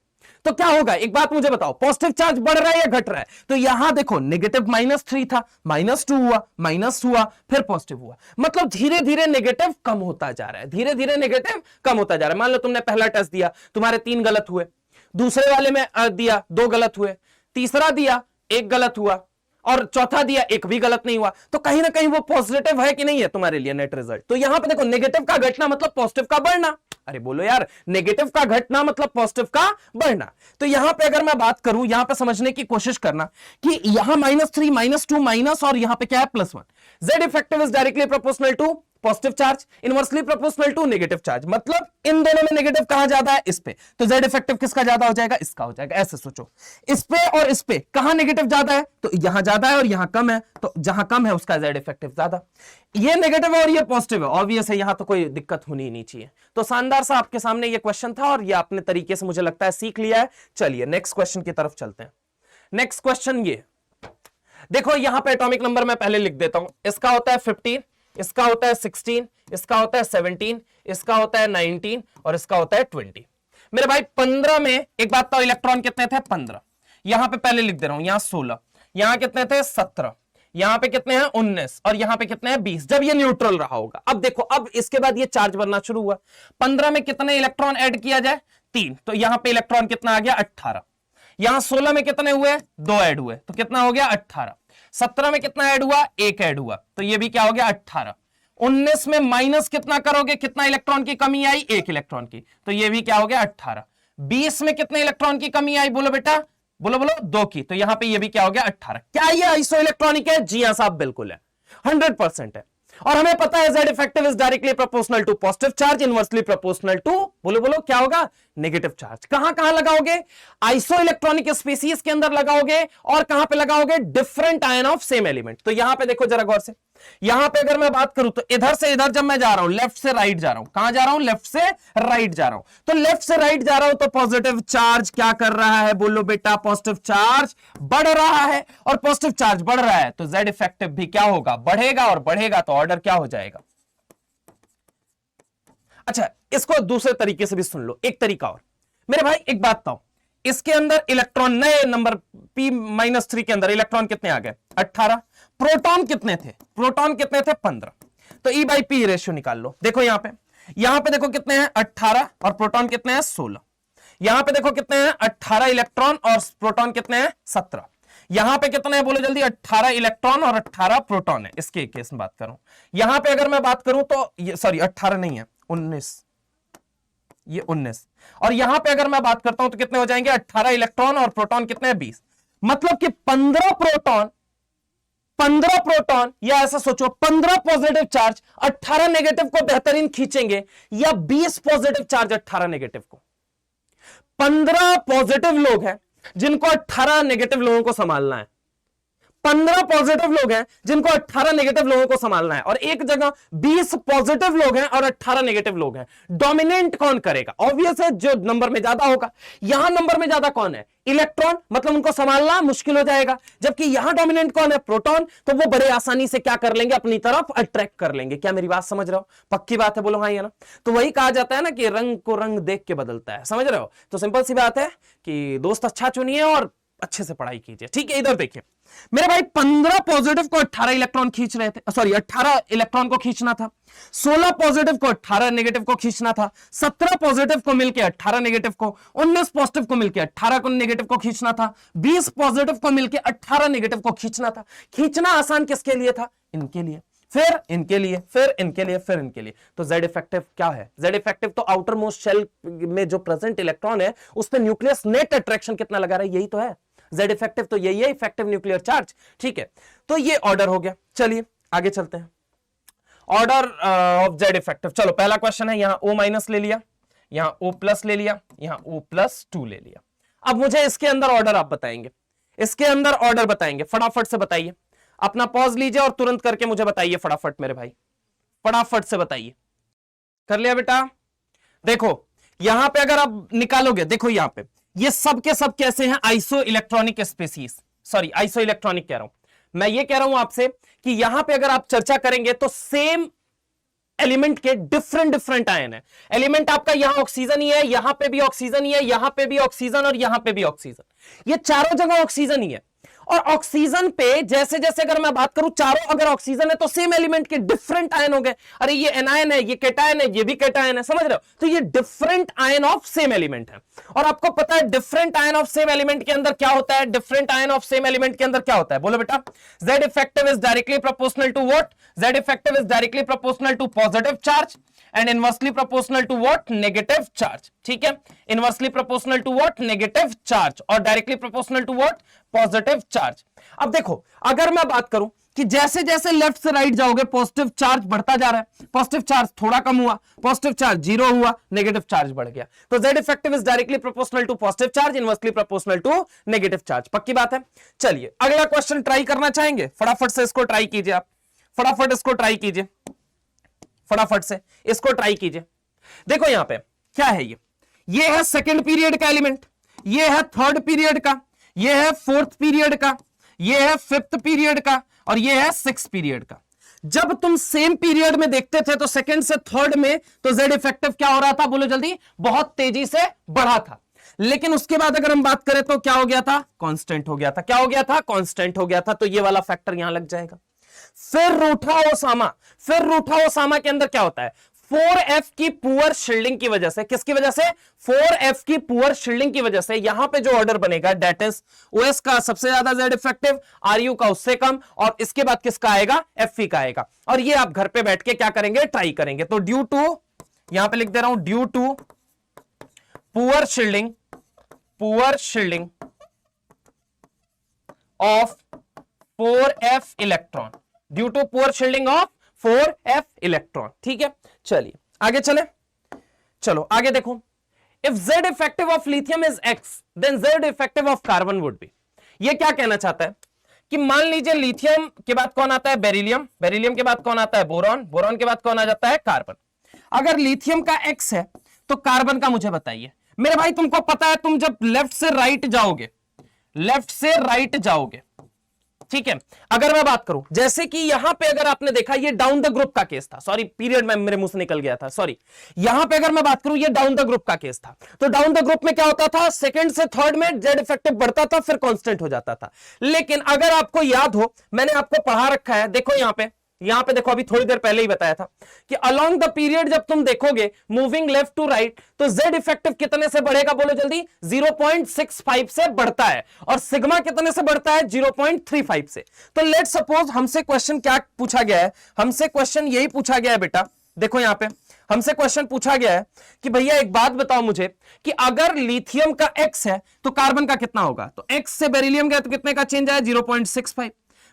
तो क्या होगा, एक बात मुझे बताओ, पॉजिटिव चार्ज बढ़ रहा है या घट रहा है, तो यहां देखो नेगेटिव -3 था, -2 हुआ, -2 हुआ, फिर पॉजिटिव हुआ, मतलब धीरे धीरे नेगेटिव कम होता जा रहा है, धीरे धीरे नेगेटिव कम होता जा रहा है। मान लो तुमने पहला टेस्ट दिया, तुम्हारे 3 गलत हुए, दूसरे वाले में दिया 2 गलत हुए, तीसरा दिया 1 गलत हुआ, और चौथा दिया 1 भी गलत नहीं हुआ, तो कहीं ना कहीं वो पॉजिटिव है कि नहीं है तुम्हारे लिए नेट रिजल्ट। तो यहां पे देखो नेगेटिव का घटना मतलब पॉजिटिव का बढ़ना, अरे बोलो यार, नेगेटिव का घटना मतलब पॉजिटिव का बढ़ना। तो यहां पे अगर मैं बात करूं, यहां पे समझने की कोशिश करना कि यहां -3 -2 माइनस, और यहां पे क्या है +1, Z effective is directly proportional to positive charge, inversely proportional to negative charge, मतलब इन दोनों में नेगेटिव कहां ज्यादा है, इस पे, तो Z इफेक्टिव किसका ज्यादा हो जाएगा, इसका हो जाएगा। ऐसे सोचो, इस पे और इस पे कहां नेगेटिव ज्यादा है, तो यहां ज्यादा है और यहां कम है, तो जहां कम है उसका Z इफेक्टिव ज्यादा। ये नेगेटिव है और ये पॉजिटिव है, ऑब्वियस है, यहां तो कोई दिक्कत होनी ही नहीं चाहिए। तो शानदार सा आपके सामने ये क्वेश्चन था और ये आपने तरीके से मुझे लगता है सीख लिया है। चलिए नेक्स्ट क्वेश्चन की तरफ चलते हैं। नेक्स्ट क्वेश्चन ये देखो, यहां पे एटॉमिक नंबर मैं पहले लिख देता हूं, इसका होता है 15, इसका होता है 16, इसका होता है 17, इसका होता है 19 और इसका होता है 20। मेरे भाई 15 में एक बात तो इलेक्ट्रॉन कितने थे 15, यहां पे पहले लिख दे रहा हूं, यहां 16, यहां कितने थे 17, यहां पे कितने हैं 19 और यहां पे कितने हैं 20, जब ये न्यूट्रल रहा होगा। अब देखो, अब इसके बाद ये चार्ज बनना शुरू हुआ, 15 में कितने इलेक्ट्रॉन ऐड किया जाए 3, तो यहां पे इलेक्ट्रॉन कितना आ गया 18, यहां 16 में कितने हुए 2 ऐड हुए, तो कितना हो गया 18, 17 में कितना ऐड हुआ 1 ऐड हुआ, तो ये भी क्या हो गया 18, 19 में माइनस कितना करोगे, कितना इलेक्ट्रॉन की कमी आई 1 इलेक्ट्रॉन की, तो ये भी क्या हो गया 18, 20 में कितने इलेक्ट्रॉन की कमी आई बोलो बेटा, बोलो बोलो 2 की, तो यहां पे ये भी क्या हो गया 18। क्या ये आइसो इलेक्ट्रॉनिक है, जी हां साहब बिल्कुल है, 100% है। और हमें पता है Z effective is directly proportional to positive charge, inversely proportional to बोलो बोलो क्या होगा नेगेटिव चार्ज। कहां कहां लगाओगे, आइसो इलेक्ट्रॉनिक स्पीसीज के अंदर लगाओगे, और कहां पे लगाओगे different ion of same element. तो यहां पे देखो जरा गौर से, यहां पे अगर मैं बात करूं तो इधर से इधर जब मैं जा रहा हूं, लेफ्ट से राइट जा रहा हूं, कहां जा रहा हूं लेफ्ट से राइट जा रहा हूं, तो लेफ्ट से राइट जा रहा हूं तो पॉजिटिव चार्ज क्या कर रहा है बोलो बेटा, पॉजिटिव चार्ज बढ़ रहा है, और पॉजिटिव चार्ज बढ़ रहा है तो Z इफेक्टिव भी क्या होगा बढ़ेगा, और बढ़ेगा तो ऑर्डर क्या हो जाएगा। अच्छा, इसको दूसरे तरीके से भी सुन लो, एक तरीका और मेरे भाई, एक बात बताओ, इसके अंदर इलेक्ट्रॉन नए नंबर P-3 के अंदर इलेक्ट्रॉन कितने आ गए 18, प्रोटॉन कितने थे, प्रोटॉन कितने थे 15, तो E/P रेशियो निकाल लो। देखो यहां पे यहां पे देखो कितने हैं 18 और प्रोटॉन कितने हैं 16। यहां पे देखो कितने हैं 18 इलेक्ट्रॉन और प्रोटॉन कितने हैं 17। यहां पे कितने हैं बोलो जल्दी 18 इलेक्ट्रॉन और 18 प्रोटॉन है। इसके केस में बात करूं, यहां पे अगर मैं बात करूं तो सॉरी 18 नहीं है 19, ये 19। और यहां पे अगर मैं बात करता हूं तो कितने हो जाएंगे 18 इलेक्ट्रॉन और प्रोटॉन कितने हैं 20। मतलब कि 15 प्रोटॉन या ऐसा सोचो 15 पॉजिटिव चार्ज 18 नेगेटिव को बेहतरीन खींचेंगे या 20 पॉजिटिव चार्ज 18 नेगेटिव को। 15 पॉजिटिव लोग हैं जिनको 18 नेगेटिव लोगों को संभालना है। 15 पॉजिटिव लोग हैं जिनको 18 नेगेटिव लोगों को संभालना है और एक जगह 20 पॉजिटिव लोग हैं और 18 नेगेटिव लोग हैं। डोमिनेंट कौन करेगा? ऑब्वियस है जो नंबर में ज्यादा होगा। यहां नंबर में ज्यादा कौन है? इलेक्ट्रॉन, मतलब उनको संभालना मुश्किल हो जाएगा। जबकि यहां डोमिनेंट कौन है? प्रोटॉन, तो वो बड़े आसानी से क्या कर लेंगे? अपनी तरफ अट्रैक्ट कर लेंगे। क्या मेरी बात समझ रहे हो? पक्की बात है, बोलो हाँ या ना। तो वही कहा जाता है ना कि रंग को रंग देख के बदलता है, समझ रहे हो? तो सिंपल सी बात है कि दोस्त अच्छा चुनिए और अच्छे से पढ़ाई कीजिए, ठीक है। इधर देखिए मेरे भाई 15 पॉजिटिव को 18 इलेक्ट्रॉन खींच रहे थे, सॉरी 18 इलेक्ट्रॉन को खींचना था। 16 पॉजिटिव को 18 नेगेटिव को खींचना था। 17 पॉजिटिव को मिलकर 18 नेगेटिव को, 19 पॉजिटिव को मिलकर 18 को नेगेटिव को खींचना था। 20 पॉजिटिव को मिलकर 18 नेगेटिव को खींचना था। खींचना आसान किसके लिए था? इनके लिए, फिर इनके लिए, फिर इनके लिए, फिर इनके लिए। तो Z इफेक्टिव क्या है? Z इफेक्टिव तो आउटर मोस्ट शेल में जो प्रेजेंट इलेक्ट्रॉन है उस पर न्यूक्लियस नेट अट्रैक्शन कितना लगा रहा है, यही तो है। Z इफेक्टिव तो यही है, इफेक्टिव न्यूक्लियर चार्ज, ठीक है। तो ये ऑर्डर हो गया। चलिए आगे चलते हैं। ऑर्डर ऑफ Z इफेक्टिव, चलो पहला क्वेश्चन है, यहां O माइनस ले लिया, यहां O प्लस ले लिया, यहां O+2 ले लिया। अब मुझे इसके अंदर ऑर्डर आप बताएंगे, इसके अंदर ऑर्डर बताएंगे, फटाफट से बताइए। अपना पॉज लीजिए और तुरंत करके मुझे बताइए फटाफट मेरे भाई, फटाफट से बताइए। कर लिया बेटा? देखो यहां पे अगर आप निकालोगे, देखो यहां पे ये सब के सब कैसे हैं? Iso electronic species, sorry iso electronic कह रहा हूं मैं। ये कह रहा हूं आपसे कि यहां पे अगर आप चर्चा करेंगे तो सेम एलिमेंट के डिफरेंट डिफरेंट आयन है। एलिमेंट आपका यहां ऑक्सीजन ही है, यहां पे भी ऑक्सीजन ही है, यहां पे भी ऑक्सीजन और यहां पे भी ऑक्सीजन, ये चारों जगह ऑक्सीजन ही है। और ऑक्सीजन पे जैसे जैसे अगर मैं बात करूं, चारों अगर ऑक्सीजन है तो सेम एलिमेंट के डिफरेंट आयन हो गए। अरे ये एनायन है, ये केटायन है, ये भी केटायन है, समझ रहे हो? तो ये different ion of same element है। और आपको पता है different ion of same element के अंदर क्या होता है? Different ion of same element के अंदर क्या होता है? बोलो बेटा। Z effective is directly proportional to what? Z effective is directly proportional to positive charge and inversely proportional to what? Negative charge, ठीक है। inversely proportional to what? Negative charge और directly proportional to what? Positive charge। अब देखो अगर मैं बात करूं कि जैसे जैसे लेफ्ट से राइट जाओगे पॉजिटिव चार्ज बढ़ता जा रहा है, पॉजिटिव चार्ज थोड़ा कम हुआ, पॉजिटिव चार्ज 0 हुआ, नेगेटिव चार्ज बढ़ गया। तो Z effective is directly proportional to positive charge, inversely proportional to negative charge. पक्की बात है। चलिए अगला क्वेश्चन ट्राई करना चाहेंगे? फटाफट से इसको ट्राई कीजिए, आप फटाफट इसको ट्राई कीजिए, फटाफट से इसको ट्राई कीजिए। देखो यहां पे क्या है, ये है सेकंड पीरियड का एलिमेंट, ये है थर्ड पीरियड का, ये है फोर्थ पीरियड का, ये है फिफ्थ पीरियड का और ये है सिक्स्थ पीरियड का। जब तुम सेम पीरियड में देखते थे तो सेकंड से थर्ड में तो Z इफेक्टिव क्या हो रहा था? बोलो जल्दी। बहुत तेजी से बढ़ा था। लेकिन उसके बाद अगर हम बात करें तो क्या हो गया था? कांस्टेंट हो गया था। क्या हो गया था? कांस्टेंट हो गया था। तो ये वाला फैक्टर यहां लग जाएगा। फिर रूठा ओसामा, फिर रूठा ओसामा के अंदर क्या होता है? 4F की पुअर शील्डिंग की वजह से, किसकी वजह से? 4F की पुअर शील्डिंग की वजह से यहां पे जो ऑर्डर बनेगा दैट इज OS का सबसे ज्यादा Z इफेक्टिव, RU का उससे कम और इसके बाद किसका आएगा? Fe का आएगा। और ये आप घर पे बैठ के क्या करेंगे? ट्राई करेंगे। तो ड्यू टू, यहां पे लिख दे रहा हूं, due to poor shielding of 4F electron, due to poor shielding of 4F electron, ठीक है। चलिए आगे चले, चलो आगे देखो। If Z effective of lithium is X, then Z effective of carbon would be. ये क्या कहना चाहता है कि मान लीजिए लिथियम के बाद कौन आता है? बेरिलियम, बेरिलियम के बाद कौन आता है? बोरॉन, बोरॉन के बाद कौन आ जाता है? कार्बन। अगर लिथियम का X है तो कार्बन का मुझे बताइए। मेरे भाई तुमको पता है, तुम जब लेफ्ट से राइट जाओगे, लेफ्ट से राइट जाओगे, ठीक है। अगर मैं बात करूं जैसे कि यहां पे अगर आपने देखा ये डाउन द ग्रुप का केस था, सॉरी पीरियड में मेरे मुंह से निकल गया था, सॉरी। यहां पे अगर मैं बात करूं ये डाउन द ग्रुप का केस था, तो डाउन द ग्रुप में क्या होता था? सेकंड से थर्ड में Z इफेक्टिव बढ़ता था फिर कांस्टेंट हो जाता था। लेकिन अगर आपको याद हो, मैंने आपको पढ़ा रखा है, देखो यहां पे यहां पे देखो, अभी थोड़ी देर पहले ही बताया था कि अलोंग द पीरियड जब तुम देखोगे मूविंग लेफ्ट टू राइट, तो जेड इफेक्टिव कितने से बढ़ेगा, बोलो जल्दी, 0.65 से बढ़ता है, और सिग्मा कितने से बढ़ता है, 0.35 से। तो लेट सपोज हमसे क्वेश्चन क्या पूछा गया है, हमसे क्वेश्चन यही पूछा गया है बेटा, देखो यहां पे हमसे क्वेश्चन पूछा गया है कि भैया एक बात बताओ मुझे कि अगर लिथियम का x है तो कार्बन का कितना होगा, तो x से बेरिलियम गया तो कितने का चेंज आया, 0.65,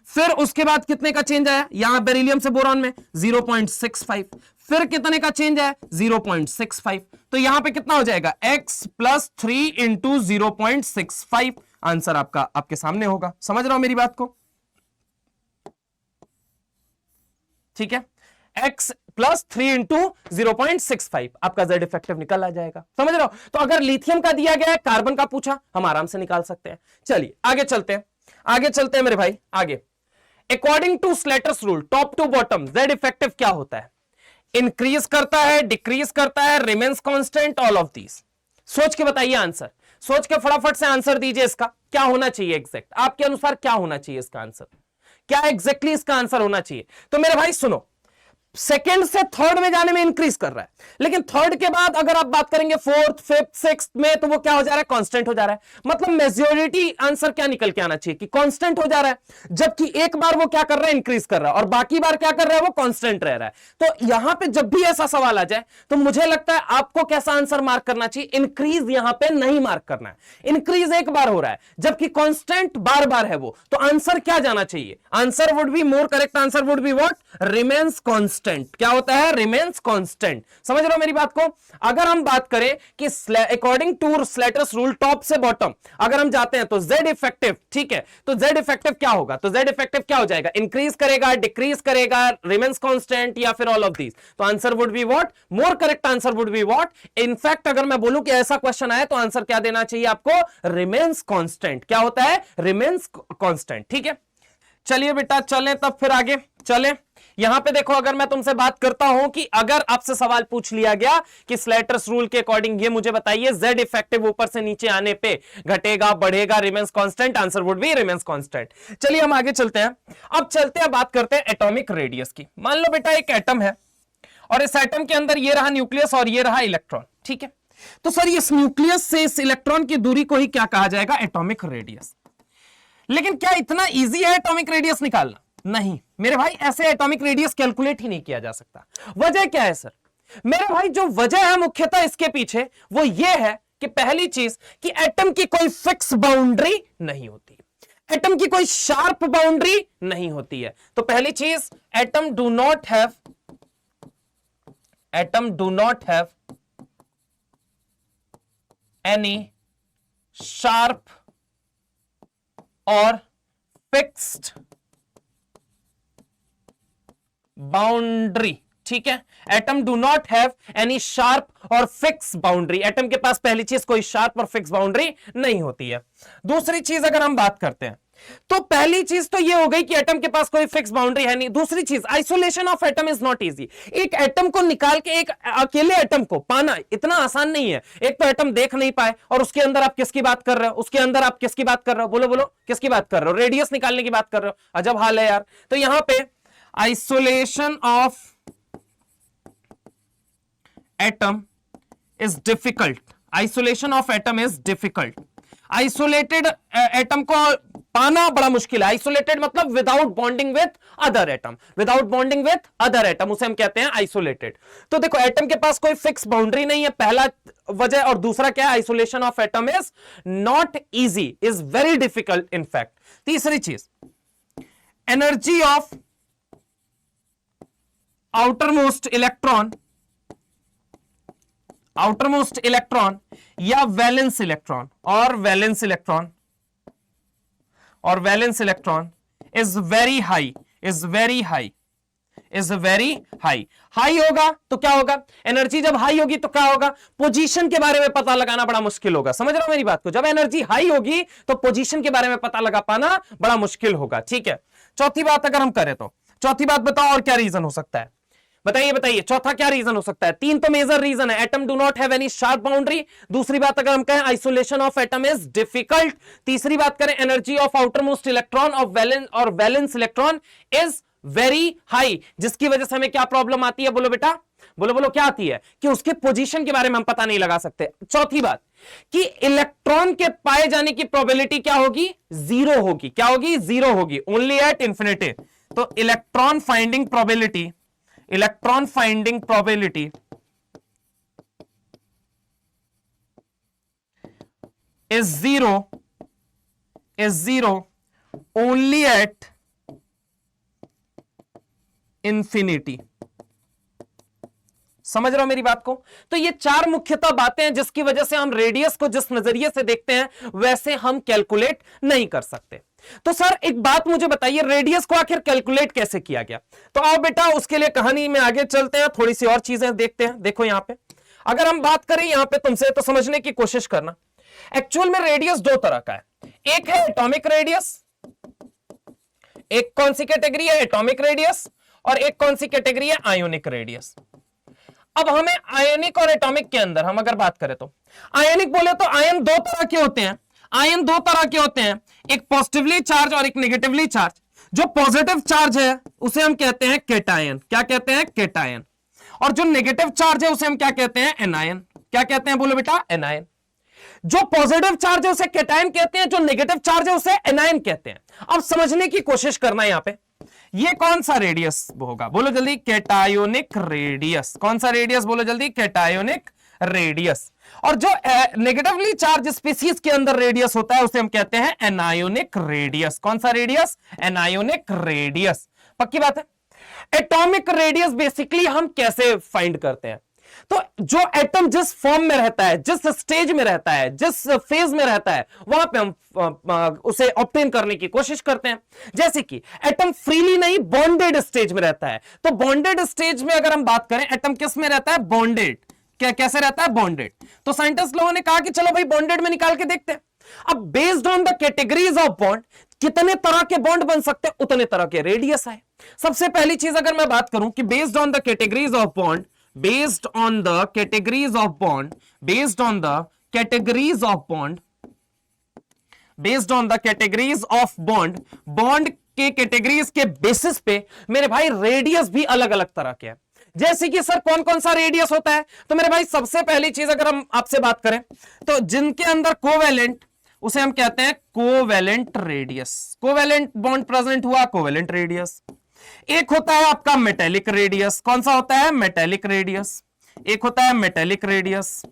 फिर उसके बाद कितने का चेंज आया, यहां बेरिलियम से बोरॉन में 0.65, फिर कितने का चेंज आया, 0.65, तो यहां पे कितना हो जाएगा, x प्लस 3 इंटू 0.65, आंसर आपका आपके सामने होगा। समझ रहा हो मेरी बात को, ठीक है, x प्लस 3 इंटू 0.65, आपका जेड इफेक्टिव निकल आ जाएगा। समझ रहे हो, तो अगर लिथियम का दिया गया है, कार्बन का पूछा, हम आराम से निकाल सकते हैं। चलिए आगे चलते हैं, आगे चलते हैं मेरे भाई, आगे। According to Slater's rule, top to bottom Z effective क्या होता है, इंक्रीज करता है, डिक्रीज करता है, remains constant, all of these. सोच के बताइए आंसर, सोच के फटाफट से आंसर दीजिए, इसका क्या होना चाहिए एग्जैक्ट, आपके अनुसार क्या होना चाहिए इसका आंसर, क्या एग्जैक्टली इसका आंसर होना चाहिए। तो मेरे भाई सुनो, सेकेंड से थर्ड में जाने में इंक्रीज कर रहा है, लेकिन थर्ड के बाद अगर आप बात करेंगे फोर्थ, फिफ्थ, सिक्स्थ में, तो वो क्या हो जा रहा है, कांस्टेंट हो जा रहा है। मतलब मेजॉरिटी आंसर क्या निकल के आना चाहिए कि कांस्टेंट हो जा रहा है, जबकि एक बार वो क्या कर रहा है, इंक्रीज कर रहा है, और बाकी बार क्या कर रहा है, वो कांस्टेंट रह रहा है। तो यहां पे जब भी ऐसा सवाल आ जाए तो मुझे लगता है आपको कैसा आंसर मार्क करना चाहिए, इंक्रीज यहां पे नहीं मार्क करना है। इंक्रीज एक बार हो रहा है जबकि कांस्टेंट बार बार है वो, तो आंसर क्या जाना चाहिए, answer would be, more correct answer would be what, remains constant. क्या होता है, रिमेन्स कांस्टेंट। समझ रहे हो मेरी बात को। अगर हम बात करें कि according to Slater's rule top से बॉटम अगर हम जाते हैं तो जेड इफेक्टिव, ठीक है, तो जेड इफेक्टिव क्या होगा, तो जेड इफेक्टिव क्या हो जाएगा, इंक्रीज करेगा, डिक्रीज करेगा, रिमेन्स कांस्टेंट, या फिर ऑल ऑफ दीज। तो answer would be what, more correct answer would be what, in fact अगर मैं बोलूं कि ऐसा क्वेश्चन आए तो आंसर क्या देना चाहिए आपको, रिमेन्स कांस्टेंट। क्या होता है, रिमेन्स कांस्टेंट। ठीक है, चलिए बेटा चलें तब फिर आगे चलें। यहां पे देखो, अगर मैं तुमसे बात करता हूं कि अगर आपसे सवाल पूछ लिया गया कि स्लेटर्स रूल के अकॉर्डिंग ये मुझे बताइए जेड इफेक्टिव ऊपर से नीचे आने पे घटेगा, बढ़ेगा, remains constant, answer would be remains constant. चलिए हम आगे चलते हैं। अब चलते हैं, बात करते हैं एटॉमिक रेडियस की। मान लो बेटा एक एटम है और इस एटम के अंदर ये रहा न्यूक्लियस और ये रहा इलेक्ट्रॉन, ठीक है। तो सर इस न्यूक्लियस से इस इलेक्ट्रॉन की दूरी को ही क्या कहा जाएगा, एटॉमिक रेडियस। लेकिन क्या इतना इजी है एटॉमिक रेडियस निकालना? नहीं मेरे भाई, ऐसे एटॉमिक रेडियस कैलकुलेट ही नहीं किया जा सकता। वजह क्या है सर? मेरे भाई जो वजह है मुख्यतः इसके पीछे वो ये है कि पहली चीज कि एटम की कोई फिक्स बाउंड्री नहीं होती, एटम की कोई शार्प बाउंड्री नहीं होती है। तो पहली चीज, atom do not have any sharp और फिक्स्ड बाउंड्री। ठीक है, atom do not have any sharp और फिक्स बाउंड्री। एटम के पास पहली चीज कोई शार्प और फिक्स बाउंड्री नहीं होती है। दूसरी चीज अगर हम बात करते हैं तो पहली चीज तो ये हो गई कि एटम के पास कोई फिक्स बाउंड्री है नहीं। दूसरी चीज, isolation of atom is not easy. एक एटम को निकाल के, एक अकेले एटम को पाना इतना आसान नहीं है। एक तो एटम देख नहीं पाए और उसके अंदर आप किसकी बात कर रहे हो, उसके अंदर आप किसकी बात कर रहे हो, बोलो बोलो किसकी बात कर रहे हो, रेडियस निकालने की बात कर रहे हो। अजब हाल है यार। तो यहां पे isolation of atom is difficult, isolation of atom is difficult. Isolated atom को पाना बड़ा मुश्किल है। आइसोलेटेड मतलब without bonding with other atom, without bonding with other atom, उसे हम कहते हैं आइसोलेटेड। तो देखो एटम के पास कोई फिक्स बाउंड्री नहीं है, पहला वजह। और दूसरा क्या है, isolation of atom is not easy, is very difficult in fact. तीसरी चीज, एनर्जी ऑफ आउटरमोस्ट इलेक्ट्रॉन या वैलेंस इलेक्ट्रॉन और valence electron is very high होगा। तो क्या होगा, एनर्जी जब हाई होगी तो क्या होगा, पोजीशन के बारे में पता लगाना बड़ा मुश्किल होगा। समझ रहे हो मेरी बात को। जब एनर्जी हाई होगी तो पोजीशन के बारे में पता लगा पाना बड़ा मुश्किल होगा। ठीक है, चौथी बात अगर हम करें तो चौथी बात बताओ और क्या रीजन हो सकता है, बताइए चौथा क्या रीजन हो सकता है। तीन तो मेजर रीजन है, atom do not have any sharp boundary. दूसरी बात अगर हम कहें isolation of atom is difficult. तीसरी बात करें एनर्जी ऑफ आउटरमोस्ट इलेक्ट्रॉन और valence electron is very high, जिसकी वजह से हमें क्या प्रॉब्लम आती है, बोलो बेटा, बोलो बोलो क्या आती है, कि उसके पोजीशन के बारे में हम पता नहीं लगा सकते। चौथी बात कि इलेक्ट्रॉन के पाए जाने की प्रोबेबिलिटी क्या होगी, जीरो होगी। क्या होगी, जीरो होगी, ओनली एट इंफिनिटी। तो electron finding probability, electron finding probability is zero only at infinity। समझ रहे हो मेरी बात को? तो ये चार मुख्यतः बातें हैं जिसकी वजह से हम रेडियस को जिस नजरिए से देखते हैं वैसे हम कैलकुलेट नहीं कर सकते। तो सर एक बात मुझे बताइए, रेडियस को आखिर कैलकुलेट कैसे किया गया? तो आओ बेटा उसके लिए कहानी में आगे चलते हैं, थोड़ी सी और चीजें देखते हैं। देखो यहां पे अगर हम बात करें यहां पे तुमसे, तो समझने की कोशिश करना। एक्चुअल में रेडियस दो तरह का है, एक है एटॉमिक रेडियस, एक कौन सी कैटेगरी है, एटॉमिक रेडियस, और एक कौन सी कैटेगरी है, आयोनिक रेडियस। अब हमें आयोनिक और एटॉमिक के अंदर हम अगर बात करें तो आयोनिक बोले तो आयन दो तरह के होते हैं, आयन दो तरह के होते हैं, एक पॉजिटिवली चार्ज और एक नेगेटिवली चार्ज। जो पॉजिटिव चार्ज है उसे हम कहते हैं केटायन। क्या कहते हैं, केटायन। और जो नेगेटिव चार्ज है उसे हम क्या कहते हैं, एनायन। क्या कहते हैं, बोलो बेटा, एनायन। जो पॉजिटिव चार्ज है उसे केटायन कहते हैं, जो नेगेटिव चार्ज है उसे एनायन कहते हैं। अब समझने की कोशिश करना यहां पे, ये कौन सा रेडियस होगा, बोलो जल्दी, कैटायोनिक रेडियस। कौन सा रेडियस, बोलो जल्दी, कैटायोनिक रेडियस। और जो नेगेटिवली चार्ज स्पीसीज के अंदर रेडियस होता है उसे हम कहते हैं एनायोनिक रेडियस। कौन सा रेडियस, एनायोनिक रेडियस। पक्की बात है। एटॉमिक रेडियस बेसिकली हम कैसे फाइंड करते हैं? तो जो एटम जिस फॉर्म में रहता है, जिस स्टेज में रहता है, जिस फेज में रहता है, वहां पे हम उसे ऑब्टेन करने की कोशिश करते हैं। जैसे कि एटम फ्रीली नहीं, बॉन्डेड स्टेज में रहता है। तो बॉन्डेड स्टेज में अगर हम बात करें, एटम किस में रहता है, बॉन्डेड। कैसे रहता है, बॉन्डेड। तो साइंटिस्ट लोगों ने कहा कि चलो भाई बॉन्डेड में निकाल के देखते हैं। अब based on the categories of bond, कितने तरह के बॉन्ड बन सकते हैं उतने तरह के रेडियस आए। सबसे पहली चीज अगर मैं बात करूं कि based on the categories of bond, based on the categories of bond, based on the categories of bond, based on the categories of bond, bond के कैटेगरीज के बेसिस पे मेरे भाई रेडियस भी अलग अलग तरह के हैं। जैसे कि सर कौन कौन सा रेडियस होता है? तो मेरे भाई सबसे पहली चीज अगर हम आपसे बात करें तो जिनके अंदर कोवेलेंट, उसे हम कहते हैं covalent radius. Covalent bond present हुआ, कोवेलेंट रेडियस। एक होता है आपका मेटेलिक रेडियस। कौन सा होता है, मेटेलिक रेडियस। एक होता है मेटेलिक रेडियस।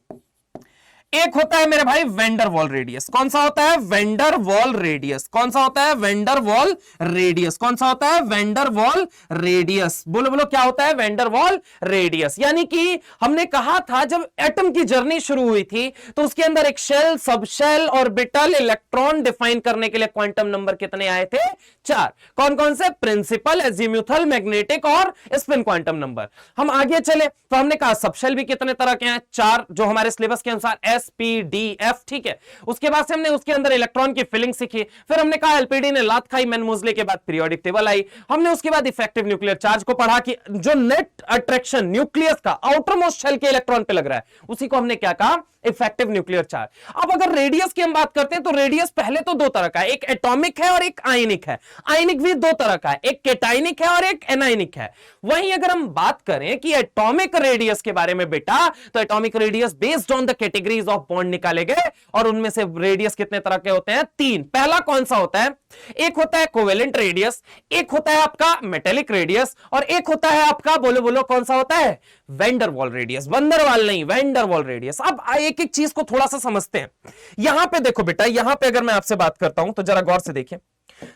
एक होता है मेरे भाई वेंडर वॉल रेडियस। कौन सा होता है, वेंडर वॉल रेडियस। कौन सा होता है, वेंडर वॉल रेडियस। कौन सा होता है, वेंडर वॉल रेडियस। बोलो बोलो क्या होता है, वेंडर वॉल रेडियस। यानी कि हमने कहा था जब एटम की जर्नी शुरू हुई थी तो उसके अंदर एक शेल, सब शेल, ऑर्बिटल, इलेक्ट्रॉन डिफाइन करने के लिए क्वांटम नंबर कितने आए थे, 4। कौन कौन से, प्रिंसिपल, एजीम्यूथल, मैग्नेटिक और स्पिन क्वांटम नंबर। हम आगे चले तो हमने कहा सब शेल भी कितने तरह के हैं, 4, जो हमारे सिलेबस के अनुसार SPDF, ठीक है। उसके बाद से हमने उसके अंदर इलेक्ट्रॉन की फिलिंग सीखी। फिर हमने कहा एलपीडी ने लात खाई, मैन मोजले के बाद पीरियोडिक टेबल आई। हमने उसके बाद इफेक्टिव न्यूक्लियर चार्ज को पढ़ा कि जो नेट अट्रैक्शन न्यूक्लियस का आउटर मोस्ट शेल के इलेक्ट्रॉन पे लग रहा है उसी को हमने क्या कहा, इफेक्टिव न्यूक्लियर चार्ज। अब अगर रेडियस की हम बात करते हैं तो रेडियस पहले तो दो तरह का है, एक एटॉमिक है और एक आयनिक है। आयनिक भी दो तरह का है, एक केटायनिक है और एक एनायनिक है। वहीं अगर हम बात करें कि एटॉमिक रेडियस के बारे में बेटा, तो atomic radius based on the categories of bond निकाले गए और उनमें से रेडियस कितने तरह के होते हैं, 3। पहला कौन सा होता है, एक होता है कोवेलेंट रेडियस, एक होता है आपका मेटेलिक रेडियस और एक होता है आपका, बोलो बोलो कौन सा होता है, वेंडर वॉल रेडियस। वंदरवाल नहीं, वेंडर वॉल रेडियस। अब एक एक चीज को थोड़ा सा समझते हैं। यहां पे देखो बेटा, यहां पे अगर मैं आपसे बात करता हूं तो जरा गौर से देखिए।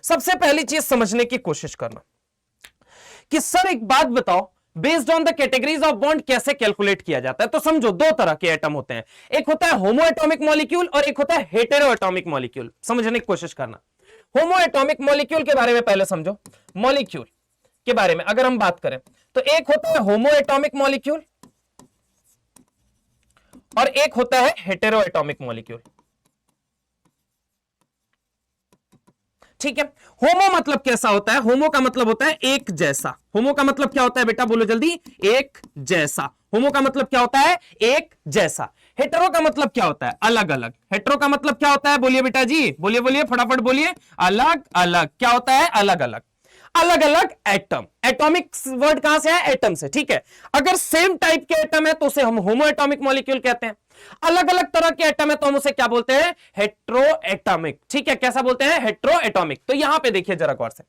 सबसे पहली चीज समझने की कोशिश करना कि सर एक बात बताओ, based on the categories of bond कैसे कैलकुलेट किया जाता है? तो समझो दो तरह के एटम होते हैं, एक होता है होमो एटॉमिक मॉलिक्यूल और एक होता है हेटेरो एटॉमिक मॉलिक्यूल। समझने की कोशिश करना। होमो एटॉमिक मॉलिक्यूल के बारे में पहले समझो। मॉलिक्यूल के बारे में अगर हम बात करें तो एक होता है होमो एटॉमिक मॉलिक्यूल और एक होता है हेटेरो एटॉमिक मॉलिक्यूल, ठीक है। होमो मतलब कैसा होता है, होमो का मतलब होता है एक जैसा। होमो का मतलब क्या होता है बेटा, बोलो जल्दी, एक जैसा। होमो का मतलब क्या होता है, एक जैसा। हेटेरो का मतलब क्या होता है, अलग अलग। हेटेरो का मतलब क्या होता है, बोलिए बेटा जी, बोलिए बोलिए फटाफट बोलिए, अलग अलग। क्या होता है, अलग अलग। अलग अलग एटम, एटॉमिक वर्ड कहां से है? एटम से, ठीक है। अगर सेम टाइप के एटम है तो उसे हम होमो एटॉमिक मॉलिक्यूल कहते हैं। अलग अलग तरह के एटम है तो हम उसे क्या बोलते हैं? हेट्रो एटॉमिक, ठीक है। कैसा बोलते हैं? Hetero atomic. तो यहां पे देखिए जरा गौर से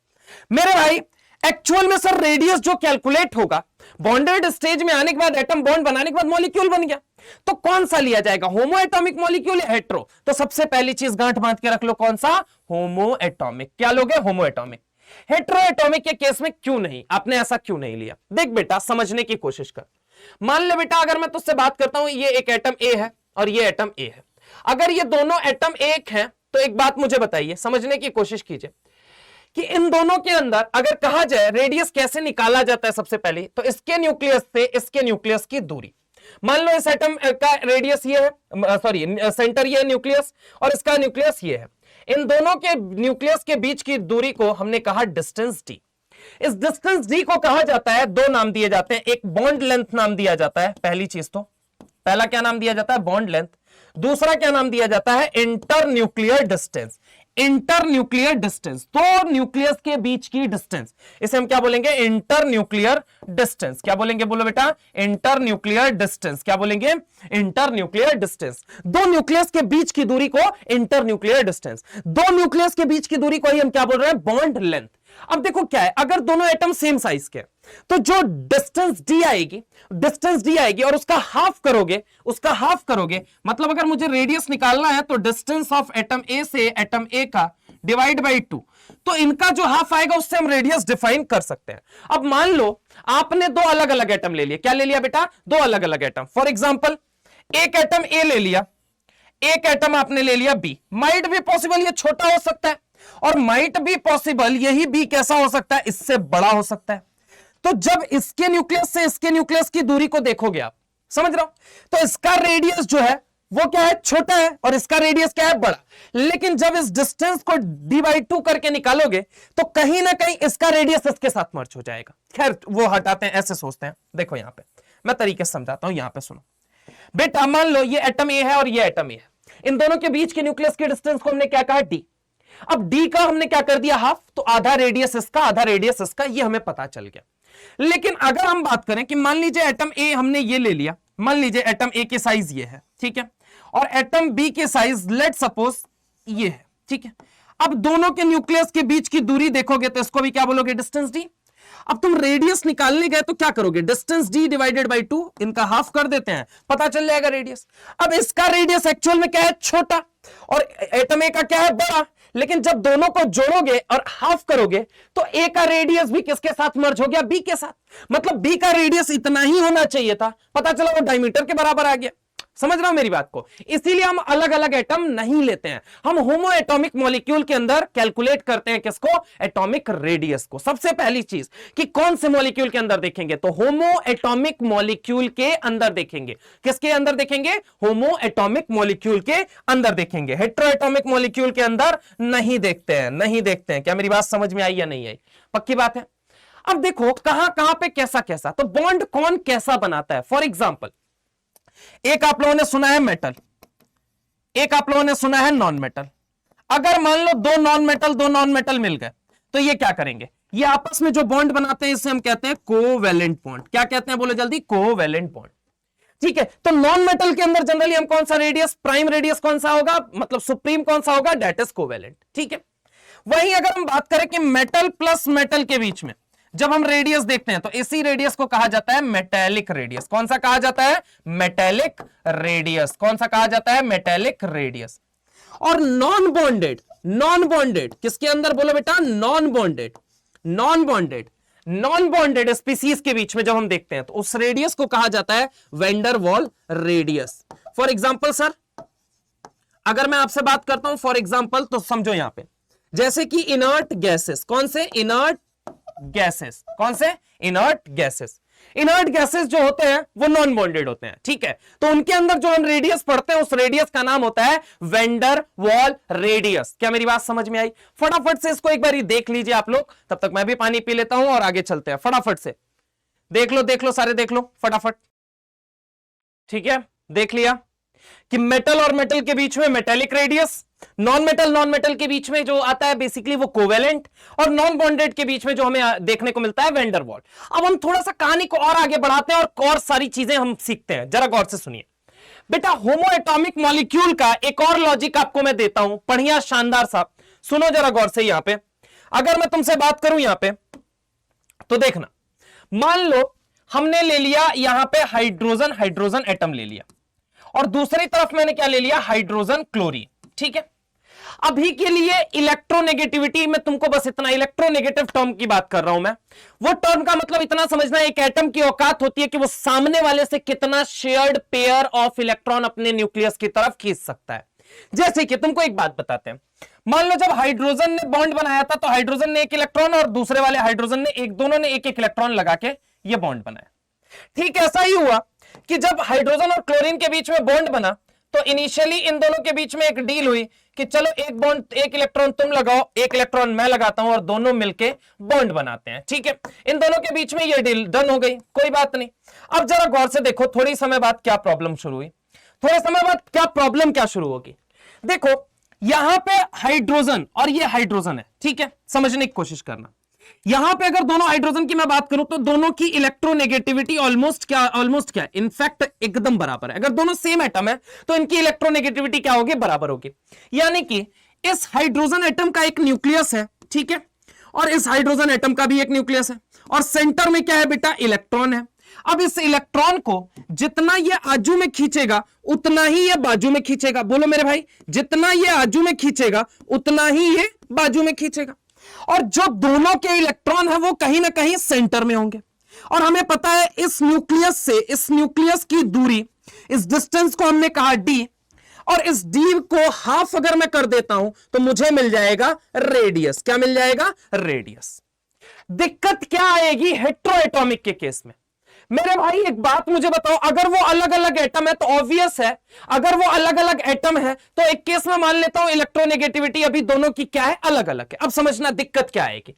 मेरे भाई, एक्चुअल में सर रेडियस जो कैलकुलेट होगा बॉन्डेड स्टेज में आने के बाद, एटम बॉन्ड बनाने के बाद मॉलिक्यूल बन गया, तो कौन सा लिया जाएगा? होमो एटॉमिक मॉलिक्यूल या हेट्रो? तो सबसे पहली चीज गांठ बांध के रख लो, कौन सा? होमो एटॉमिक। क्या लोगे? होमो एटॉमिक। हेट्रो एटॉमिक के केस में क्यों नहीं? आपने ऐसा क्यों नहीं लिया? देख बेटा, समझने की कोशिश कर। मान ले बेटा, अगर मैं तुझसे बात करता हूं, ये एक एटम ए है और ये एटम ए है। अगर ये दोनों एटम एक हैं तो एक बात मुझे बताइए, समझने की कोशिश कीजिए कि इन दोनों के अंदर अगर कहा जाए रेडियस कैसे निकाला जाता है, सबसे पहले तो इसके न्यूक्लियस से इसके न्यूक्लियस की दूरी। मान लो इस एटम का रेडियस ये है, सॉरी सेंटर ये है न्यूक्लियस, और इसका न्यूक्लियस ये है। इन दोनों के न्यूक्लियस के बीच की दूरी को हमने कहा डिस्टेंस डी। इस डिस्टेंस डी को कहा जाता है, दो नाम दिए जाते हैं, एक बॉन्ड लेंथ नाम दिया जाता है, पहली चीज तो पहला क्या नाम दिया जाता है? Bond length. दूसरा क्या नाम दिया जाता है? Inter nuclear distance. Inter nuclear distance, दो न्यूक्लियस के बीच की डिस्टेंस, इसे हम क्या बोलेंगे? Inter nuclear distance. क्या बोलेंगे? बोलो बेटा, इंटर न्यूक्लियर डिस्टेंस। क्या बोलेंगे? Inter nuclear distance. दो न्यूक्लियस के बीच की दूरी को इंटर न्यूक्लियर डिस्टेंस, दो न्यूक्लियस के बीच की दूरी को ही हम क्या बोल रहे हैं? Bond length. अब देखो क्या है, अगर दोनों एटम सेम साइज के तो जो डिस्टेंस डी आएगी और उसका हाफ करोगे, मतलब अगर मुझे रेडियस निकालना है तो डिस्टेंस ऑफ एटम ए से एटम ए का डिवाइड बाई 2, तो इनका जो हाफ आएगा उससे हम रेडियस डिफाइन कर सकते हैं। अब मान लो आपने दो अलग अलग एटम ले लिए। क्या ले लिया बेटा? दो अलग अलग एटम। फॉर एग्जाम्पल, एक एटम ए ले लिया, एक एटम आपने ले लिया बी। माइट भी पॉसिबल ये छोटा हो सकता है, और माइट भी पॉसिबल यही बी कैसा हो सकता है? इससे बड़ा हो सकता है। तो जब इसके न्यूक्लियस से इसके न्यूक्लियस की दूरी को देखोगे आप, समझ रहे हो, तो इसका रेडियस जो है वो क्या है? छोटा है, और इसका रेडियस क्या है? बड़ा। लेकिन जब इस डिस्टेंस को d/2 करके निकालोगे तो कहीं ना कहीं इसका रेडियस इसके साथ मर्ज हो जाएगा। खैर वो हटाते हैं, ऐसे सोचते हैं। देखो यहां पे मैं तरीके से समझाता हूं, यहां पे सुनो बेटा। मान लो ये एटम ए है और ये एटम ए है, इन दोनों के बीच के न्यूक्लियस के डिस्टेंस को हमने क्या कहा? डी। अब डी का हमने क्या कर दिया? हाफ, तो आधा रेडियस इसका आधा रेडियस इसका, ये हमें पता चल गया। लेकिन अगर हम बात करें कि मान लीजिए एटम ए हमने ये ले लिया, मान लीजिए एटम ए की साइज ये है, ठीक है, और एटम बी की साइज लेट सपोज ये है, ठीक है। अब दोनों के न्यूक्लियस के बीच की दूरी देखोगे तो इसको भी क्या बोलोगे? Distance D. अब तुम रेडियस निकालने गए तो क्या करोगे? डिस्टेंस डी डिवाइडेड बाई 2, इनका हाफ कर देते हैं, पता चल जाएगा रेडियस। अब इसका रेडियस एक्चुअल में क्या है? छोटा, और एटम ए का क्या है? बड़ा। लेकिन जब दोनों को जोड़ोगे और हाफ करोगे तो ए का रेडियस भी किसके साथ मर्ज हो गया? बी के साथ। मतलब बी का रेडियस इतना ही होना चाहिए था, पता चला वो डायमीटर के बराबर आ गया। समझ रहा हूं मेरी बात को? इसीलिए हम अलग अलग एटम नहीं लेते हैं, हम होमो एटॉमिक मॉलिक्यूल के अंदर कैलकुलेट करते हैं किसको? एटॉमिक रेडियस को। सबसे पहली चीज कि कौन से मॉलिक्यूल के अंदर देखेंगे? तो होमो एटॉमिक मॉलिक्यूल के अंदर देखेंगे। किसके अंदर देखेंगे? होमो एटॉमिक मॉलिक्यूल के अंदर देखेंगे। हेट्रो एटॉमिक मॉलिक्यूल के अंदर नहीं देखते हैं। क्या मेरी बात समझ में आई या नहीं आई? पक्की बात है। अब देखो कहां कहां पे कैसा कैसा, तो बॉन्ड कौन कैसा बनाता है। फॉर एग्जाम्पल, एक आप लोगों ने सुना है मेटल, एक आप लोगों ने सुना है नॉन मेटल। अगर मान लो दो नॉन मेटल मिल गए तो ये क्या करेंगे? ये आपस में जो बॉन्ड बनाते हैं इसे हम कहते हैं कोवैलेंट बॉन्ड। क्या कहते हैं? बोलो जल्दी। कोवैलेंट बॉन्ड, ठीक है। तो नॉन मेटल के अंदर जनरली हम कौन सा रेडियस, प्राइम रेडियस कौन सा होगा, मतलब सुप्रीम कौन सा होगा? दैट इज कोवैलेंट, ठीक है। वहीं अगर हम बात करें कि मेटल प्लस मेटल के बीच में जब हम रेडियस देखते हैं तो इसी रेडियस को कहा जाता है मेटेलिक रेडियस। कौन सा कहा जाता है? Metallic radius. कौन सा कहा जाता है? Metallic radius. और नॉन बॉन्डेड किसके अंदर? बोलो बेटा, नॉन बॉन्डेड स्पीसीज के बीच में जब हम देखते हैं तो उस रेडियस को कहा जाता है wander wall radius. For example sir, अगर मैं आपसे बात करता हूं फॉर एग्जाम्पल, तो समझो यहां पे जैसे कि इनर्ट गैसेस, कौन से? Inert gases. कौन से? Inert gases. इनर्ट गैसेस जो होते हैं वो नॉन बॉन्डेड होते हैं, ठीक है। तो उनके अंदर जो हम रेडियस पढ़ते हैं उस रेडियस का नाम होता है वैंडर वॉल रेडियस। क्या मेरी बात समझ में आई? फटाफट से इसको एक बार देख लीजिए आप लोग, तब तक मैं भी पानी पी लेता हूं और आगे चलते हैं। फटाफट से देख लो सारे देख लो फटाफट, ठीक है। देख लिया कि मेटल और मेटल के बीच में मेटेलिक रेडियस, नॉन मेटल के बीच में जो आता है बेसिकली वो कोवेलेंट, और नॉन बॉन्डेड के बीच में जो हमें देखने को मिलता है वैन डर वाल्स। अब हम थोड़ा सा कहानी को और आगे बढ़ाते हैं और सारी चीजें हम सीखते हैं। जरा गौर से सुनिए बेटा, होमो एटॉमिक मॉलिक्यूल का एक और लॉजिक आपको मैं देता हूं, बढ़िया शानदार सा, सुनो जरा गौर से। यहां पे अगर मैं तुमसे बात करूं यहां पे, तो देखना, मान लो हमने ले लिया यहां पे हाइड्रोजन एटम ले लिया, और दूसरी तरफ मैंने क्या ले लिया, हाइड्रोजन क्लोरीन। ठीक है, अभी के लिए इलेक्ट्रोनेगेटिविटी में तुमको बस इतना, इलेक्ट्रोनेगेटिव टर्म की बात कर रहा हूं मैं, वो टर्म का मतलब इतना समझना, एक एटम की औकात होती है कि वो सामने वाले से कितना शेयर्ड पेयर ऑफ इलेक्ट्रॉन अपने न्यूक्लियस की तरफ खींच सकता है। जैसे कि तुमको एक बात बताते हैं, मान लो जब हाइड्रोजन ने बॉन्ड बनाया था तो हाइड्रोजन ने एक इलेक्ट्रॉन और दूसरे वाले हाइड्रोजन ने दोनों ने एक इलेक्ट्रॉन लगा के ये बॉन्ड बनाया। ठीक ऐसा ही हुआ कि जब हाइड्रोजन और क्लोरीन के बीच में बॉन्ड बना तो इनिशियली इन दोनों के बीच में एक डील हुई कि चलो एक बॉन्ड, एक इलेक्ट्रॉन तुम लगाओ, एक इलेक्ट्रॉन मैं लगाता हूं और दोनों मिलके बॉन्ड बनाते हैं। ठीक है, इन दोनों के बीच में ये डील डन हो गई, कोई बात नहीं। अब जरा गौर से देखो, थोड़ी समय बाद क्या प्रॉब्लम शुरू हुई, थोड़े समय बाद क्या प्रॉब्लम क्या शुरू होगी। देखो यहां पे हाइड्रोजन और ये हाइड्रोजन है, ठीक है, समझने की कोशिश करना। यहां पे अगर दोनों हाइड्रोजन की मैं बात करूं तो दोनों की इलेक्ट्रोनेगेटिविटी ऑलमोस्ट क्या, इनफैक्ट एकदम बराबर है। अगर दोनों सेम एटम है तो इनकी इलेक्ट्रोनेगेटिविटी क्या होगी, बराबर होगी। यानी कि इस हाइड्रोजन एटम का एक न्यूक्लियस है, ठीक है, और इस हाइड्रोजन एटम का भी एक न्यूक्लियस है, और सेंटर में क्या है बेटा, इलेक्ट्रॉन है। अब इस इलेक्ट्रॉन को जितना ये आजू में खींचेगा उतना ही ये बाजू में खींचेगा। बोलो मेरे भाई, जितना ये आजू में खींचेगा उतना ही ये बाजू में खींचेगा, और जो दोनों के इलेक्ट्रॉन है वो कहीं ना कहीं सेंटर में होंगे। और हमें पता है इस न्यूक्लियस से इस न्यूक्लियस की दूरी, इस डिस्टेंस को हमने कहा d, और इस d को हाफ अगर मैं कर देता हूं तो मुझे मिल जाएगा रेडियस। क्या मिल जाएगा, रेडियस। दिक्कत क्या आएगी हेटेरोएटॉमिक के केस में, मेरे भाई एक बात मुझे बताओ, अगर वो अलग अलग एटम है तो ऑब्वियस है, अगर वो अलग अलग एटम है तो एक केस में मान लेता हूं इलेक्ट्रोनेगेटिविटी अभी दोनों की क्या है, अलग अलग है। अब समझना दिक्कत क्या आएगी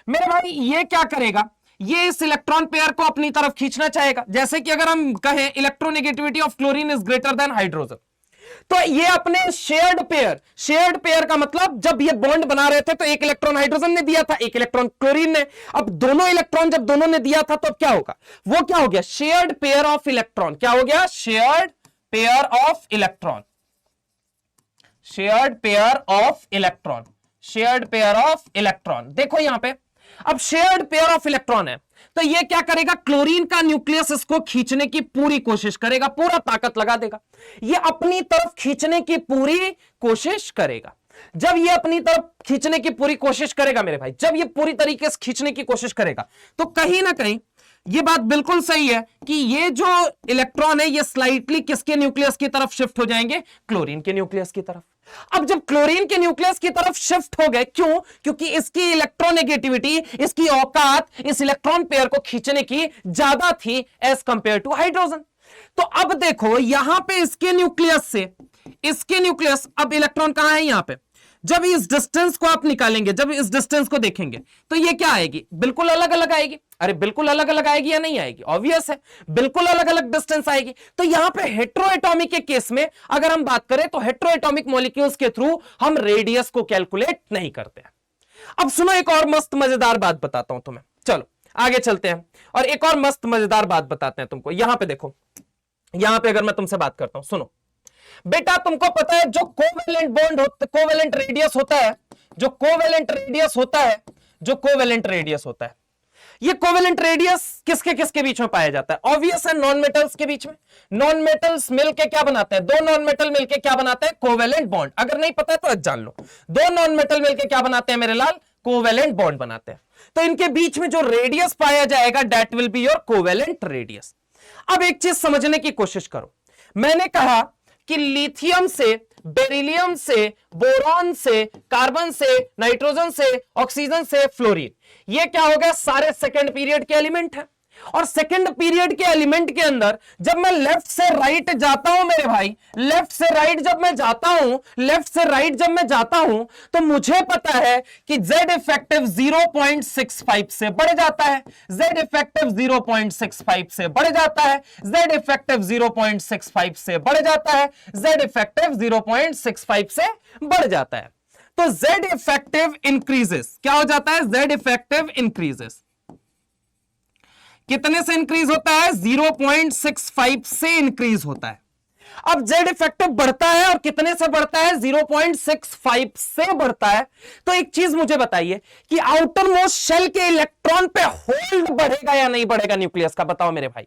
मेरे भाई, ये क्या करेगा, ये इस इलेक्ट्रॉन पेयर को अपनी तरफ खींचना चाहेगा। जैसे कि अगर हम कहें electronegativity of chlorine is greater than hydrogen, तो ये अपने शेयर्ड पेयर का मतलब जब ये बॉन्ड बना रहे थे तो एक इलेक्ट्रॉन हाइड्रोजन ने दिया था, एक इलेक्ट्रॉन क्लोरीन ने। अब दोनों इलेक्ट्रॉन जब दोनों ने दिया था तो क्या होगा, वो क्या हो गया, शेयर्ड पेयर ऑफ इलेक्ट्रॉन। क्या हो गया, shared pair of electron, shared pair of electron, shared pair of electron. देखो यहां पे अब शेयर्ड पेयर ऑफ इलेक्ट्रॉन है तो ये क्या करेगा, क्लोरीन का न्यूक्लियस इसको खींचने की पूरी कोशिश करेगा, पूरा ताकत लगा देगा, ये अपनी तरफ खींचने की पूरी कोशिश करेगा। जब ये अपनी तरफ खींचने की पूरी कोशिश करेगा मेरे भाई, जब ये पूरी तरीके से खींचने की कोशिश करेगा तो कहीं ना कहीं ये बात बिल्कुल सही है कि ये जो इलेक्ट्रॉन है ये स्लाइटली किसके न्यूक्लियस की तरफ शिफ्ट हो जाएंगे, क्लोरीन के न्यूक्लियस की तरफ। अब जब क्लोरीन के न्यूक्लियस की तरफ शिफ्ट हो गए, क्यों, क्योंकि इसकी इलेक्ट्रोनेगेटिविटी, इसकी औकात इस इलेक्ट्रॉन पेयर को खींचने की ज्यादा थी एज कंपेयर टू हाइड्रोजन। तो अब देखो यहां पे इसके न्यूक्लियस अब इलेक्ट्रॉन कहां है, यहां पे। जब इस डिस्टेंस को आप निकालेंगे, जब इस डिस्टेंस को देखेंगे तो ये क्या आएगी, बिल्कुल अलग अलग आएगी। अरे बिल्कुल अलग अलग आएगी या नहीं आएगी, ऑब्वियस है बिल्कुल अलग अलग डिस्टेंस आएगी। तो यहां पे हेटेरोएटॉमिक के केस में अगर हम बात करें तो हेटेरोएटॉमिक मॉलिक्यूल्स के थ्रू हम रेडियस को कैलकुलेट नहीं करते। अब सुनो एक और मस्त मजेदार बात बताता हूं तुम्हें, चलो आगे चलते हैं और एक और मस्त मजेदार बात बताते हैं तुमको। यहां पे देखो, यहां पे अगर मैं तुमसे बात करता हूं, सुनो बेटा, तुमको पता है जो कोवेलेंट बॉन्ड कोवेलेंट रेडियस होता है, जो कोवेलेंट रेडियस होता है, ये कोवेलेंट रेडियस किसके किसके बीच में पाया जाता है, ऑब्वियस है नॉन मेटल्स के बीच में। नॉन मेटल्स मिलके क्या बनाते हैं, दो नॉन मेटल मिलके क्या बनाते हैं, कोवेलेंट बॉन्ड। अगर नहीं पता है तो आज जान लो, दो नॉन मेटल मिलके क्या बनाते हैं मेरे लाल, कोवेलेंट बॉन्ड बनाते हैं। तो इनके बीच में जो रेडियस पाया जाएगा that will be your covalent radius. अब एक चीज समझने की कोशिश करो, मैंने कहा कि लिथियम से, बेरिलियम से, बोरॉन से, कार्बन से, नाइट्रोजन से, ऑक्सीजन से, फ्लोरीन, ये क्या हो गया, सारे सेकंड पीरियड के एलिमेंट हैं। और सेकंड पीरियड के एलिमेंट के अंदर जब मैं लेफ्ट से राइट जाता हूं मेरे भाई, लेफ्ट से राइट जब मैं जाता हूं, लेफ्ट से राइट जब मैं जाता हूं, तो मुझे पता है कि Z इफेक्टिव 0.65 से बढ़ जाता है, Z इफेक्टिव 0.65 से बढ़ जाता है, Z इफेक्टिव 0.65 से बढ़ जाता है, Z इफेक्टिव 0.65 से बढ़ जाता है। तो Z इफेक्टिव इंक्रीजेस, क्या हो जाता है? Z इफेक्टिव इंक्रीजेस कितने से इंक्रीज होता है? 0.65 से इंक्रीज होता है। अब Z इफेक्टिव बढ़ता है और कितने से बढ़ता है? 0.65 से बढ़ता है। तो एक चीज मुझे बताइए कि आउटर मोस्ट शेल के इलेक्ट्रॉन पे होल्ड बढ़ेगा या नहीं बढ़ेगा न्यूक्लियस का? बताओ मेरे भाई,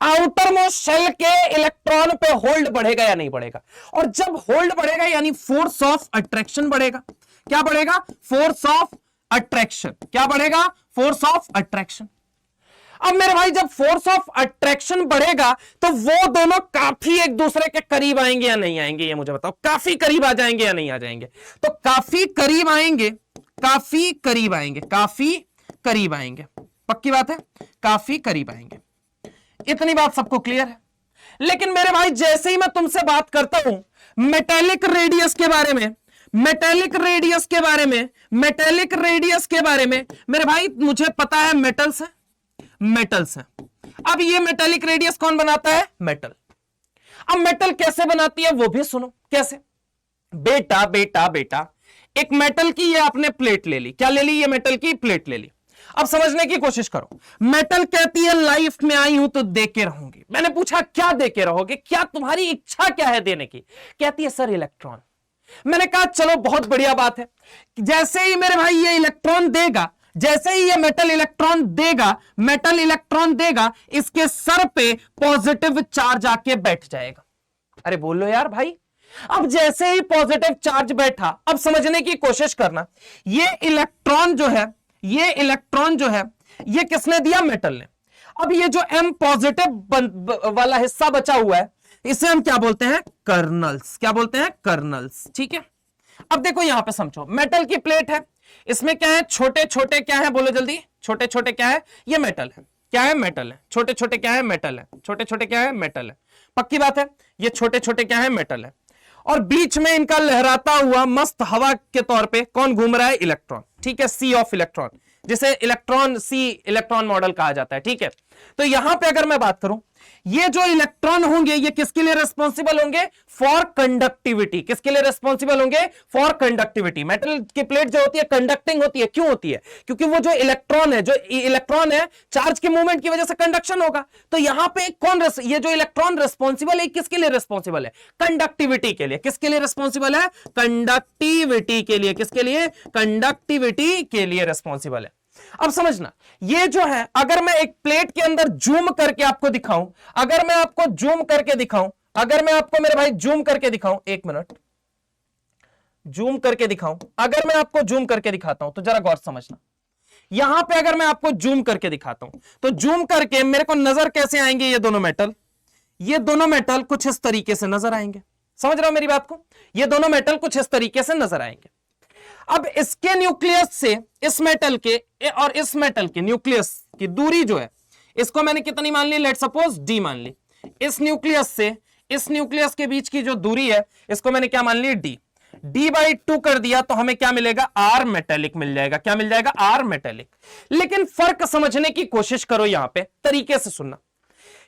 आउटर मोस्ट शेल के इलेक्ट्रॉन पे होल्ड बढ़ेगा या नहीं बढ़ेगा? और जब होल्ड बढ़ेगा यानी फोर्स ऑफ अट्रैक्शन बढ़ेगा। क्या बढ़ेगा? Force of attraction. क्या बढ़ेगा? Force of attraction. अब मेरे भाई जब फोर्स ऑफ अट्रैक्शन बढ़ेगा तो वो दोनों काफी एक दूसरे के करीब आएंगे या नहीं आएंगे? ये मुझे बताओ, काफी करीब आ जाएंगे या नहीं आ जाएंगे? तो काफी करीब आएंगे, काफी करीब आएंगे, काफी करीब आएंगे। पक्की बात है, काफी करीब आएंगे। इतनी बात सबको क्लियर है। लेकिन मेरे भाई जैसे ही मैं तुमसे बात करता हूं मेटेलिक रेडियस के बारे में, मेटेलिक रेडियस के बारे में, मेटेलिक रेडियस के बारे में, मेरे भाई मुझे पता है मेटल्स है, मेटल्स है। अब ये मेटेलिक रेडियस कौन बनाता है? मेटल। अब मेटल कैसे बनाती है वो भी सुनो। कैसे? बेटा बेटा बेटा, एक मेटल की ये आपने प्लेट ले ली। क्या ले ली? ये मेटल की प्लेट ले ली। अब समझने की कोशिश करो। मेटल कहती है लाइफ में आई हूं तो दे के रहूंगी। मैंने पूछा क्या दे के रहोगे, क्या तुम्हारी इच्छा क्या है देने की? कहती है सर इलेक्ट्रॉन। मैंने कहा चलो बहुत बढ़िया बात है। जैसे ही मेरे भाई ये इलेक्ट्रॉन देगा, जैसे ही ये मेटल इलेक्ट्रॉन देगा, मेटल इलेक्ट्रॉन देगा, इसके सर पे पॉजिटिव चार्ज आके बैठ जाएगा। अरे बोलो यार भाई। अब जैसे ही पॉजिटिव चार्ज बैठा, अब समझने की कोशिश करना, ये इलेक्ट्रॉन जो है, ये इलेक्ट्रॉन जो है, ये किसने दिया? मेटल ने। अब ये जो M पॉजिटिव वाला हिस्सा बचा हुआ है, इसे हम क्या बोलते हैं? कर्नल्स। क्या बोलते हैं? कर्नल्स। ठीक है। अब देखो यहां पे समझो, मेटल की प्लेट है, इसमें क्या है? छोटे छोटे क्या है? बोलो जल्दी। छोटे छोटे क्या है? ये मेटल है। क्या है? मेटल है। छोटे छोटे क्या है? मेटल है। छोटे छोटे क्या है? मेटल है। पक्की बात है, ये छोटे छोटे क्या है? मेटल है। और बीच में इनका लहराता हुआ मस्त हवा के तौर पे कौन घूम रहा है? इलेक्ट्रॉन। ठीक है, सी ऑफ इलेक्ट्रॉन, जिसे इलेक्ट्रॉन सी इलेक्ट्रॉन मॉडल कहा जाता है। ठीक है। तो यहां पे अगर मैं बात करूं, ये जो इलेक्ट्रॉन होंगे ये किसके लिए रिस्पॉन्सिबल होंगे? For conductivity. किसके लिए रिस्पॉन्सिबल होंगे? For conductivity. मेटल की प्लेट जो होती है कंडक्टिंग होती है। क्यों होती है? क्योंकि वो जो इलेक्ट्रॉन है चार्ज के मूवमेंट की वजह से कंडक्शन होगा। तो यहां पे कौन ये जो इलेक्ट्रॉन रिस्पॉन्सिबल है किसके लिए रिस्पॉन्सिबल है? कंडक्टिविटी के लिए। किसके लिए रिस्पॉन्सिबल है? कंडक्टिविटी के लिए। किसके लिए? कंडक्टिविटी के लिए रिस्पॉन्सिबल है। अब समझना, ये जो है, अगर मैं एक प्लेट के अंदर जूम करके आपको दिखाऊं, अगर मैं आपको जूम करके दिखाऊं, अगर मैं आपको मेरे भाई जूम करके दिखाऊं, एक मिनट, जूम करके दिखाऊं, अगर मैं आपको जूम करके दिखाता हूं तो जरा गौर समझना। यहां पे अगर मैं आपको जूम करके दिखाता हूं तो जूम करके मेरे को नजर कैसे आएंगे? ये दोनों मेटल, ये दोनों मेटल कुछ इस तरीके से नजर आएंगे। समझ रहे हो मेरी बात को? ये दोनों मेटल कुछ इस तरीके से नजर आएंगे। अब इसके न्यूक्लियस से इस मेटल के और इस मेटल के न्यूक्लियस की दूरी जो है, इसको मैंने कितनी मान ली? लेट सपोज d मान ली। इस न्यूक्लियस से इस न्यूक्लियस के बीच की जो दूरी है, इसको मैंने क्या मान ली? d। d/2 कर दिया तो हमें क्या मिलेगा? r मेटेलिक मिल जाएगा। क्या मिल जाएगा? r metallic. लेकिन फर्क समझने की कोशिश करो, यहां पे तरीके से सुनना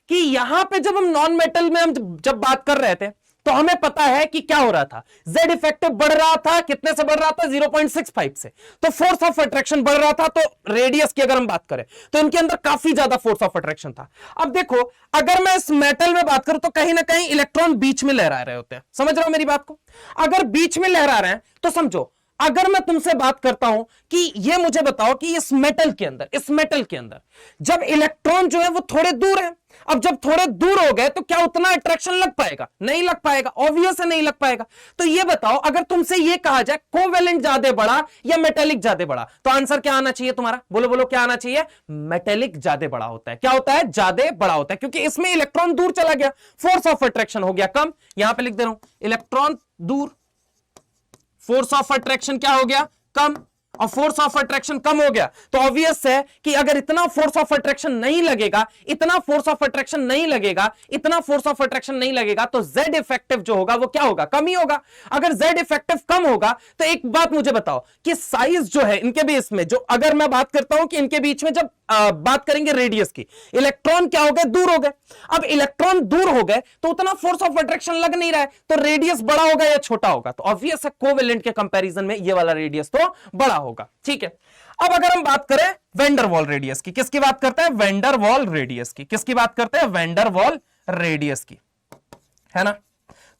कि यहां पे जब हम नॉन मेटल में हम जब बात कर रहे थे तो हमें पता है कि क्या हो रहा था? Z इफेक्टिव बढ़ रहा था। कितने से बढ़ रहा था? 0.65 से। तो फोर्स ऑफ अट्रैक्शन बढ़ रहा था। तो रेडियस की अगर हम बात करें तो इनके अंदर काफी ज्यादा फोर्स ऑफ अट्रैक्शन था। अब देखो, अगर मैं इस मेटल में बात करूं तो कहीं ना कहीं इलेक्ट्रॉन बीच में लहरा रहे होते हैं। समझ रहे हो मेरी बात को? अगर बीच में लहरा रहे हैं तो समझो, अगर मैं तुमसे बात करता हूं कि ये मुझे बताओ कि इस मेटल के अंदर जब इलेक्ट्रॉन जो है वो थोड़े दूर है, अब जब थोड़े दूर हो गए तो क्या उतना अट्रैक्शन लग पाएगा? नहीं लग पाएगा। ऑब्वियस है नहीं लग पाएगा। तो ये बताओ, अगर तुमसे ये कहा जाए कोवेलेंट ज्यादा बड़ा या मेटेलिक ज्यादा बड़ा, तो आंसर क्या आना चाहिए तुम्हारा? बोलो बोलो, क्या आना चाहिए? मेटेलिक ज्यादा बड़ा होता है। क्या होता है? ज्यादा बड़ा होता है, क्योंकि इसमें इलेक्ट्रॉन दूर चला गया, फोर्स ऑफ अट्रैक्शन हो गया कम। यहां पर लिख दे रहा हूं, इलेक्ट्रॉन दूर, फोर्स ऑफ अट्रैक्शन क्या हो गया? कम। और फोर्स ऑफ अट्रैक्शन कम हो गया, तो ऑब्वियस है कि अगर इतना फोर्स ऑफ अट्रैक्शन नहीं लगेगा, इतना फोर्स ऑफ अट्रैक्शन नहीं लगेगा, इतना फोर्स ऑफ अट्रैक्शन नहीं लगेगा, तो जेड इफेक्टिव जो होगा वो क्या होगा, कम ही होगा। अगर जेड इफेक्टिव कम होगा तो एक बात मुझे बताओ कि साइज जो है इनके बीच में, जो अगर मैं बात करता हूं कि इनके बीच में जब बात करेंगे रेडियस की, इलेक्ट्रॉन क्या हो गए, दूर हो गए। अब इलेक्ट्रॉन दूर हो गए तो उतना फोर्स ऑफ अट्रैक्शन लग नहीं रहा है, तो रेडियस बड़ा होगा या छोटा होगा, तो ऑब्वियस है कोवेलेंट के कंपैरिजन में ये वाला रेडियस तो बड़ा होगा। ठीक है, अब अगर हम बात करें वेंडर वॉल रेडियस की, किसकी बात करते हैं, वेंडर वॉल रेडियस की, किसकी बात करते हैं, वेंडर वॉल रेडियस की, है ना।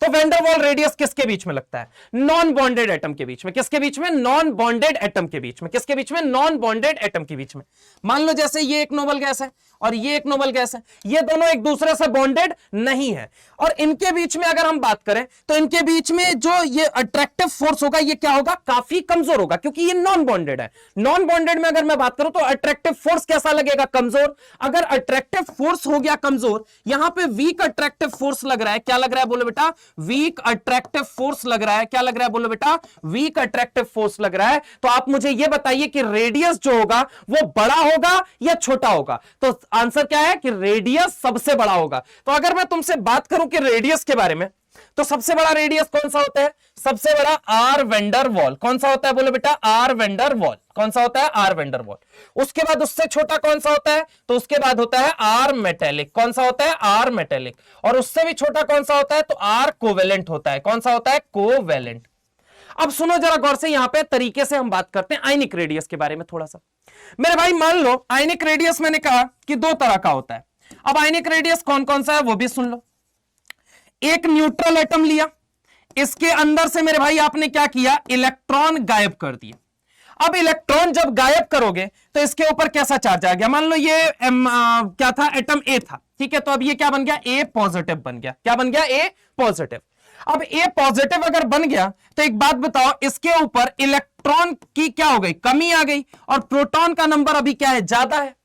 तो वेंडर वॉल रेडियस किसके बीच में लगता है, नॉन बॉन्डेड एटम के बीच में। किसके बीच में, नॉन बॉन्डेड एटम के बीच में। किसके बीच में, नॉन बॉन्डेड एटम के बीच में। मान लो जैसे ये एक नोबल गैस है और ये एक नोबल गैस है, ये दोनों एक दूसरे से बॉन्डेड नहीं है, और इनके बीच में अगर हम बात करें तो इनके बीच में जो ये अट्रैक्टिव फोर्स होगा ये क्या होगा, काफी कमजोर होगा, क्योंकि ये नॉन बॉन्डेड है। नॉन बॉन्डेड में अगर मैं बात करूं तो अट्रैक्टिव फोर्स कैसा लगेगा, कमजोर। अगर अट्रैक्टिव फोर्स हो गया कमजोर, यहां पे वीक अट्रैक्टिव फोर्स लग रहा है, क्या लग रहा है बोलो बेटा, वीक अट्रैक्टिव फोर्स लग रहा है। क्या लग रहा है बोलो बेटा, वीक अट्रैक्टिव फोर्स लग रहा है। तो आप मुझे यह बताइए कि रेडियस जो होगा वो बड़ा होगा या छोटा होगा, तो आंसर क्या है कि रेडियस सबसे बड़ा होगा। तो अगर मैं तुमसे बात करूं कि रेडियस के बारे में, तो सबसे बड़ा रेडियस कौन सा होता है, सबसे बड़ा आर वेंडर वॉल। कौन सा होता है बोलो बेटा, आर वेंडर वॉल। कौन सा होता है, आर वेंडर वॉल। उसके बाद उससे छोटा कौन सा होता है, तो उसके बाद होता है आर मेटेलिक। कौन सा होता है, आर मेटेलिक। और उससे भी छोटा कौन सा होता है, तो आर कोवेलेंट होता है। कौन सा होता है, कोवेलेंट। अब सुनो जरा गौर से, यहां पे तरीके से हम बात करते हैं आयनिक रेडियस के बारे में थोड़ा सा। मेरे भाई मान लो आयनिक रेडियस मैंने कहा कि दो तरह का होता है। अब आयनिक रेडियस कौन कौन सा है वो भी सुन लो। एक न्यूट्रल एटम लिया, इसके अंदर से मेरे भाई आपने क्या किया, इलेक्ट्रॉन गायब कर दिया। अब इलेक्ट्रॉन जब गायब करोगे तो इसके ऊपर कैसा चार्ज आ गया, मान लो ये क्या था, एटम ए था, ठीक है। तो अब ये क्या बन गया, ए पॉजिटिव बन गया। क्या बन गया, ए पॉजिटिव। अब ए पॉजिटिव अगर बन गया तो एक बात बताओ, इसके ऊपर इलेक्ट्रॉन की क्या हो गई, कमी आ गई, और प्रोटॉन का नंबर अभी क्या है, ज्यादा है।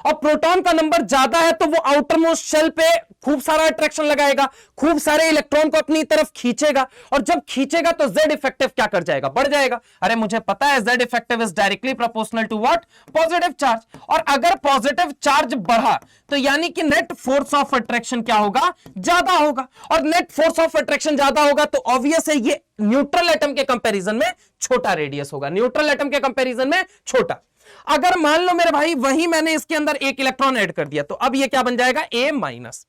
और प्रोटॉन का नंबर ज्यादा है तो वो आउटर मोस्ट शेल पे खूब सारा अट्रैक्शन लगाएगा, खूब सारे इलेक्ट्रॉन को अपनी तरफ खींचेगा, और जब खींचेगा तो जेड इफेक्टिव क्या कर जाएगा, बढ़ जाएगा। अरे मुझे पता है Z effective is directly proportional to what, positive charge. और अगर पॉजिटिव चार्ज बढ़ा तो यानी कि नेट फोर्स ऑफ अट्रैक्शन क्या होगा, ज्यादा होगा। और नेट फोर्स ऑफ अट्रैक्शन ज्यादा होगा तो ऑब्वियस है ये न्यूट्रल एटम के कंपैरिजन में छोटा रेडियस होगा, न्यूट्रल एटम के कंपैरिजन में छोटा। अगर मान लो मेरे भाई वही मैंने इसके अंदर एक इलेक्ट्रॉन ऐड कर दिया, तो अब ये क्या बन जाएगा, ए माइनस।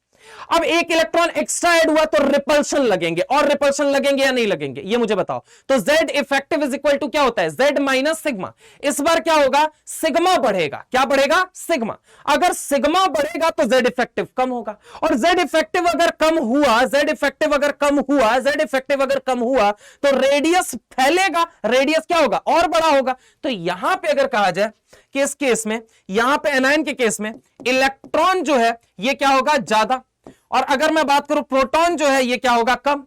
अब एक इलेक्ट्रॉन एक्स्ट्रा ऐड हुआ तो रिपल्शन लगेंगे, और रिपल्शन लगेंगे या नहीं लगेंगे ये मुझे बताओ। तो Z effective is equal to क्या होता है, Z माइनस सिग्मा। इस बार क्या होगा, सिग्मा बढ़ेगा। क्या बढ़ेगा, सिग्मा। अगर सिग्मा बढ़ेगा तो Z इफेक्टिव कम होगा, और Z इफेक्टिव अगर कम हुआ, Z इफेक्टिव अगर कम हुआ, Z इफेक्टिव अगर कम हुआ तो रेडियस फैलेगा, रेडियस क्या होगा, और बड़ा होगा। तो यहां पे अगर कहा जाए कि इस केस में, यहां पे एनायन के केस में इलेक्ट्रॉन जो है ये क्या होगा, ज्यादा, और अगर मैं बात करूं प्रोटॉन जो है ये क्या होगा, कम।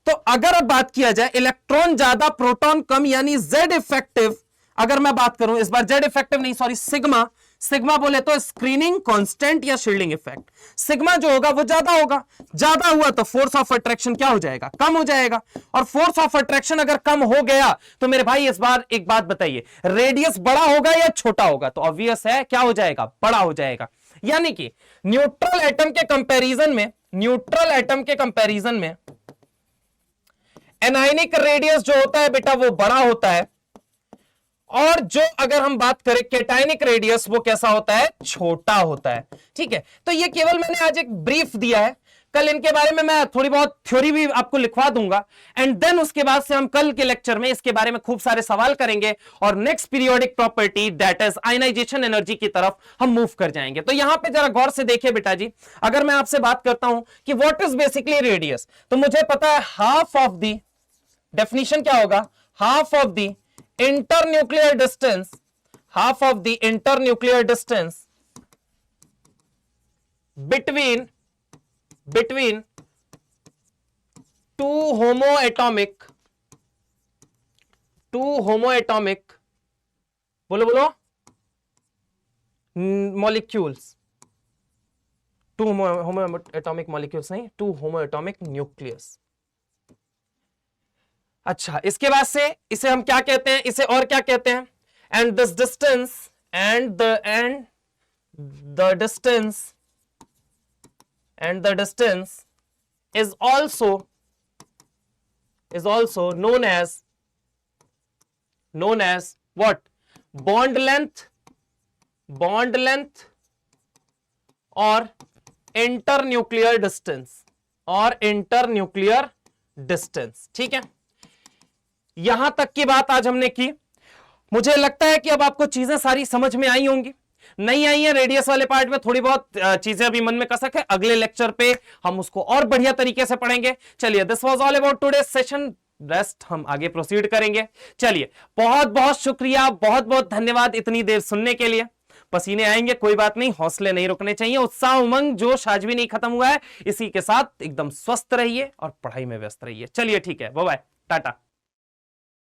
तो अगर अब बात किया जाए इलेक्ट्रॉन ज्यादा प्रोटॉन कम, यानी Z इफेक्टिव, अगर मैं बात करूं इस बार Z इफेक्टिव नहीं सॉरी सिग्मा, सिग्मा बोले तो स्क्रीनिंग कांस्टेंट या शील्डिंग इफेक्ट, सिग्मा जो होगा वो ज्यादा होगा। ज्यादा हुआ तो फोर्स ऑफ अट्रैक्शन क्या हो जाएगा, कम हो जाएगा। और फोर्स ऑफ अट्रैक्शन अगर कम हो गया तो मेरे भाई इस बार एक बात बताइए, रेडियस बड़ा होगा या छोटा होगा, तो ऑब्वियस है क्या हो जाएगा, बड़ा हो जाएगा। यानी कि न्यूट्रल एटम के कंपैरिजन में, न्यूट्रल एटम के कंपैरिजन में एनायनिक रेडियस जो होता है बेटा वो बड़ा होता है, और जो अगर हम बात करें कैटायनिक रेडियस वो कैसा होता है, छोटा होता है। ठीक है, तो ये केवल मैंने आज एक ब्रीफ दिया है, कल इनके बारे में मैं थोड़ी बहुत थ्योरी भी आपको लिखवा दूंगा, एंड देन उसके बाद से हम कल के लेक्चर में इसके बारे में खूब सारे सवाल करेंगे, और next periodic property that is ionisation energy की तरफ हम मूव कर जाएंगे। तो यहां पे जरा गौर से देखिए बेटा जी, अगर मैं आपसे बात करता हूं कि व्हाट इज बेसिकली रेडियस, तो मुझे पता है हाफ ऑफ द, डेफिनेशन क्या होगा, half of the internuclear distance, half of the internuclear distance between two homoatomic बोलो molecules, two homoatomic molecules नहीं, two homoatomic nucleus। अच्छा, इसके बाद से इसे हम क्या कहते हैं, इसे और क्या कहते हैं, and this distance and the distance is also known as what? Bond length or internuclear distance. ठीक है, यहां तक की बात आज हमने की। मुझे लगता है कि अब आपको चीजें सारी समझ में आई होंगी। नहीं आई है रेडियस वाले पार्ट में, थोड़ी बहुत चीजें अभी मन में कसक है, अगले लेक्चर पे हम उसको और बढ़िया तरीके से पढ़ेंगे। चलिए, this was all about today session, rest हम आगे प्रोसीड करेंगे। चलिए, बहुत बहुत शुक्रिया, बहुत बहुत धन्यवाद इतनी देर सुनने के लिए। पसीने आएंगे, कोई बात नहीं, हौसले नहीं रुकने चाहिए, उत्साह उमंग जोश आज भी नहीं खत्म हुआ है, इसी के साथ एकदम स्वस्थ रहिए और पढ़ाई में व्यस्त रहिए। चलिए ठीक है, बाय बाय, टाटा।